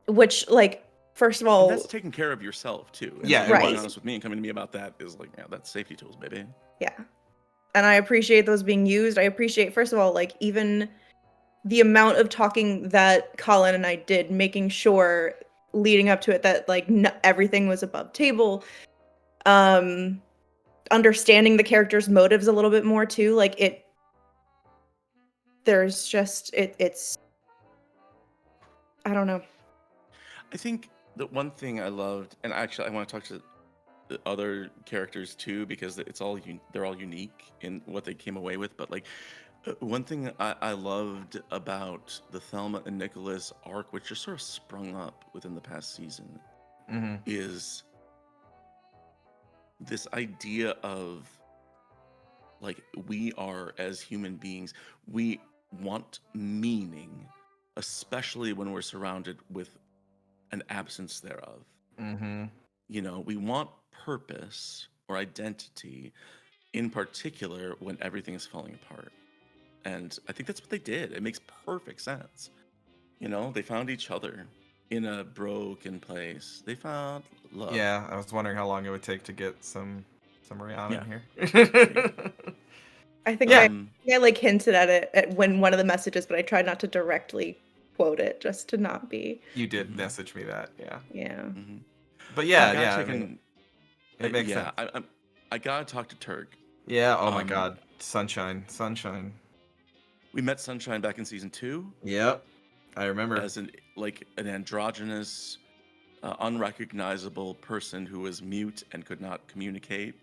Which, like, first of all, And that's taking care of yourself too. And Yeah, so right. being honest with me and coming to me about that is like, yeah, that's safety tools, baby. yeah. And I appreciate those being used. I appreciate, first of all, like, even the amount of talking that Colin and I did, making sure leading up to it that like everything was above table. Understanding the characters' motives a little bit more too. Like there's just it's I don't know. I think the one thing I loved, and actually I want to talk to the other characters too, because they're all unique in what they came away with. But like one thing I loved about the Thelma and Nicholas arc, which just sort of sprung up within the past season, is this idea of like we are as human beings, we want meaning, especially when we're surrounded with an absence thereof. You know, we want purpose or identity, in particular when everything is falling apart. And I think that's what they did. It makes perfect sense. You know, they found each other in a broken place. They found love. Yeah, I was wondering how long it would take to get some Rihanna in here. I think I like hinted at it when one of the messages, but I tried not to directly quote it just to not be. You did message me that, yeah. Yeah. But yeah, it makes sense. I gotta talk to Turk. Yeah. Oh my God, Sunshine. We met Sunshine back in season 2. Yep, I remember. As an androgynous, unrecognizable person who was mute and could not communicate,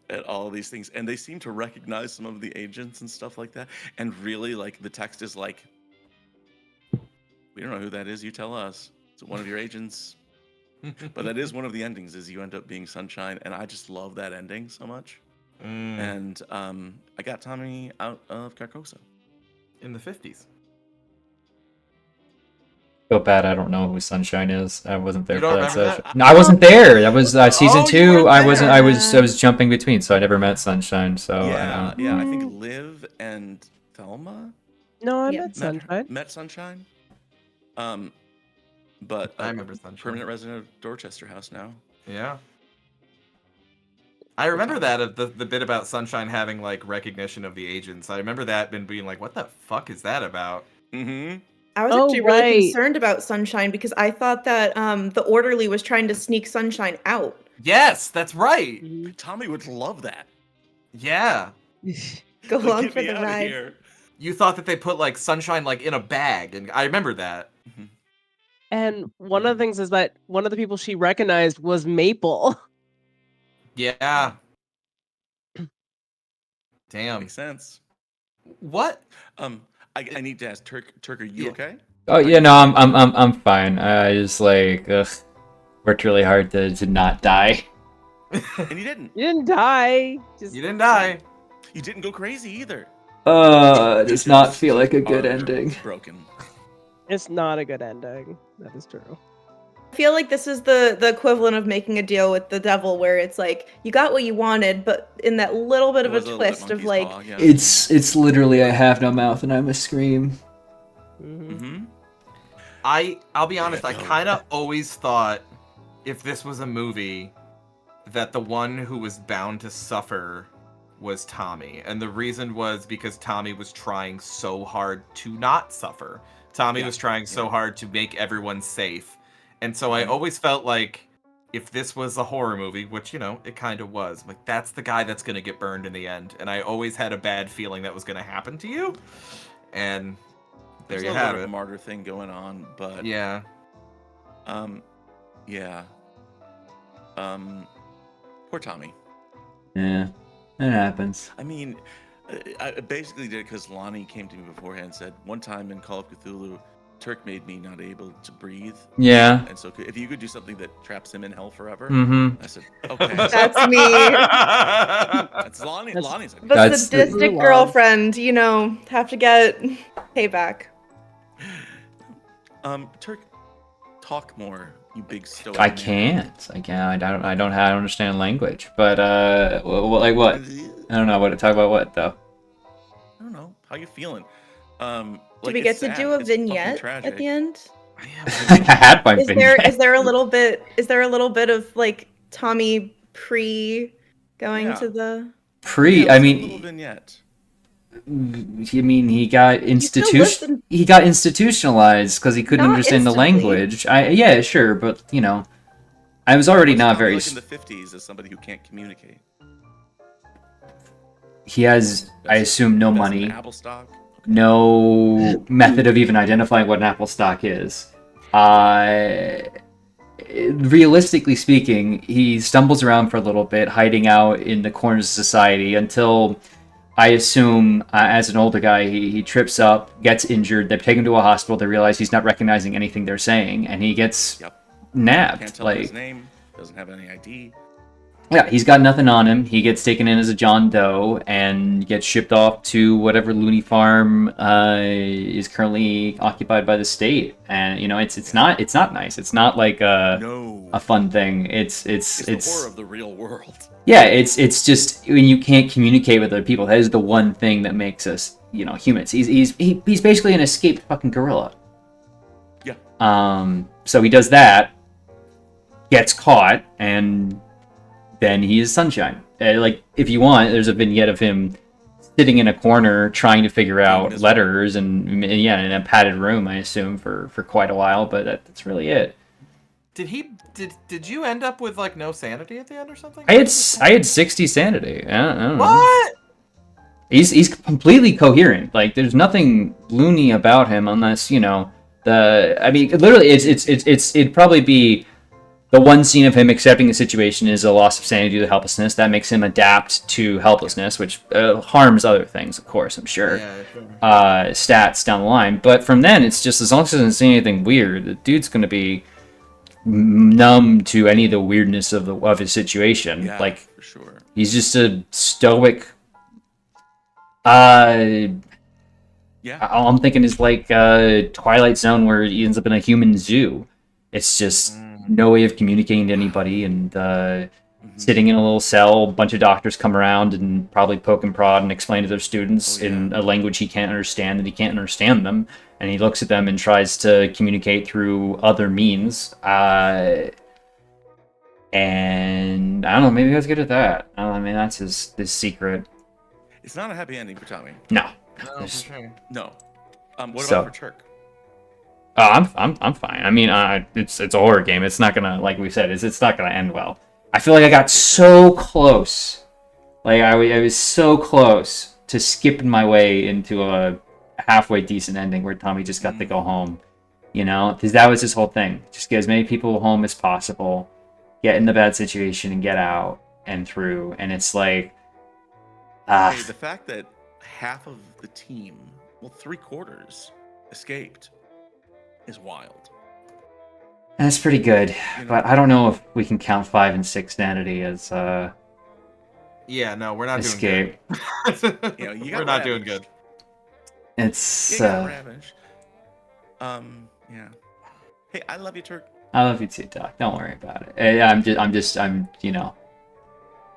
and all of these things. And they seem to recognize some of the agents and stuff like that. And really, like the text is like, we don't know who that is. You tell us. It's one of your agents. But that is one of the endings. Is you end up being Sunshine, and I just love that ending so much. And I got Tommy out of Carcosa. In the 50s. Feel bad. I don't know who Sunshine is. I wasn't there You for don't that remember session. that? No, I wasn't there. That was season Oh, you 2. weren't I wasn't. there. I was jumping between, so I never met Sunshine. So Yeah, I think Liv and Thelma No, I Yeah. met Sunshine. met Sunshine. But I remember Sunshine. Permanent resident of Dorchester House now. Yeah. I remember that the bit about Sunshine having like recognition of the agents. I remember that being like, what the fuck is that about? Mm-hmm. I was actually really concerned about Sunshine because I thought that the orderly was trying to sneak Sunshine out. Yes, that's right. Tommy would love that. Yeah. Go along Get for me the outta ride. here. You thought that they put like Sunshine like in a bag, and I remember that. And one of the things is that one of the people she recognized was Maple. Yeah. Damn. Makes sense. What? I I need to ask Turk. Turk, are you Yeah. okay? Oh yeah, no, I'm fine. I just like worked really hard to not die. And you didn't. You didn't die. Just You didn't die. You didn't go crazy either. Does You not just feel like a good are ending. Broken. it's not a good ending. That is true. I feel like this is the equivalent of making a deal with the devil, where it's like you got what you wanted, but in that little bit It of a was little bit twist of monkey's like, paw, yeah. It's literally I have no mouth and I must scream. Mm-hmm. I'll be honest, I No. kind of always thought if this was a movie that the one who was bound to suffer was Tommy. And the reason was because Tommy was trying so hard to not suffer. Tommy was trying so hard to make everyone safe. And so I always felt like if this was a horror movie, which, you know, it kind of was, like that's the guy that's going to get burned in the end. And I always had a bad feeling that was going to happen to you. And there There's you a have little bit of it. a martyr thing going on, but Yeah. yeah. Poor Tommy. Yeah, it happens. I mean, I basically did it because Lonnie came to me beforehand and said, one time in Call of Cthulhu, Turk made me not able to breathe. Yeah. And so if you could do something that traps him in hell forever, Mm-hmm. I said, okay. that's me. That's Lonnie. That's- Lonnie's like, The That's the- sadistic Love. girlfriend, you know, have to get payback. Turk, talk more, you big stoic I man. can't. I don't understand language. But like what? I don't know what to talk about. What though? I don't know. How you feeling? Do we get to do a vignette at the end? I had my Is vignette. there a little bit of like Tommy pre going to the Pre. Yeah, I let's have a little mean, vignette. he got listen. He got institutionalized because he couldn't Not understand the instantly. language. Yeah, sure, but you know, I was already What's not Tommy very. like in the 50s as somebody who can't communicate. He has, I assume, no That's money. an apple stock. No method of even identifying what an apple stock is. Realistically speaking, he stumbles around for a little bit, hiding out in the corners of society until, I assume, as an older guy, he trips up, gets injured. They take him to a hospital. They realize he's not recognizing anything they're saying, and he gets nabbed. Can't tell his name. Doesn't have any ID. Yeah, he's got nothing on him. He gets taken in as a John Doe and gets shipped off to whatever loony farm is currently occupied by the state. And you know, it's not nice. It's not like a fun thing. It's the horror of the real world. Yeah, it's just when you can't communicate with other people. That is the one thing that makes us, you know, humans. He's basically an escaped fucking gorilla. Yeah. So he does that, gets caught, and then he is Sunshine. Like, if you want, there's a vignette of him sitting in a corner trying to figure out letters, and yeah, in a padded room, I assume, for quite a while. But that's really it. Did you end up with like no sanity at the end or something? I had 60 sanity. I don't know. What? He's completely coherent. Like, there's nothing loony about him, unless, you know, I mean, literally, it'd probably be the one scene of him accepting the situation is a loss of sanity due to helplessness. That makes him adapt to helplessness, which harms other things, of course, I'm sure. Yeah, sure. Stats down the line. But from then, it's just, as long as he doesn't see anything weird, the dude's going to be numb to any of the weirdness of his situation. Yeah, like, for sure. He's just a stoic. All I'm thinking is like Twilight Zone, where he ends up in a human zoo. It's just no way of communicating to anybody, and sitting in a little cell. A bunch of doctors come around and probably poke and prod and explain to their students in a language he can't understand, that he can't understand them, and he looks at them and tries to communicate through other means. And I don't know, maybe he was good at that. I mean, that's his secret. It's not a happy ending for Tommy. No. No, for sure. No. What about for Turk? I'm fine. I mean, it's a horror game. It's not gonna, like we said, it's not gonna end well. I feel like I got so close. Like I was so close to skipping my way into a halfway decent ending where Tommy just got to go home. You know, because that was his whole thing. Just get as many people home as possible, get in the bad situation and get out and through. And it's like, Hey, the fact that half of the team well, 3/4 escaped is wild. That's pretty good, You know? but I don't know if we can count 5 and 6 sanity as Yeah, no, we're not escape. doing good. You know, you We're got not doing ravaged. good. It's You got ravaged. Yeah. Hey, I love you, Turk. I love you too, Doc. Don't worry about it. I'm you know,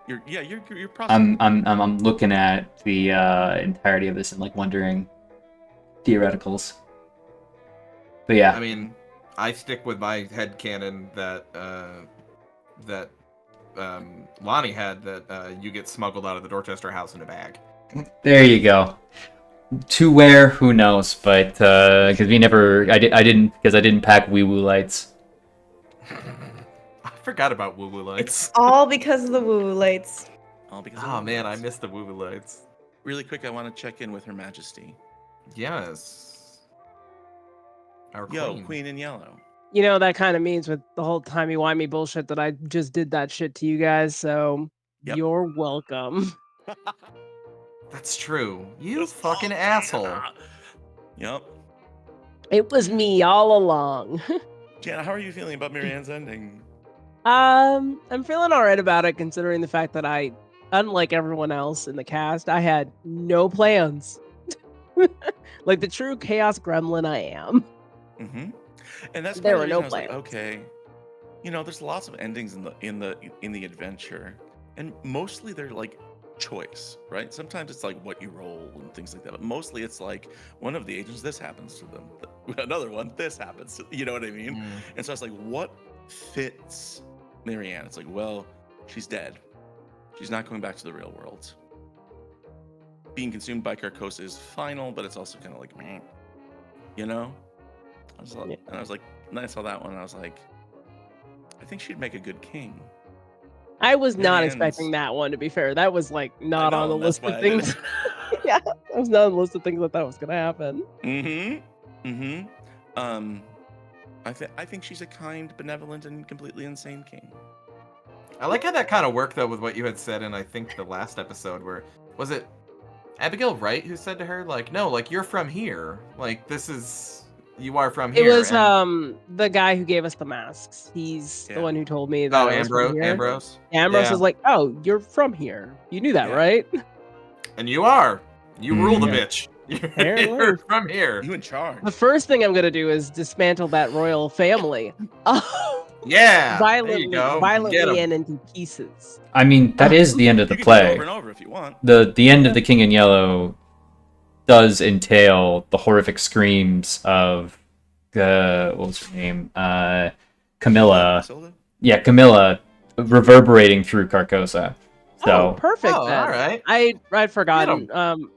You're processing. I'm looking at the entirety of this and like wondering theoreticals. But yeah, I mean, I stick with my headcanon that Lonnie had that you get smuggled out of the Dorchester house in a bag. there you go. To where, who knows? But because I didn't pack wee woo lights. I forgot about woo woo lights. It's all because of the woo lights. All because of Oh the man, I lights. missed the woo woo lights. Really quick, I want to check in with Her Majesty. Yes. Our Yo, queen. Queen in Yellow. You know, that kind of means with the whole timey-wimey bullshit that I just did that shit to you guys, so Yep. you're welcome. That's true. You Just fucking all- asshole. Yep. It was me all along. Jana, how are you feeling about Marianne's ending? I'm feeling alright about it, considering the fact that I, unlike everyone else in the cast, I had no plans. Like the true chaos gremlin I am. Mm-hmm. And that's There part of the were reason no I was like, plans. okay, you know, there's lots of endings in the adventure, and mostly they're like choice, right? Sometimes it's like what you roll and things like that, but mostly it's like one of the agents, this happens to them, another one, this happens to, you know what I mean? Mm. And so I was like, what fits Marianne? It's like, well, she's dead. She's not going back to the real world. Being consumed by Carcosa is final, but it's also kind of like, meh, you know? I was like, and I was like, and then I saw that one, and I was like, I think she'd make a good king. I was not Marianne's- expecting that one, to be fair. That was like not know, on the and that's list of why I did things. Yeah, that was not on the list of things that was gonna happen. I think she's a kind, benevolent, and completely insane king. I like how that kind of worked though with what you had said in I think the last episode where was it Abigail Wright who said to her like, no, like you're from here, like you are from It here. was and... the guy who gave us the masks. He's the Yeah. one who told me that I was from here. Ambrose. Ambrose Yeah. was like, "Oh, you're from here. You knew that, Yeah. right?" And you are. You rule the Mhm. bitch. Apparently. You're from here. You in charge. The first thing I'm gonna do is dismantle that royal family. Yeah. There you Violently, go. Get violently 'em. and into pieces. I mean, that is the end of the You can do it play. over and over if you want. The end of the King in Yellow does entail the horrific screams of what was her name? Camilla. Matilda? Yeah, Camilla reverberating through Carcosa. Oh, So perfect. Oh, then. all right. I'd forgotten.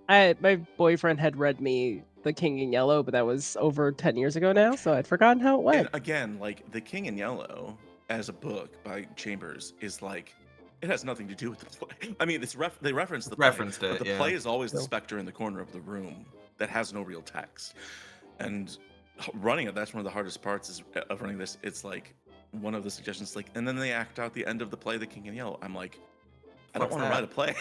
My boyfriend had read me The King in Yellow, but that was over 10 years ago now, so I'd forgotten how it went. And again, like The King in Yellow as a book by Chambers is like, it has nothing to do with the play. I mean, they reference the play, Referenced it, but the yeah. play is always the specter in the corner of the room that has no real text. And running it, that's one of the hardest parts is of running this. It's like one of the suggestions, like, and then they act out the end of the play, The King in Yellow. I'm like, I don't What's want to write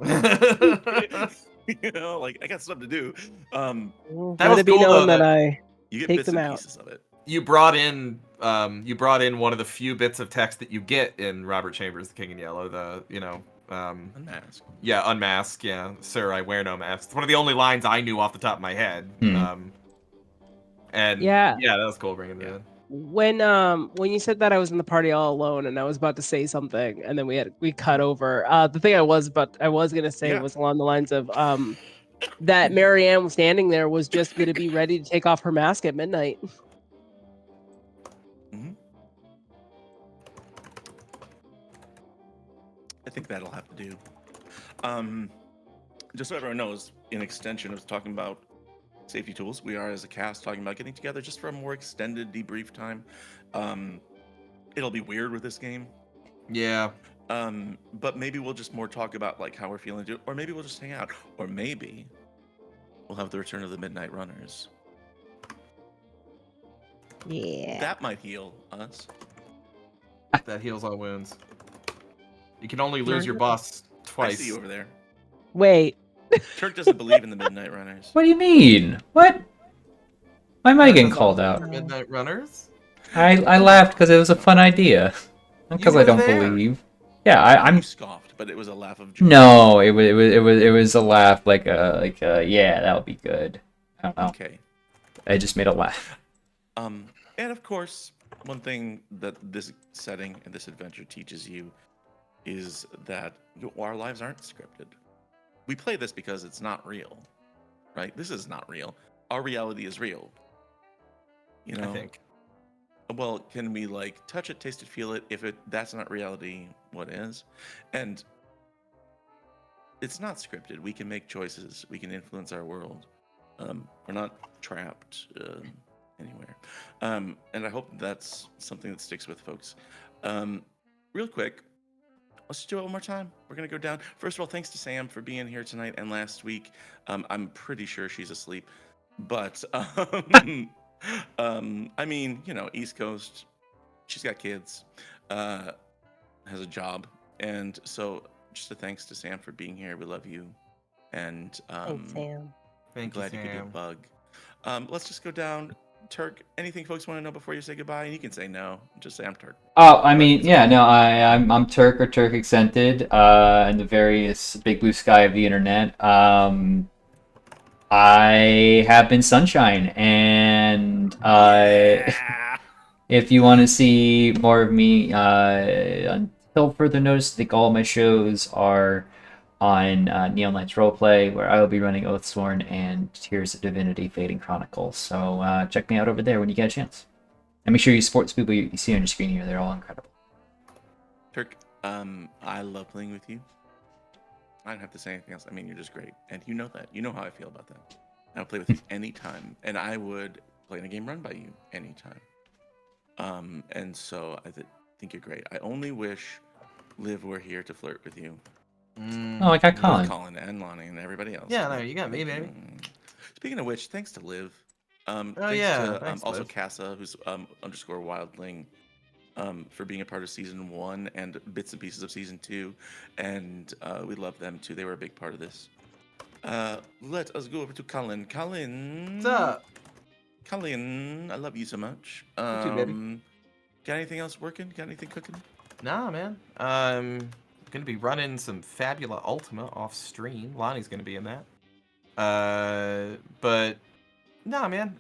that? a play. You know, like I got stuff to do. That Let was it be cool, known though, that I You get Take bits them and out. pieces of it. you brought in one of the few bits of text that you get in Robert Chambers' The King in Yellow. Unmasked. Unmask. Yeah, sir, I wear no mask. It's one of the only lines I knew off the top of my head. And Yeah. that was cool bringing that. when you said that I was in the party all alone and I was about to say something and then we cut over. The thing I was gonna say Yeah. was along the lines of that Marianne was standing there was just gonna be ready to take off her mask at midnight. I think that'll have to do. Just so everyone knows, in extension of talking about safety tools, we are as a cast talking about getting together just for a more extended debrief time. It'll be weird with this game. Yeah. But maybe we'll just more talk about like how we're feeling, or maybe we'll just hang out, or maybe we'll have the return of the Midnight Runners. Yeah. That might heal us. That heals all wounds. You can only lose your boss I twice. see you over there. Wait. Turk doesn't believe in the Midnight Runners. What do you mean? What? Why am I Turk getting doesn't called believe out? in Midnight Runners. I laughed because it was a fun idea. Not because You I were don't there. believe. Yeah, You I'm. scoffed, but it was a laugh of joy. No, it was a laugh like a yeah, that would be good. I don't know. Okay. I just made a laugh. And of course, one thing that this setting and this adventure teaches you is that our lives aren't scripted. We play this because it's not real, right? This is not real. Our reality is real. You know. I think. Well, can we like touch it, taste it, feel it? If that's not reality, what is? And it's not scripted. We can make choices. We can influence our world. We're not trapped anywhere. And I hope that's something that sticks with folks. Real quick, let's do it one more time. We're gonna go down. First of all, thanks to Sam for being here tonight and last week. I'm pretty sure she's asleep, but I mean, you know, East Coast. She's got kids, has a job, and so just a thanks to Sam for being here. We love you, and Thanks, Sam. Thank you, glad you could do a Sam. bug. Let's just go down. Turk, anything folks want to know before you say goodbye? And you can say no. Just say I'm Turk. Oh, I mean, yeah, no, I'm Turk or Turk Exented, in the various big blue sky of the internet. I have been Sunshine, and Yeah. if you want to see more of me, until further notice, I think all my shows are on Neon Lights Roleplay, where I will be running Oathsworn and Tears of Divinity Fading Chronicles. So check me out over there when you get a chance. And make sure you support the people you see on your screen here. They're all incredible. Turk, I love playing with you. I don't have to say anything else. I mean, you're just great. And you know that. You know how I feel about that. I'll play with you anytime. And I would play in a game run by you anytime. And so I think you're great. I only wish Liv were here to flirt with you. Oh, I got Colin. Colin and Lonnie and everybody else. Yeah, no, you got me, baby. Speaking of which, thanks to Liv. Oh Thanks yeah, to, thanks, also Liv. Casa, who's underscore Wildling, for being a part of season 1 and bits and pieces of season 2, and we love them too. They were a big part of this. Let us go over to Colin. Colin, What's up? Colin, I love you so much. You too, baby. Got anything else working? Got anything cooking? Nah, man. Gonna be running some Fabula Ultima off stream. Lonnie's gonna be in that. But nah, man.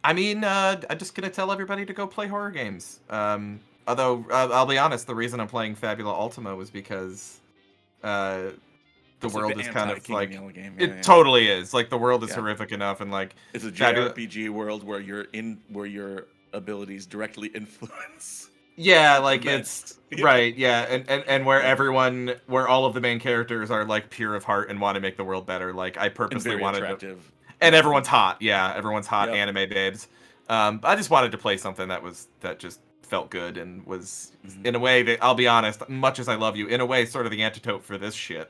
I mean, I'm just gonna tell everybody to go play horror games. Although I'll be honest, the reason I'm playing Fabula Ultima was because the world is kind of like game. it totally is. Like the world is Yeah. horrific enough, and like It's a Fabula- JRPG world where your abilities directly influence. yeah, like events. it's right, yeah, and where where all of the main characters are like pure of heart and want to make the world better. Like I And purposely very wanted attractive. and everyone's hot. Yeah, everyone's hot Yep. anime babes. I just wanted to play something that just felt good and was in a way that I'll be honest, much as I love you, in a way sort of the antidote for this shit.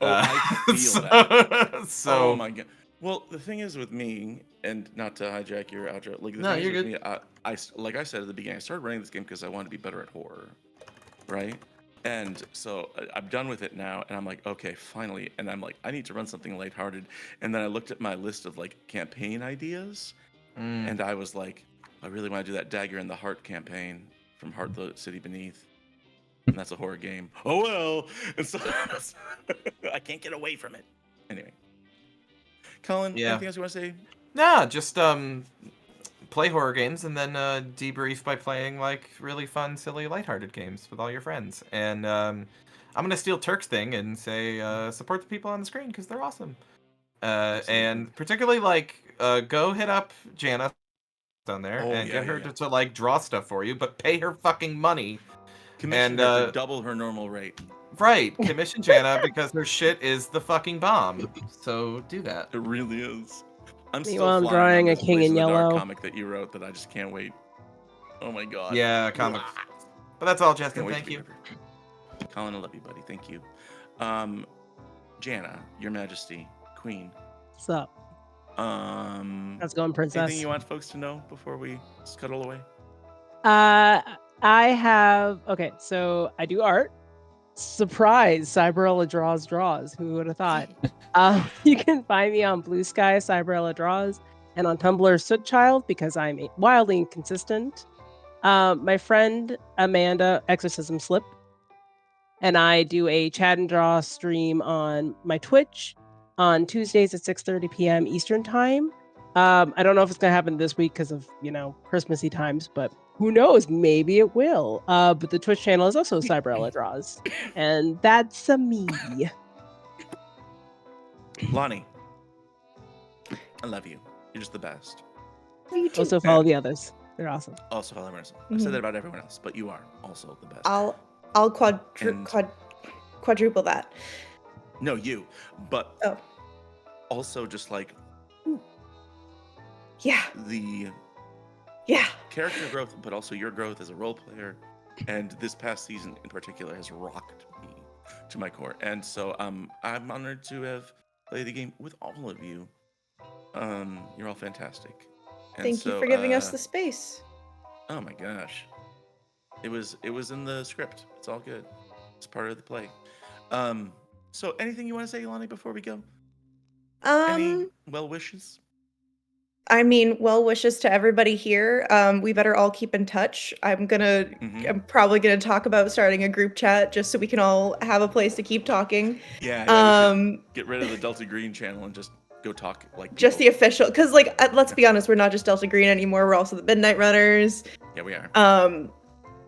Oh, I feel that. So Oh my god. Well, the thing is with me, and not to hijack your outro, like the No, thing you're is with me, I like I said at the beginning, I started running this game because I wanted to be better at horror, right? And so I'm done with it now, and I'm like, okay, finally. And I'm like, I need to run something lighthearted. And then I looked at my list of like campaign ideas, and I was like, I really want to do that Dagger in the Heart campaign from Heart the City Beneath. And that's a horror game. Oh well. And so I can't get away from it. Anyway. Colin, Yeah. anything else you want to say? nah, just play horror games and then debrief by playing like really fun, silly, lighthearted games with all your friends. And I'm gonna steal Turk's thing and say support the people on the screen because they're awesome. And particularly like go hit up Jana down there Oh, and yeah, get her yeah. to like draw stuff for you, but pay her fucking money. Commission And, her for double her normal rate. Right, commission Jana because her shit is the fucking bomb. So do that. It really is. I'm still Meanwhile, I'm flying drawing on a this king Blaze in of the Dark yellow. comic that you wrote that I just can't wait. Oh my god. Yeah, comic. But that's all, Justin. Can't wait Thank to be you. better. Colin, I love you, buddy. Thank you. Jana, Your Majesty, Queen. What's up? How's it going, princess? Anything you want folks to know before we scuttle away? I have okay, so I do art. Surprise! Cyberella draws. Who would have thought? You can find me on Blue Sky, Cyberella Draws, and on Tumblr, Sootchild, because I'm wildly inconsistent. My friend Amanda, Exorcism Slip, and I do a chat and draw stream on my Twitch on Tuesdays at 6:30 p.m. Eastern Time. I don't know if it's gonna happen this week because of Christmassy times, but who knows? Maybe it will. But the Twitch channel is also Cyberella Draws, and that's a me. Lonnie, I love you. You're just the best. You too. Also follow the others; they're awesome. Also, everyone else. I've said that about everyone else, but you are also the best. I'll quadruple that. No, you. But Oh. also just like Yeah. the Yeah. character growth, but also your growth as a role player. And this past season in particular has rocked me to my core. And so I'm honored to have played the game with all of you. You're all fantastic. And Thank you for giving us the space. Oh my gosh. It was in the script. It's all good. It's part of the play. So anything you want to say, Lonnie, before we go? Any well wishes? I mean, well wishes to everybody here. We better all keep in touch. I'm probably gonna talk about starting a group chat just so we can all have a place to keep talking. Yeah, we should get rid of the Delta Green channel and just go talk like just the official, because let's be honest, we're not just Delta Green anymore. We're also the Midnight Runners. Yeah, we are.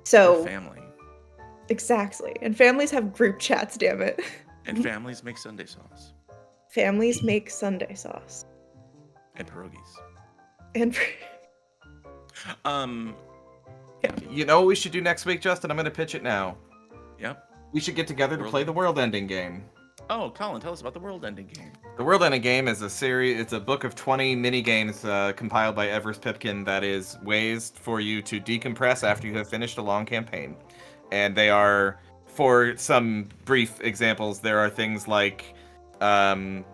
So we're family. Exactly, and families have group chats. Damn it. And families make Sunday sauce. Families make Sunday sauce. And pierogies. And You know what we should do next week, Justin? I'm going to pitch it now. Yep. We should get together to play the world-ending game. Oh, Colin, tell us about the world-ending game. The world-ending game is a series. It's a book of 20 mini games compiled by Evers Pipkin that is ways for you to decompress after you have finished a long campaign. And they are, for some brief examples, there are things like doing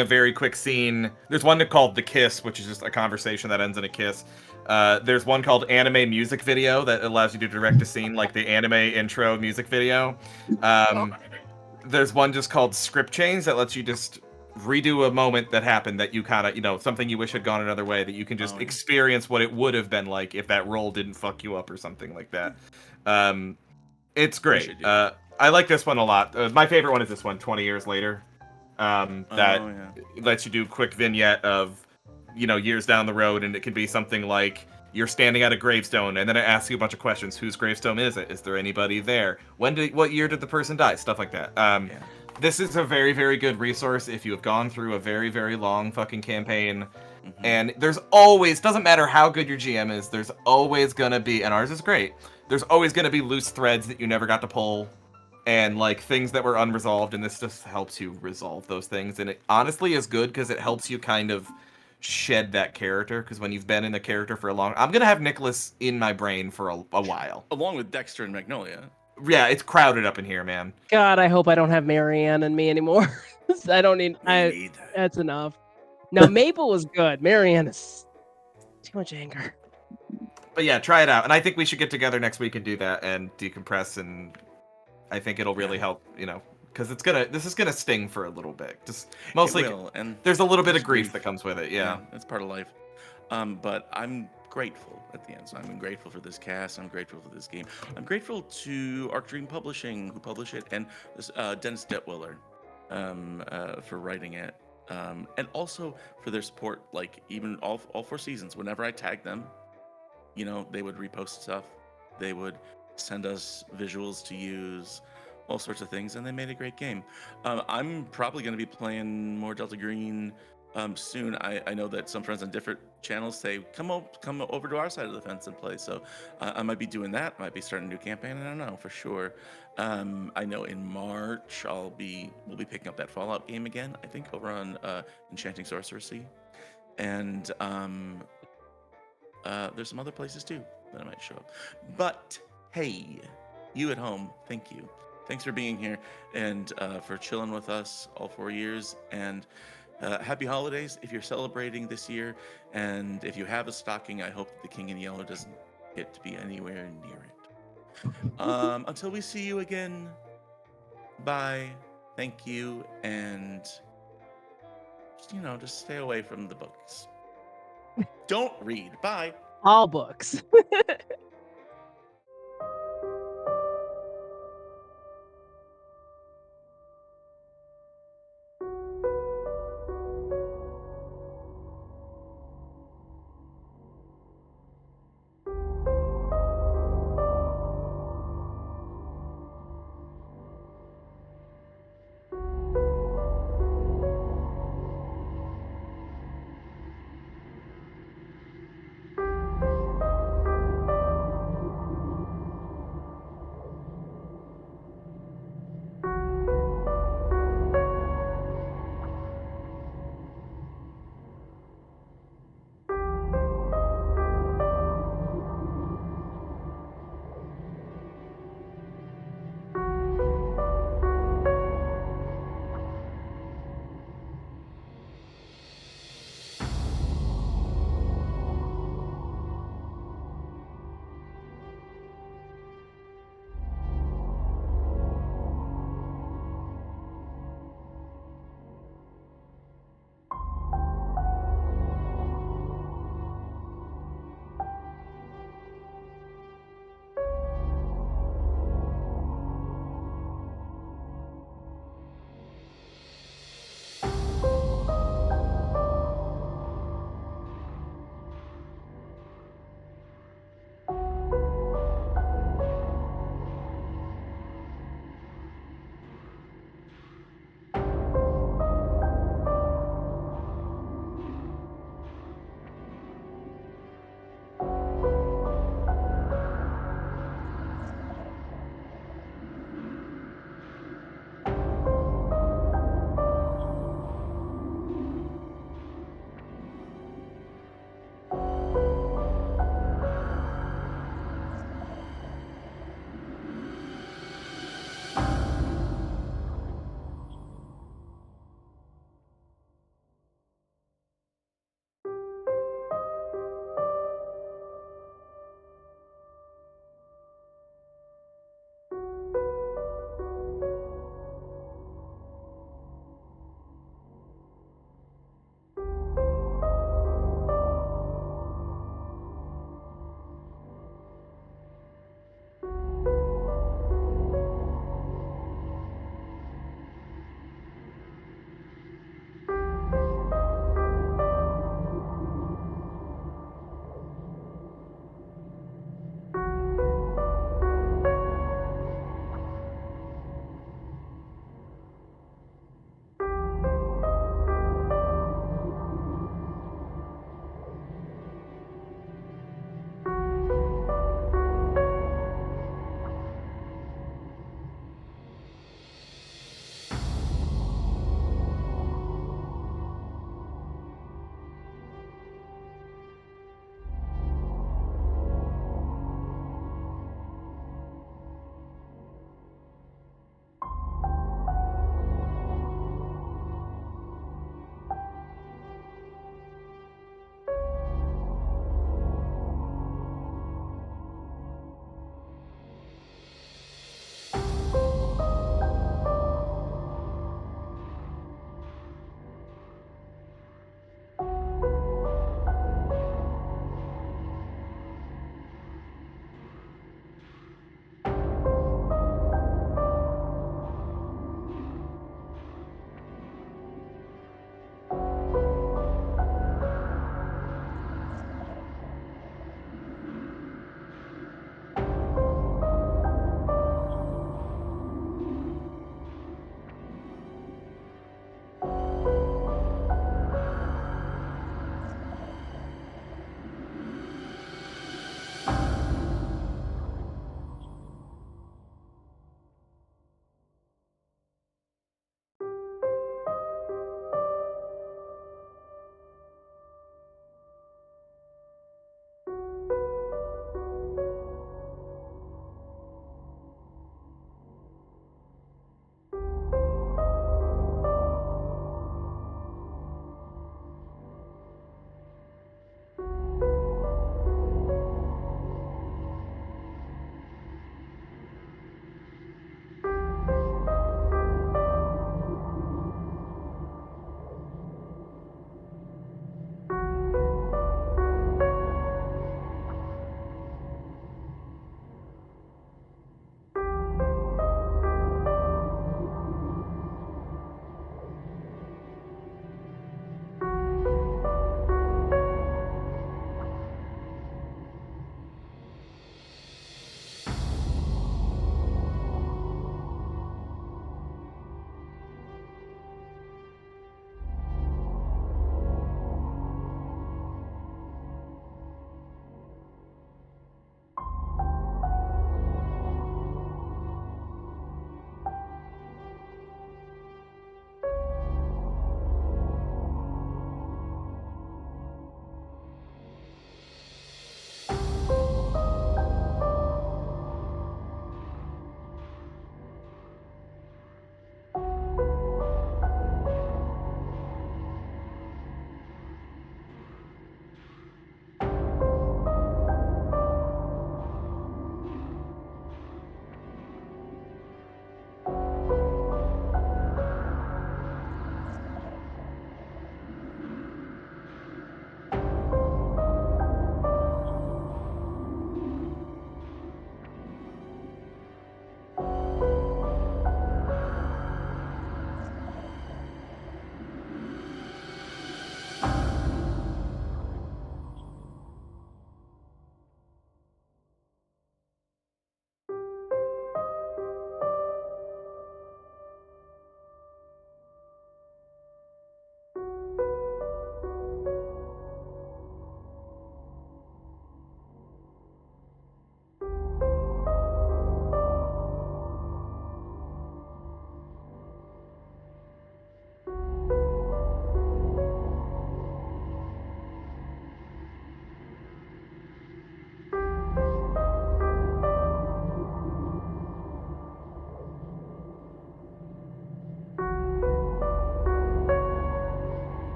a very quick scene. There's one called The Kiss, which is just a conversation that ends in a kiss. There's one called Anime Music Video that allows you to direct a scene like the anime intro music video. There's one just called Script Change that lets you just redo a moment that happened that you kind of, something you wish had gone another way, that you can just experience what it would have been like if that roll didn't fuck you up or something like that. It's great. I like this one a lot. My favorite one is this one, 20 Years Later. Lets you do quick vignette of, years down the road, and it could be something like you're standing at a gravestone, and then it asks you a bunch of questions. Whose gravestone is it? Is there anybody there? What year did the person die? Stuff like that. This is a very, very good resource if you have gone through a very, very long fucking campaign. Mm-hmm. And there's always, doesn't matter how good your GM is, there's always gonna be, and ours is great, there's always gonna be loose threads that you never got to pull. And things that were unresolved, and this just helps you resolve those things. And it honestly is good because it helps you kind of shed that character. Because when you've been in a character for a long, I'm gonna have Nicholas in my brain for a while, along with Dexter and Magnolia. Yeah, it's crowded up in here, man. God, I hope I don't have Marianne in me anymore. I don't need. That's enough. Now Maple was good. Marianne is too much anger. But yeah, try it out, and I think we should get together next week and do that and decompress, and I think it'll really help, because this is gonna sting for a little bit. Just mostly, and there's a little bit of grief that comes with it. Yeah, it's part of life. But I'm grateful at the end. So I'm grateful for this cast. I'm grateful for this game. I'm grateful to Arc Dream Publishing, who published it, and this, Dennis Detwiller for writing it, and also for their support. Like even all 4 seasons, whenever I tagged them, they would repost stuff. They would send us visuals to use, all sorts of things, and they made a great game. I'm probably going to be playing more Delta Green soon. I know that some friends on different channels say, come over to our side of the fence and play. So I might be doing that. Might be starting a new campaign. I don't know for sure. I know in March we'll be picking up that Fallout game again. I think over on Enchanting Sorcery, and there's some other places too that I might show up. But hey, you at home, thank you. Thanks for being here and for chilling with us all 4 years. And happy holidays if you're celebrating this year. And if you have a stocking, I hope the King in Yellow doesn't get to be anywhere near it. Until we see you again, bye. Thank you, and just stay away from the books. Don't read. Bye. All books.